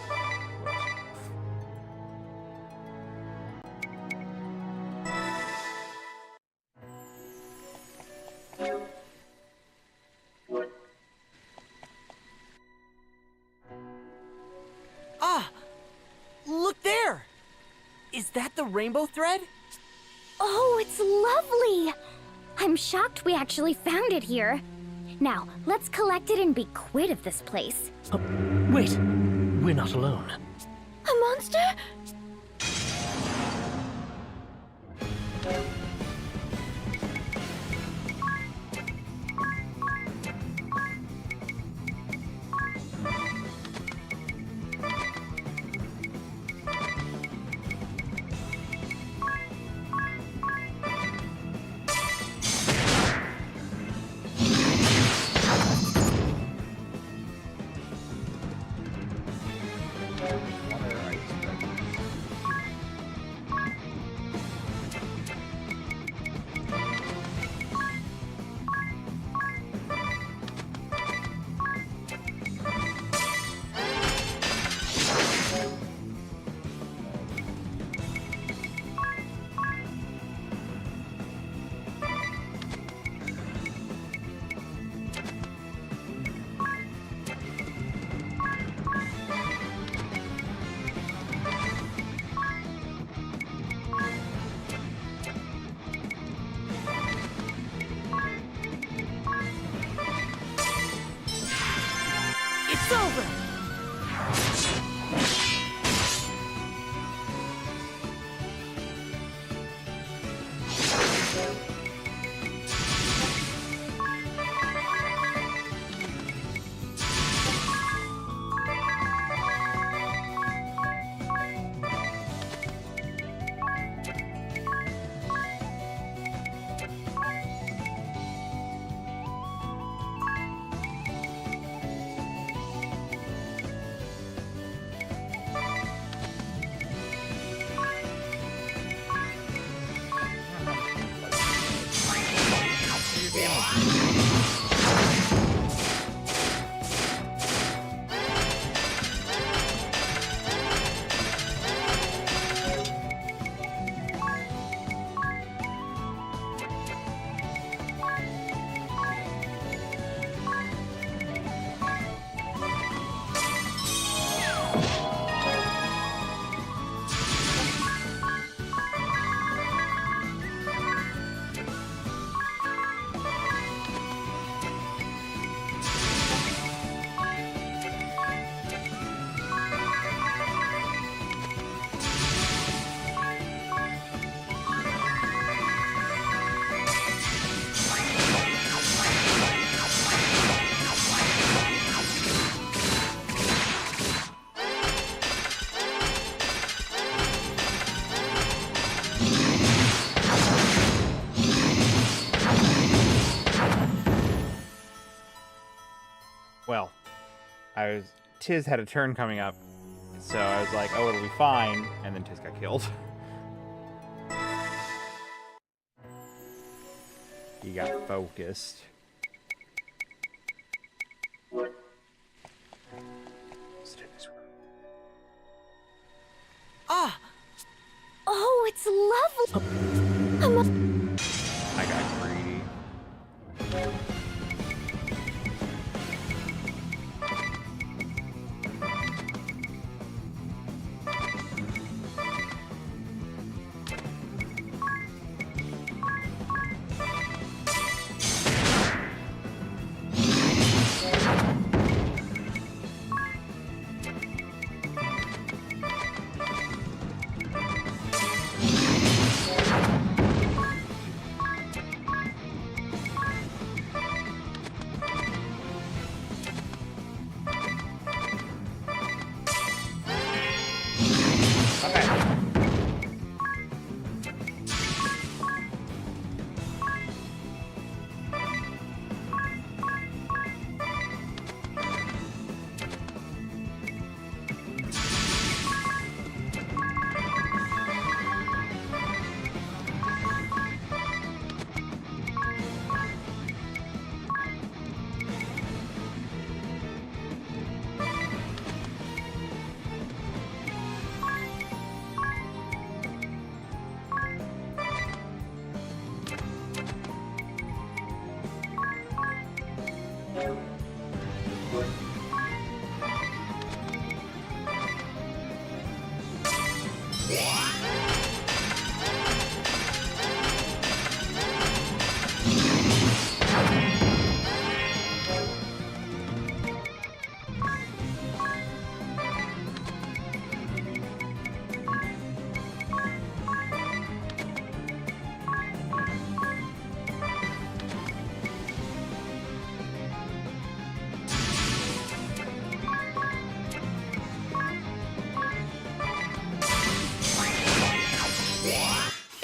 Ah! Look there! Is that the rainbow thread? Oh, it's lovely! I'm shocked we actually found it here. Now, let's collect it and be quit of this place. Wait, we're not alone. A monster? It's over! Well, Tiz had a turn coming up, so I was like, oh, it'll be fine, and then Tiz got killed. He got focused. Ah! Oh, it's lovely! I got greedy.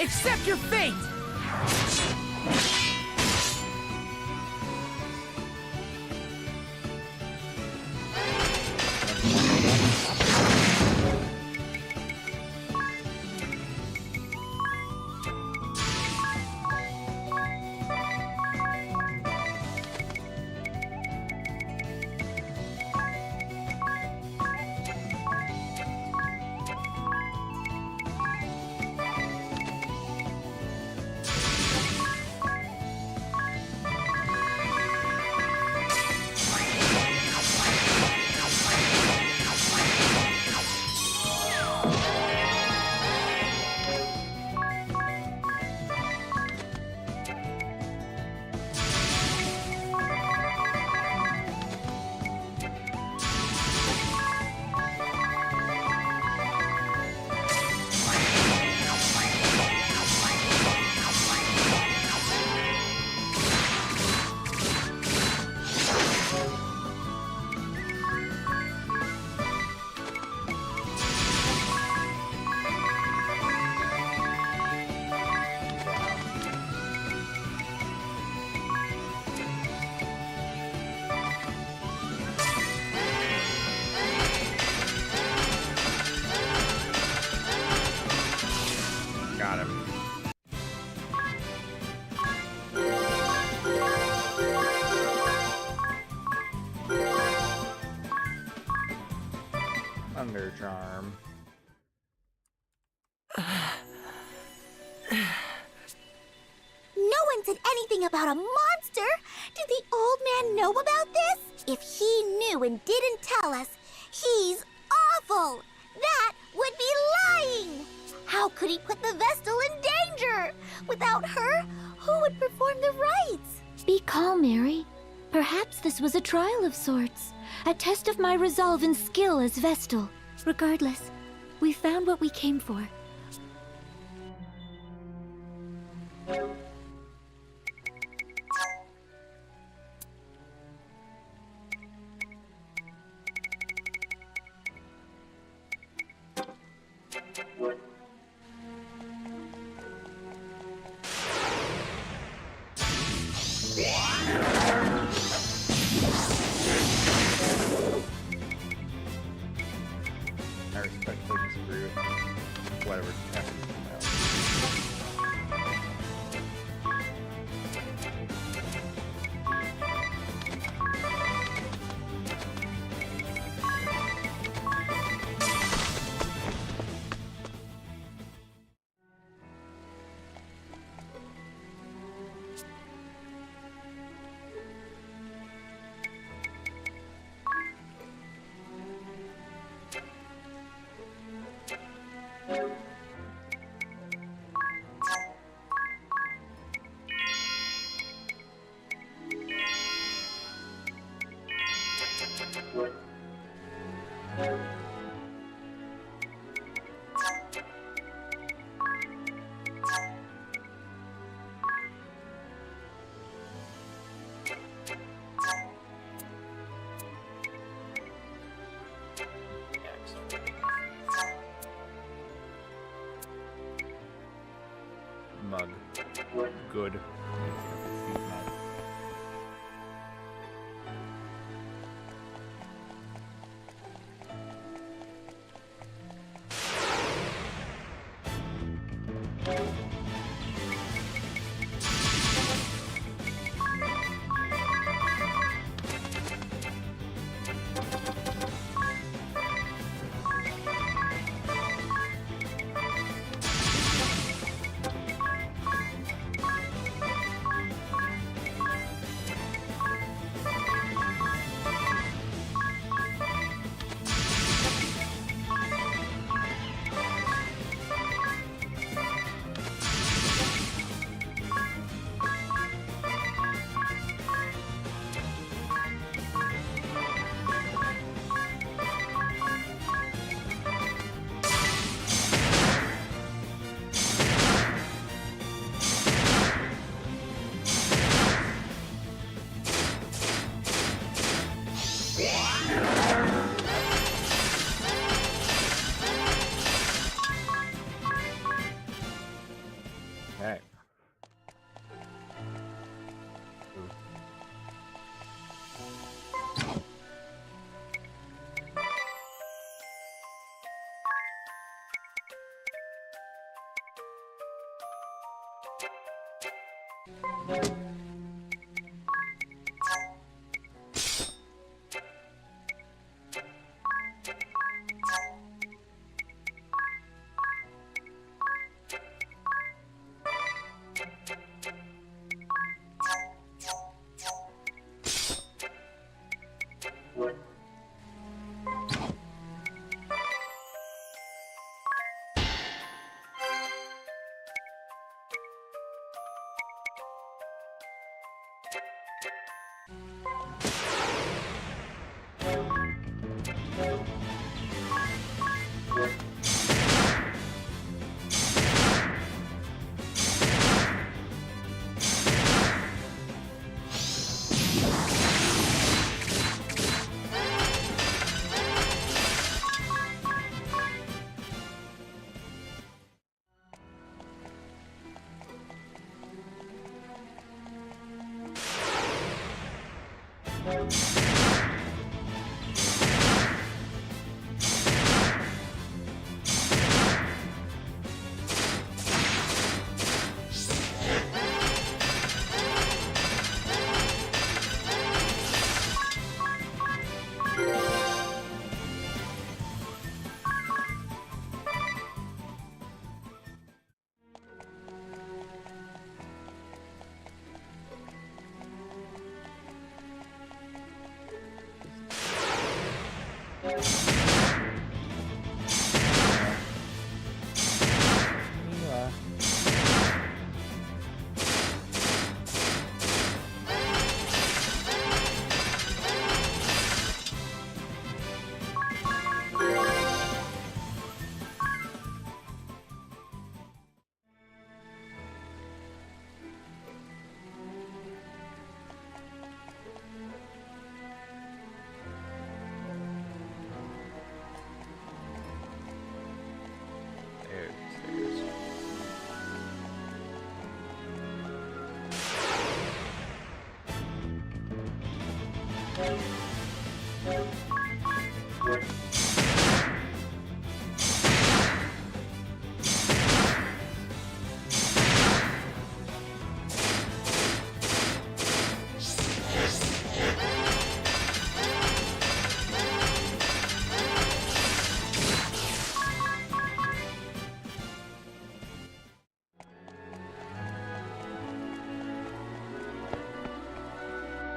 Accept your fate! Got him. Thunder Charm. No one said anything about a monster! Did the old man know about this? If he knew and didn't tell us, he's awful! That would be lying! How could he put the Vestal in danger? Without her, who would perform the rites? Be calm, Mary. Perhaps this was a trial of sorts. A test of my resolve and skill as Vestal. Regardless, we found what we came for. I respectfully disagree with whatever text is Mug. Good.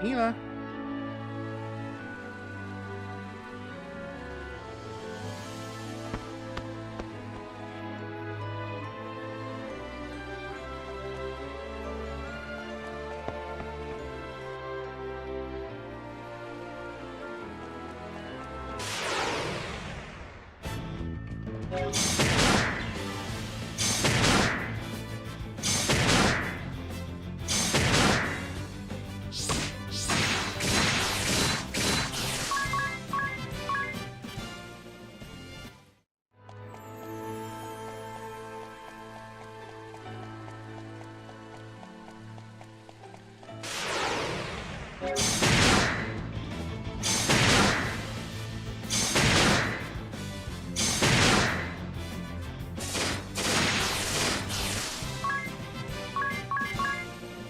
Ela.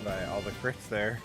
By all the crits there.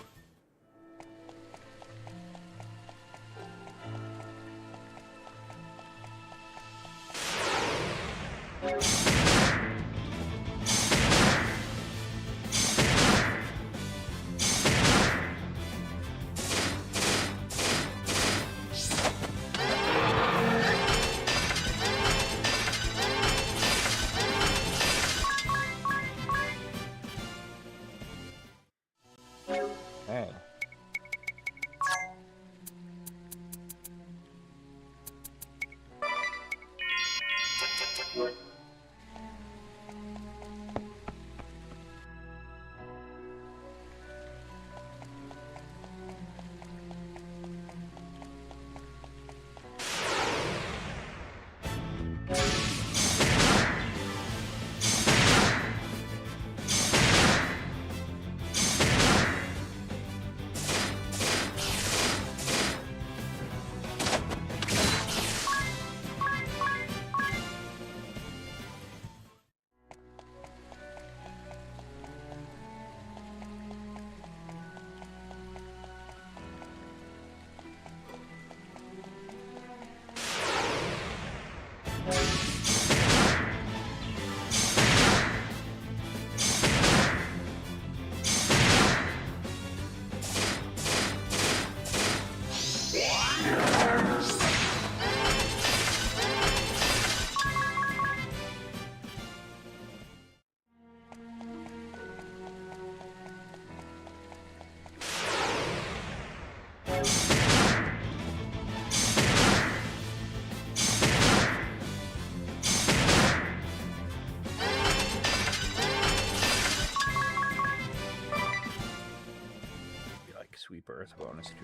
birth bonus too.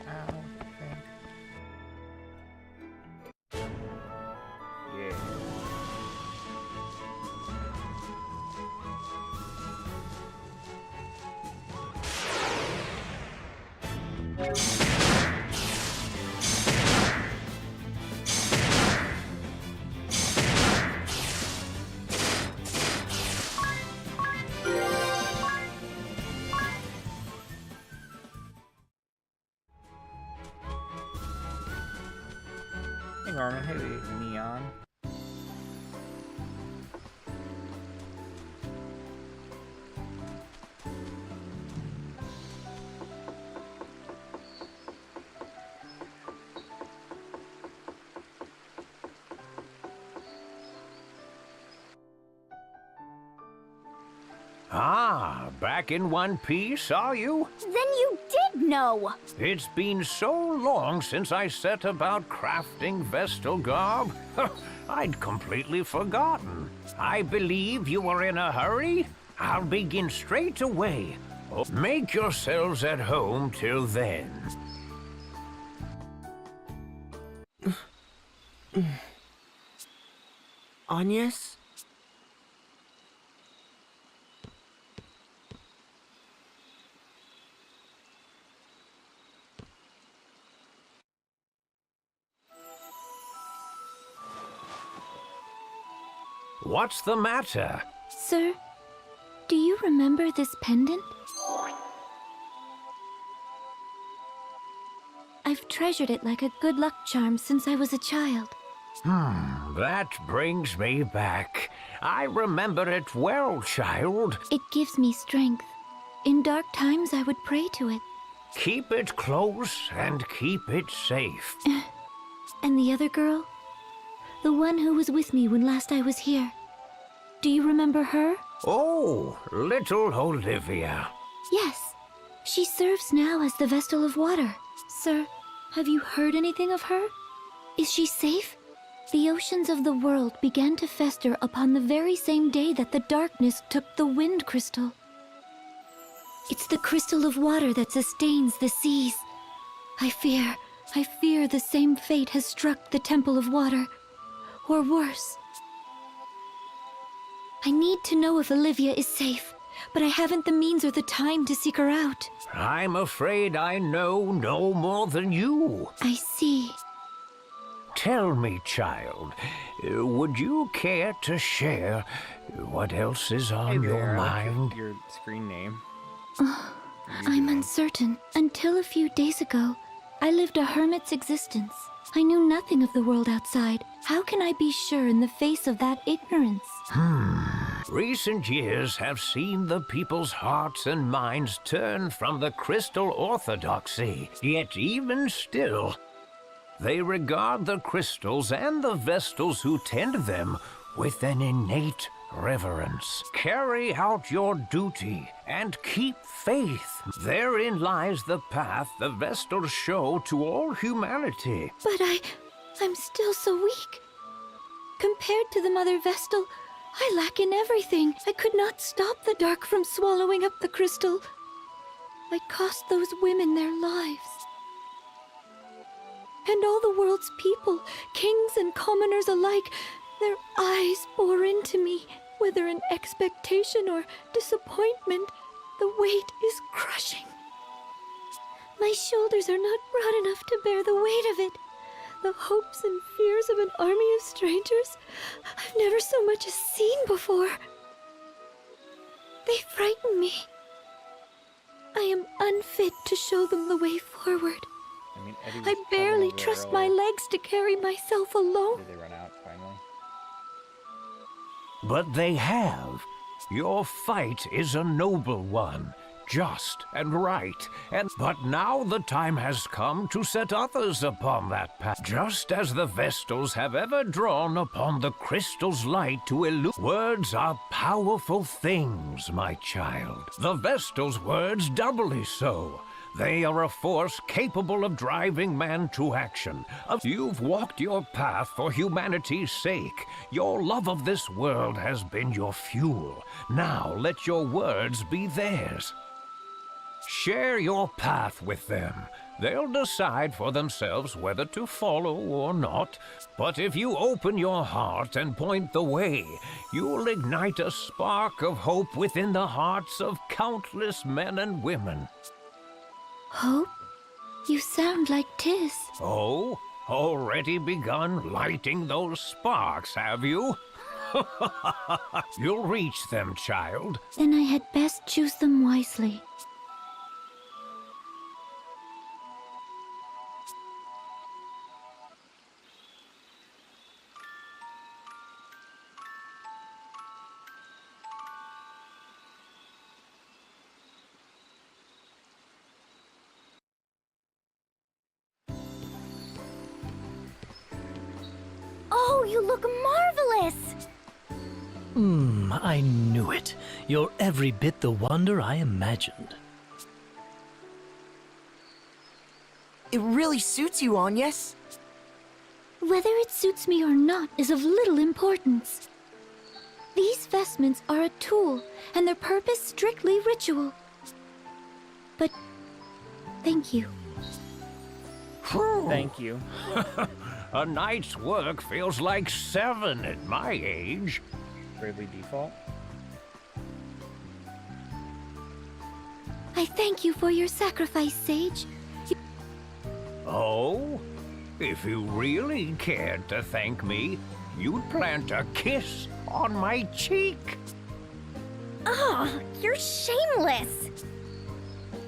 Ow, I think. Yeah. Hey Norman, hey Neon. Ah, back in one piece, are you? Then you did know! It's been so long since I set about crafting Vestal garb. I'd completely forgotten. I believe you were in a hurry? I'll begin straight away. Make yourselves at home till then. Agnes? What's the matter? Sir, do you remember this pendant? I've treasured it like a good luck charm since I was a child. That brings me back. I remember it well, child. It gives me strength. In dark times, I would pray to it. Keep it close and keep it safe. And the other girl? The one who was with me when last I was here. Do you remember her? Oh, little Olivia. Yes. She serves now as the Vestal of Water. Sir, have you heard anything of her? Is she safe? The oceans of the world began to fester upon the very same day that the darkness took the Wind Crystal. It's the Crystal of Water that sustains the seas. I fear the same fate has struck the Temple of Water. Or worse. I need to know if Olivia is safe, but I haven't the means or the time to seek her out. I'm afraid I know no more than you. I see. Tell me, child, would you care to share what else is on your mind? Your screen name. I'm uncertain. Until a few days ago, I lived a hermit's existence. I knew nothing of the world outside. How can I be sure in the face of that ignorance? Recent years have seen the people's hearts and minds turn from the crystal orthodoxy. Yet even still, they regard the crystals and the Vestals who tend them with an innate reverence. Carry out your duty and keep faith. Therein lies the path the Vestals show to all humanity. But I'm still so weak. Compared to the Mother Vestal, I lack in everything. I could not stop the dark from swallowing up the crystal. I cost those women their lives. And all the world's people, kings and commoners alike, their eyes bore into me. Whether in expectation or disappointment, the weight is crushing. My shoulders are not broad enough to bear the weight of it. The hopes and fears of an army of strangers I've never so much as seen before. They frighten me. I am unfit to show them the way forward. I barely trust my legs to carry myself alone. Did they run out finally? But they have. Your fight is a noble one, just and right. But now the time has come to set others upon that path. Just as the Vestals have ever drawn upon the crystal's light to illuminate. Words are powerful things, my child. The Vestals' words doubly so. They are a force capable of driving man to action. You've walked your path for humanity's sake. Your love of this world has been your fuel. Now let your words be theirs. Share your path with them. They'll decide for themselves whether to follow or not. But if you open your heart and point the way, you'll ignite a spark of hope within the hearts of countless men and women. Hope? You sound like Tis. Oh? Already begun lighting those sparks, have you? You'll reach them, child. Then I had best choose them wisely. Oh, you look marvelous! I knew it. You're every bit the wonder I imagined. It really suits you, Agnes. Whether it suits me or not is of little importance. These vestments are a tool, and their purpose strictly ritual. But thank you. Thank you. A night's work feels like 7 at my age. Bravely Default. I thank you for your sacrifice, Sage. Oh? If you really cared to thank me, you'd plant a kiss on my cheek. Oh, you're shameless!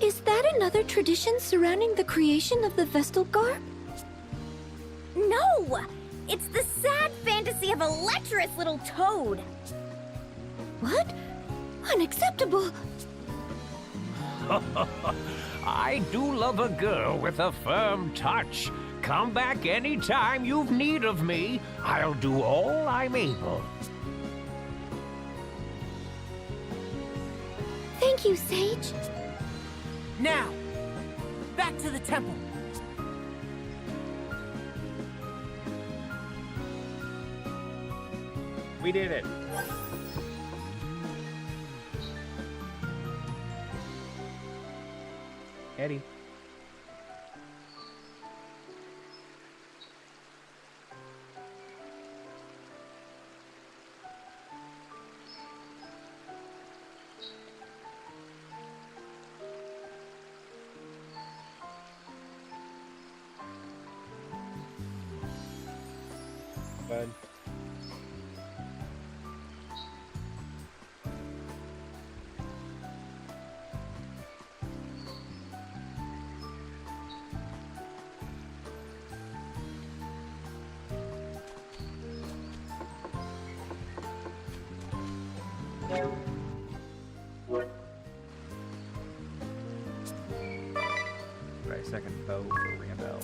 Is that another tradition surrounding the creation of the Vestal Garb? No! It's the sad fantasy of a lecherous little toad! What? Unacceptable! I do love a girl with a firm touch. Come back anytime you've need of me. I'll do all I'm able. Thank you, Sage. Now, back to the temple. We did it. Eddie. Bud. Right, second bow for Randall.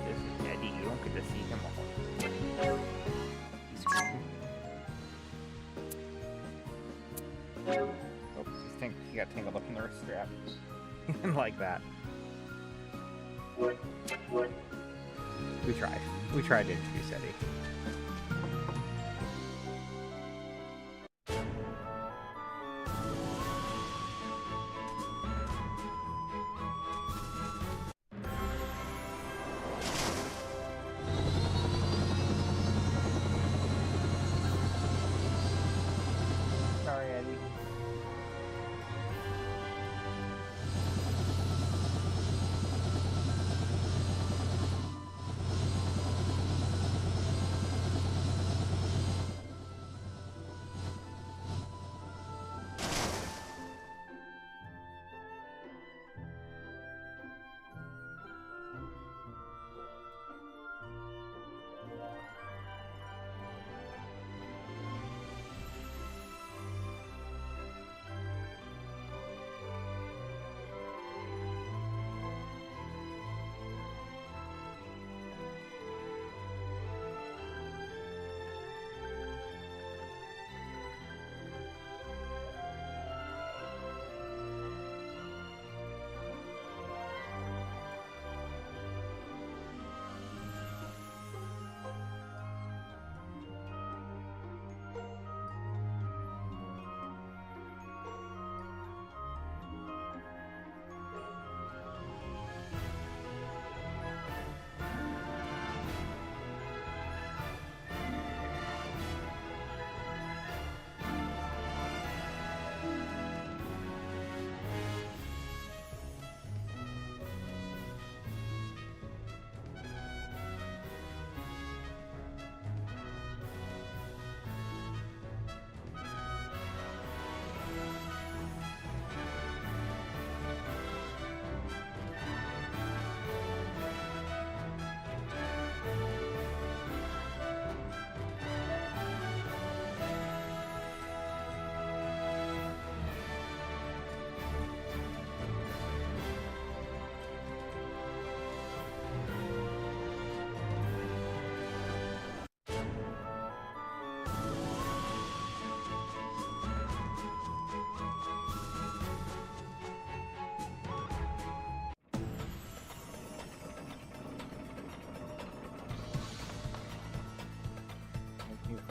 This is Eddie. You don't get to see him all. He's cool. Oh, he got tangled up in the wrist strap. Like that. We tried. We tried to introduce Eddie. Sorry, Eddie.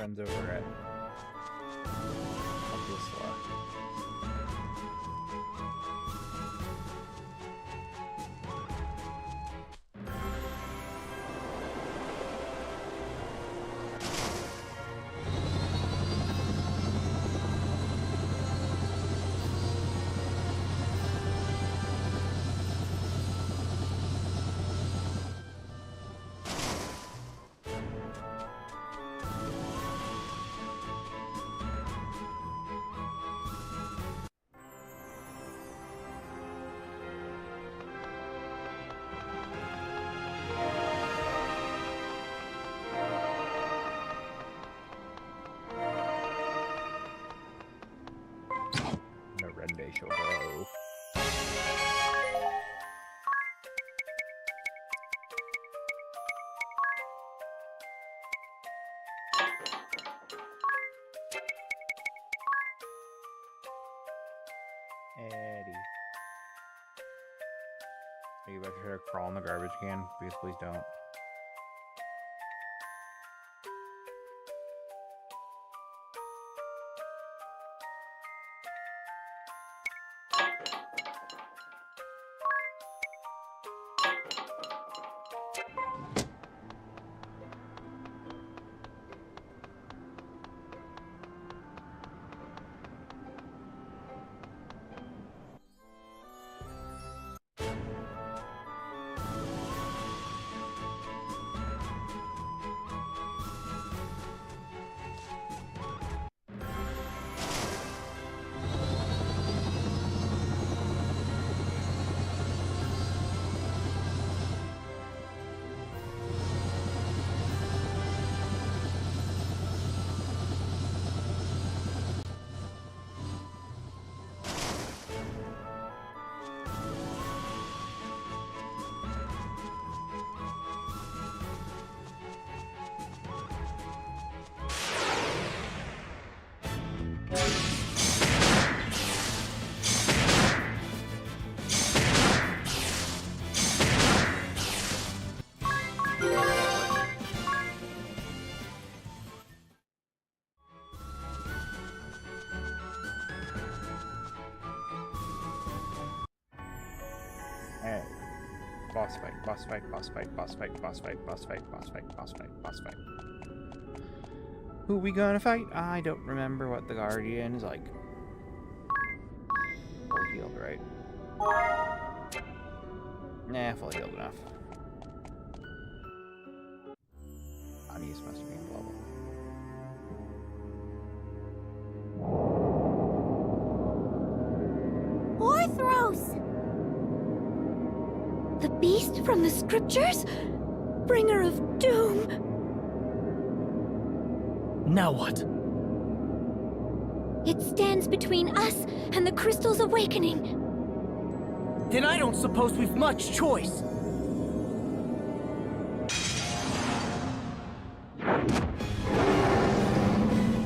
friends over at Uplisla. Shall go. Eddie. Are you about to try to crawl in the garbage can? Please, please don't. Alright. Boss fight, boss fight, boss fight, boss fight, boss fight, boss fight, boss fight, boss fight, boss fight. Who we gonna fight? I don't remember what the Guardian is like. Full healed, right? Nah, full healed enough. Anius must be in level. Orthros! The beast from the scriptures? Bringer of doom! Now what? It stands between us and the crystal's awakening. Then I don't suppose we've much choice.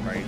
Right.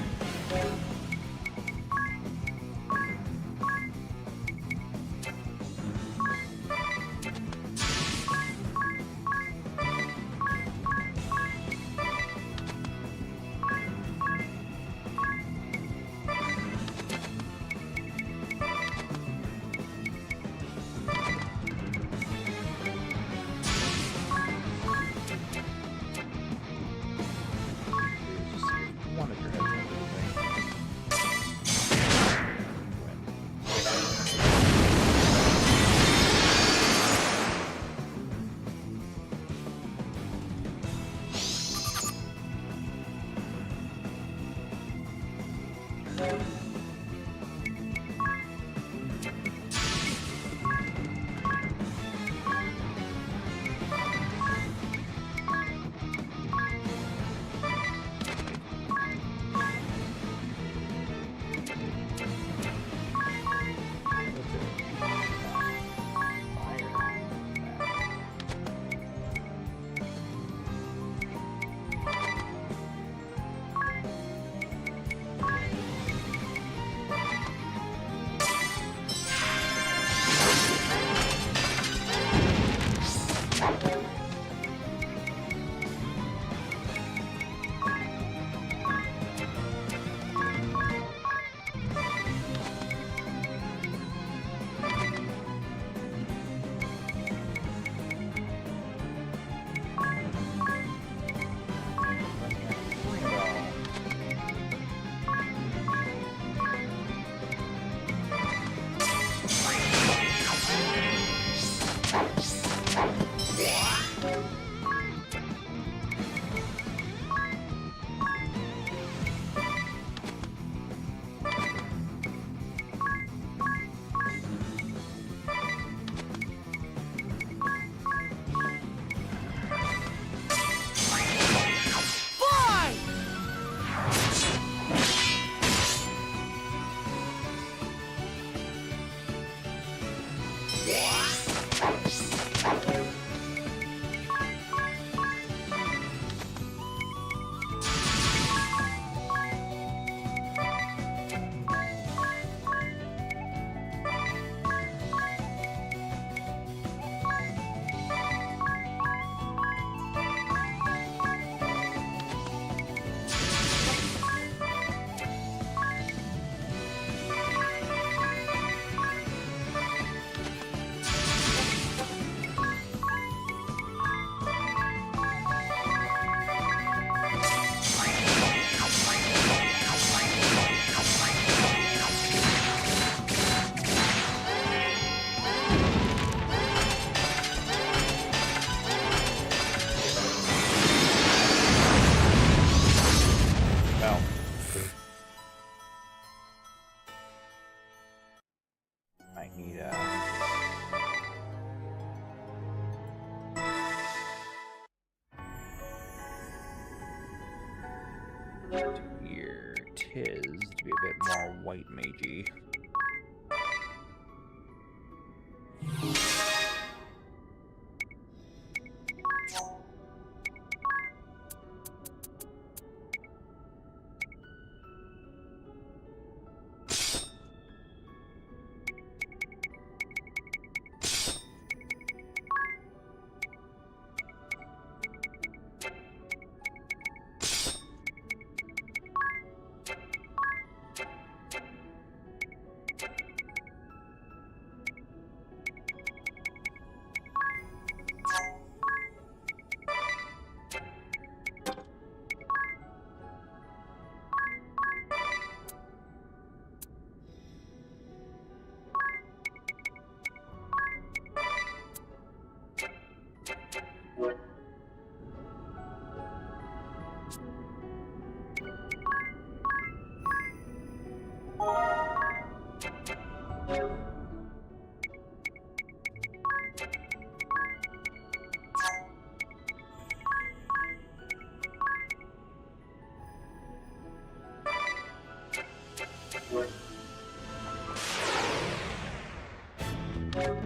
his to be a bit more white magey.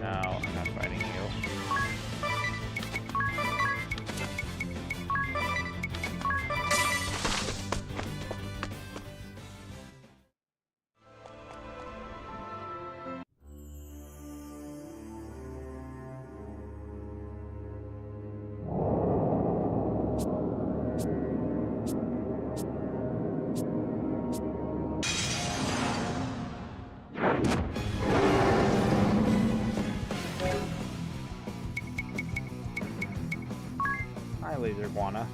No, I'm not fighting you. Hi, laser iguana.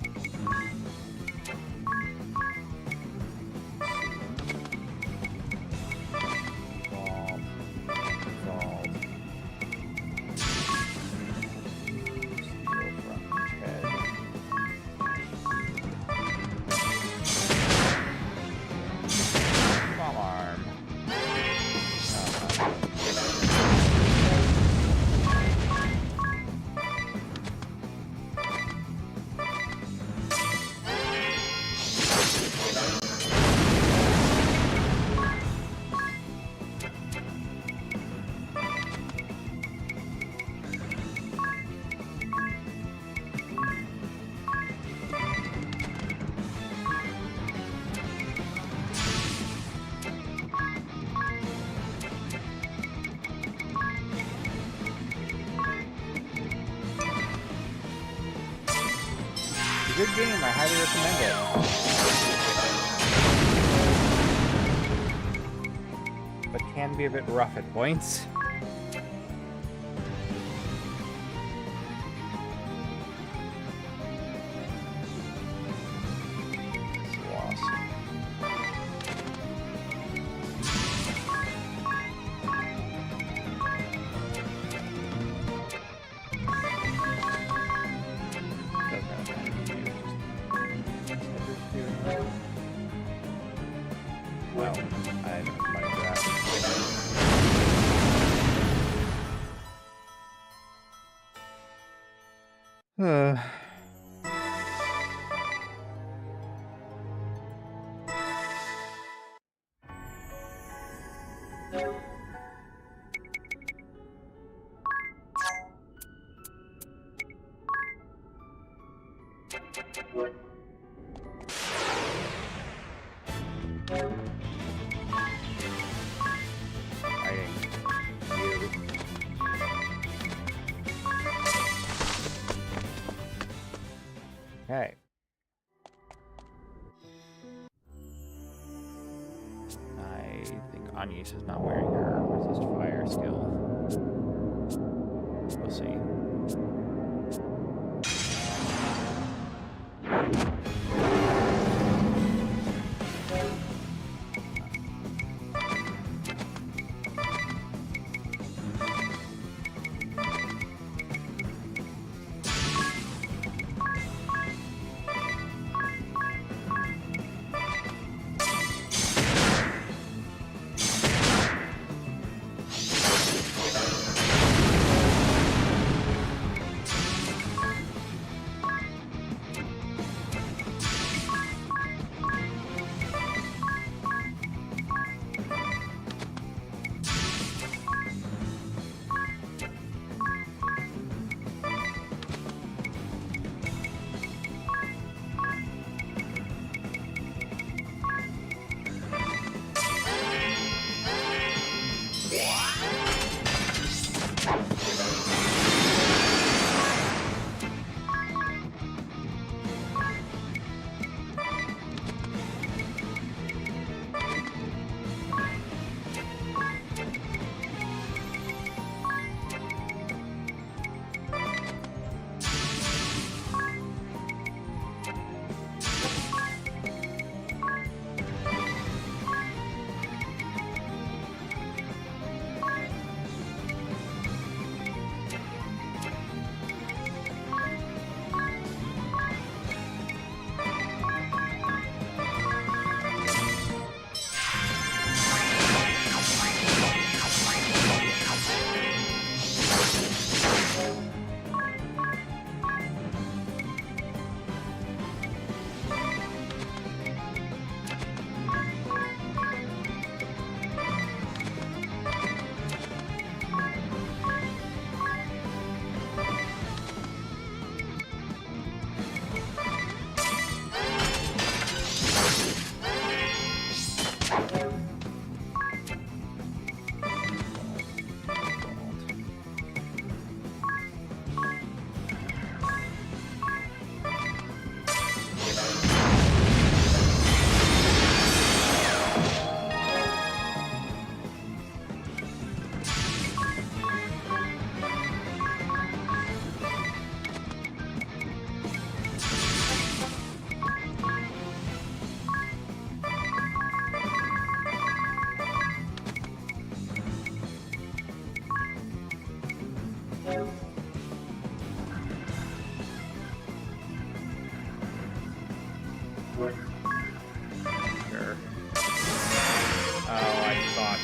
Good game, I highly recommend it. But can be a bit rough at points. Well, I don't have money for that. Okay. I think Agnes is not wearing her resist fire skill. We'll see. Sure. Oh, I thought.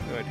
Good.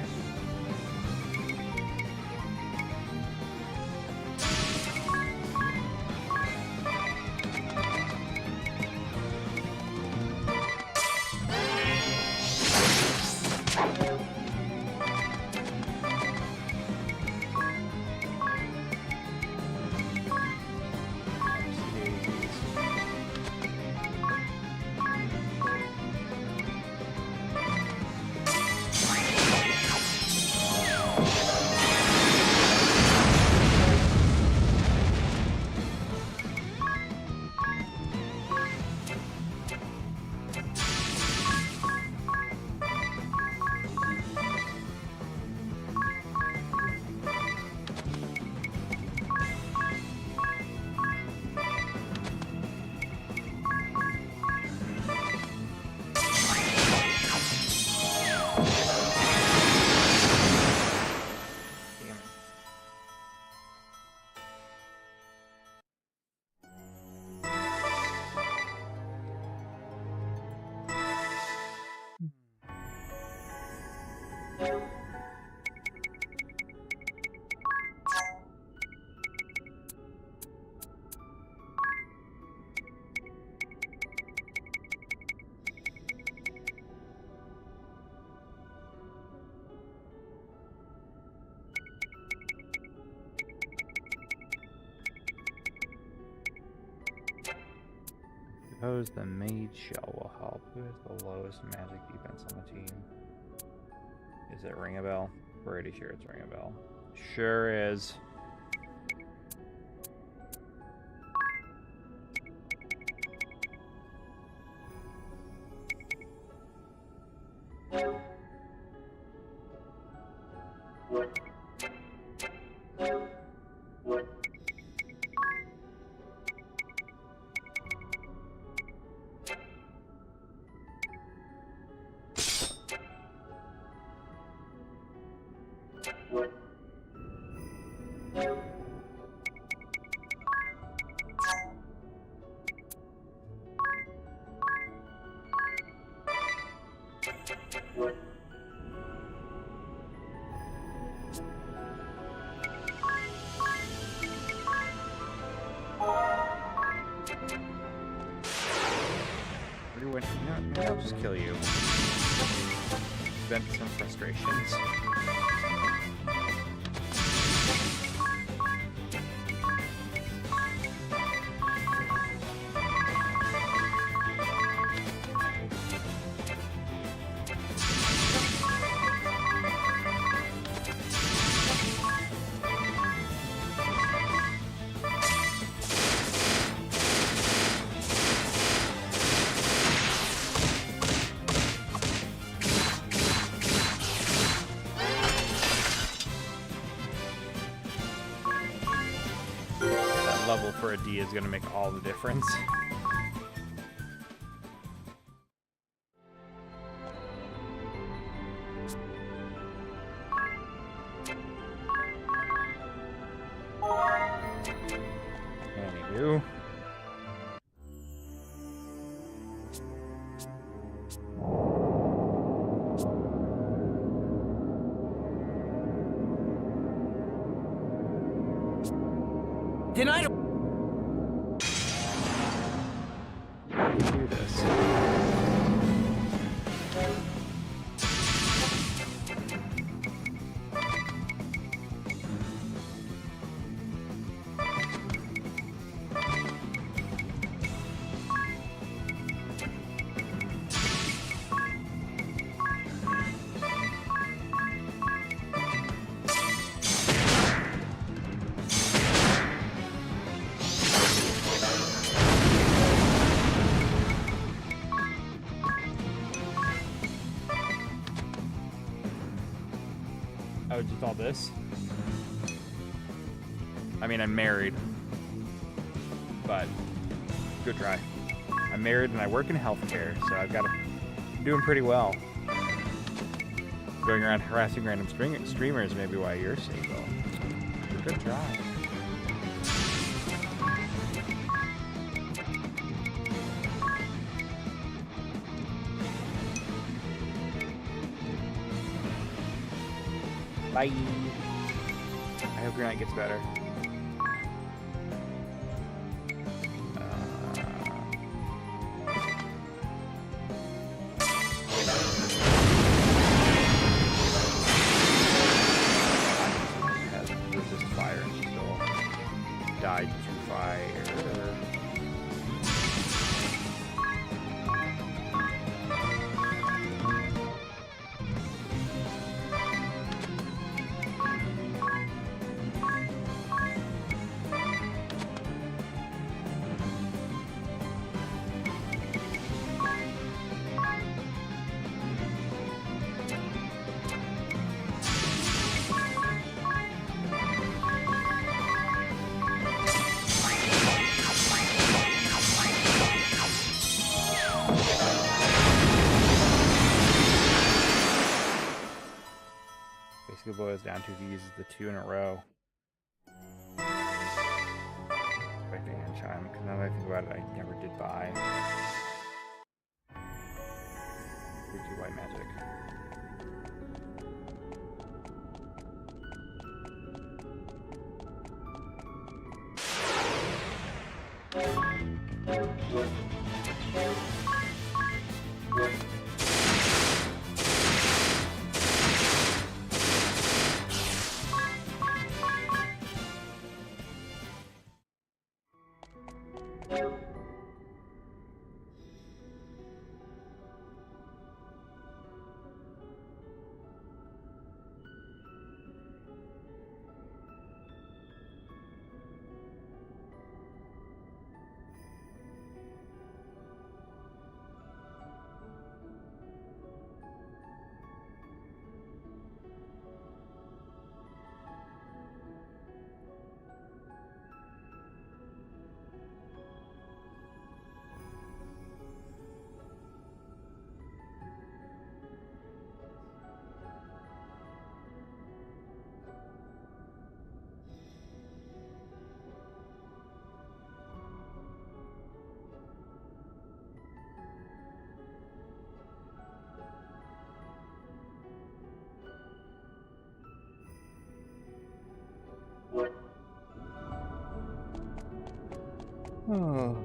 Suppose the Mage Shell will help. Who has the lowest magic defense on the team? Is it Ring a Bell? Pretty sure it's Ring a Bell. Sure is. Maybe I'll just kill you. Vent some frustrations. Level for a D is going to make all the difference. Anywho. Then I don't do this. just all this. I mean, I'm married, but good try. I'm married and I work in healthcare, so I've got I'm doing pretty well. Going around harassing random streamers may be why you're single. Good try. Bye. I hope your night gets better. Has resist fire and still died to fire. Basically boils down to if he uses the 2 in a row. Expecting a chime, because now that I think about it, I never did buy. 3-2 white magic. Oh.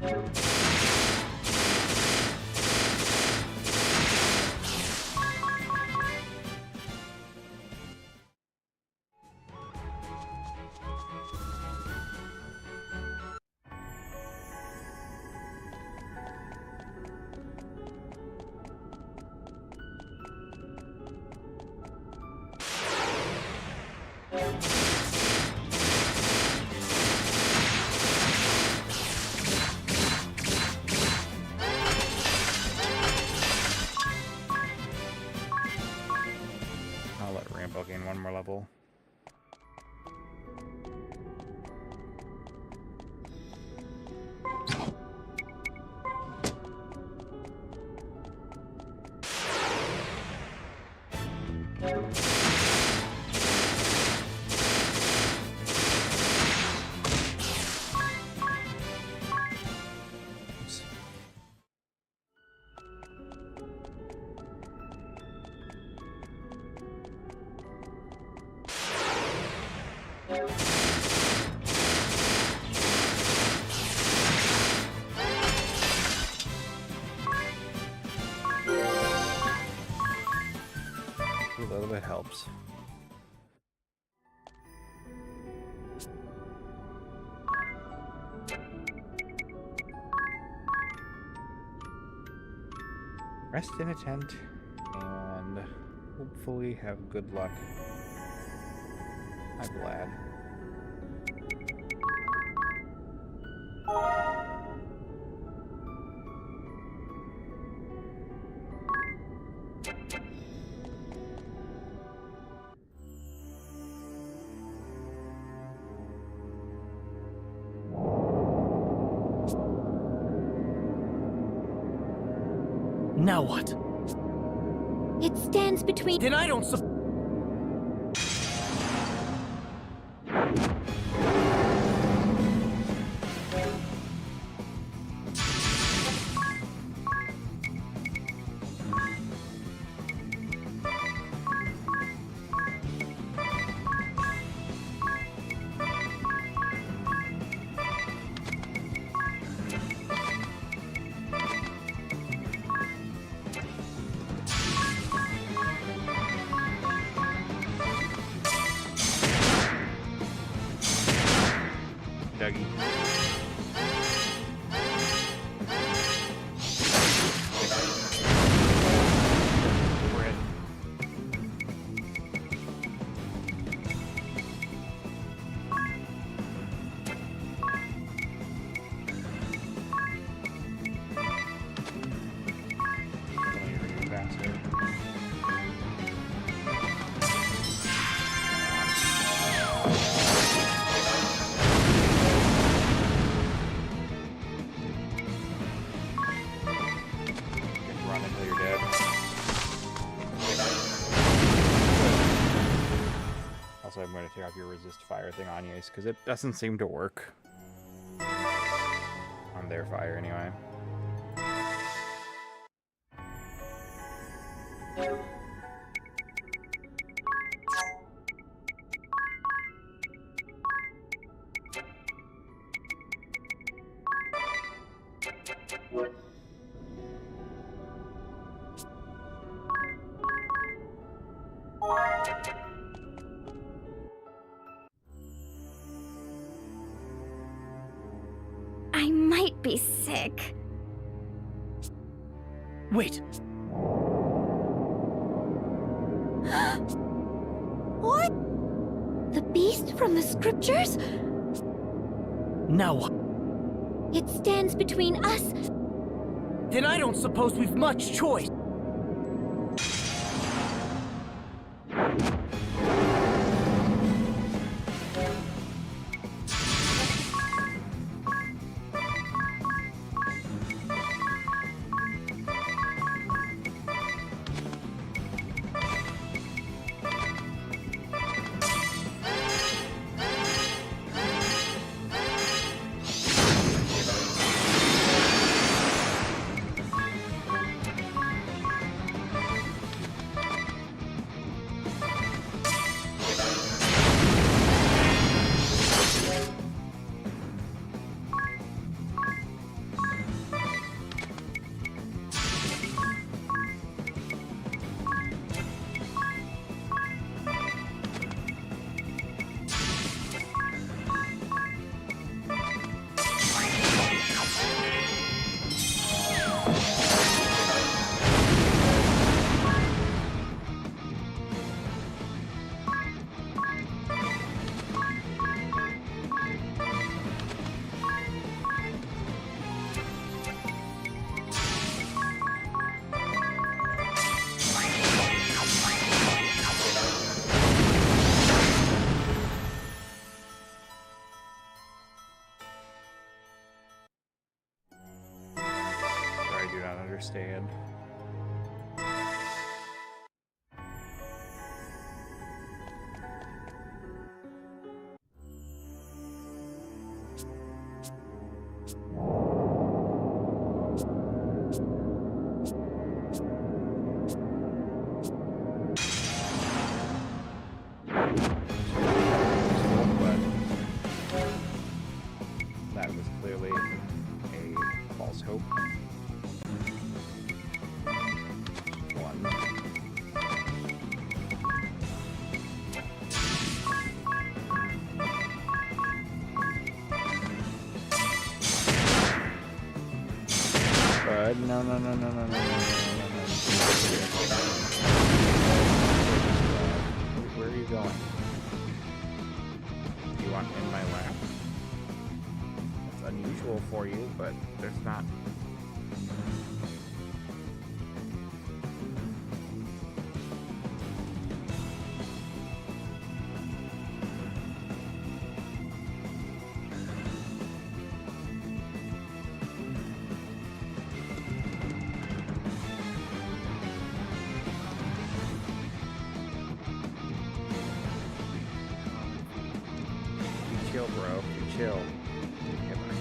I'll let Rambo gain one more level. Oops. A little bit helps. Rest in a tent and hopefully have good luck. I'm glad. Now what? It stands between. Then I don't Dougie. Red. Faster. Run until you're dead. Also, I'm going to take off your resist fire thing on you, because it doesn't seem to work on their fire anyway. I might be sick. Wait. What? The beast from the scriptures? Now what? It stands between us. Then I don't suppose we've much choice. not understand. That was clearly a false hope. One. But no. Where are you going? You want in my lap? That's unusual for you, but there's not. Chill, bro. Chill. Okay, bye.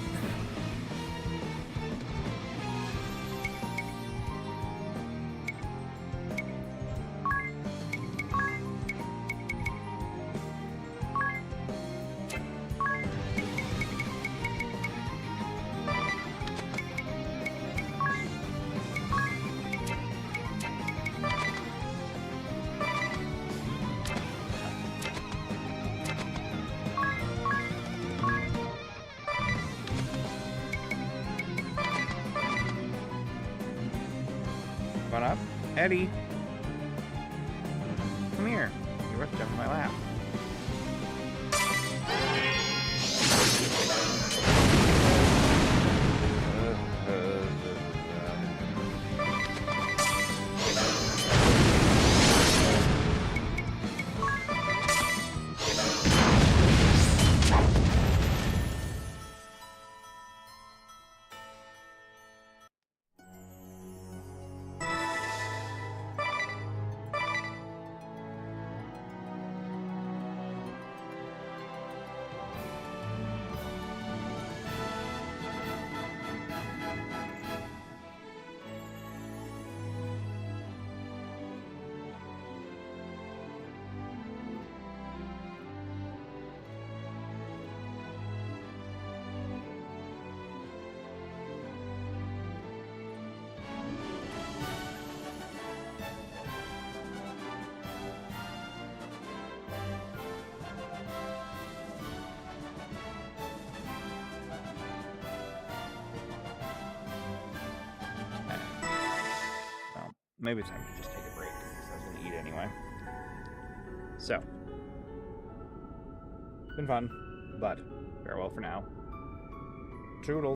Come on up. Eddie. Come here. You're up on my lap. Maybe it's time to just take a break, because I was going to eat anyway. So. It's been fun, but farewell for now. Toodles.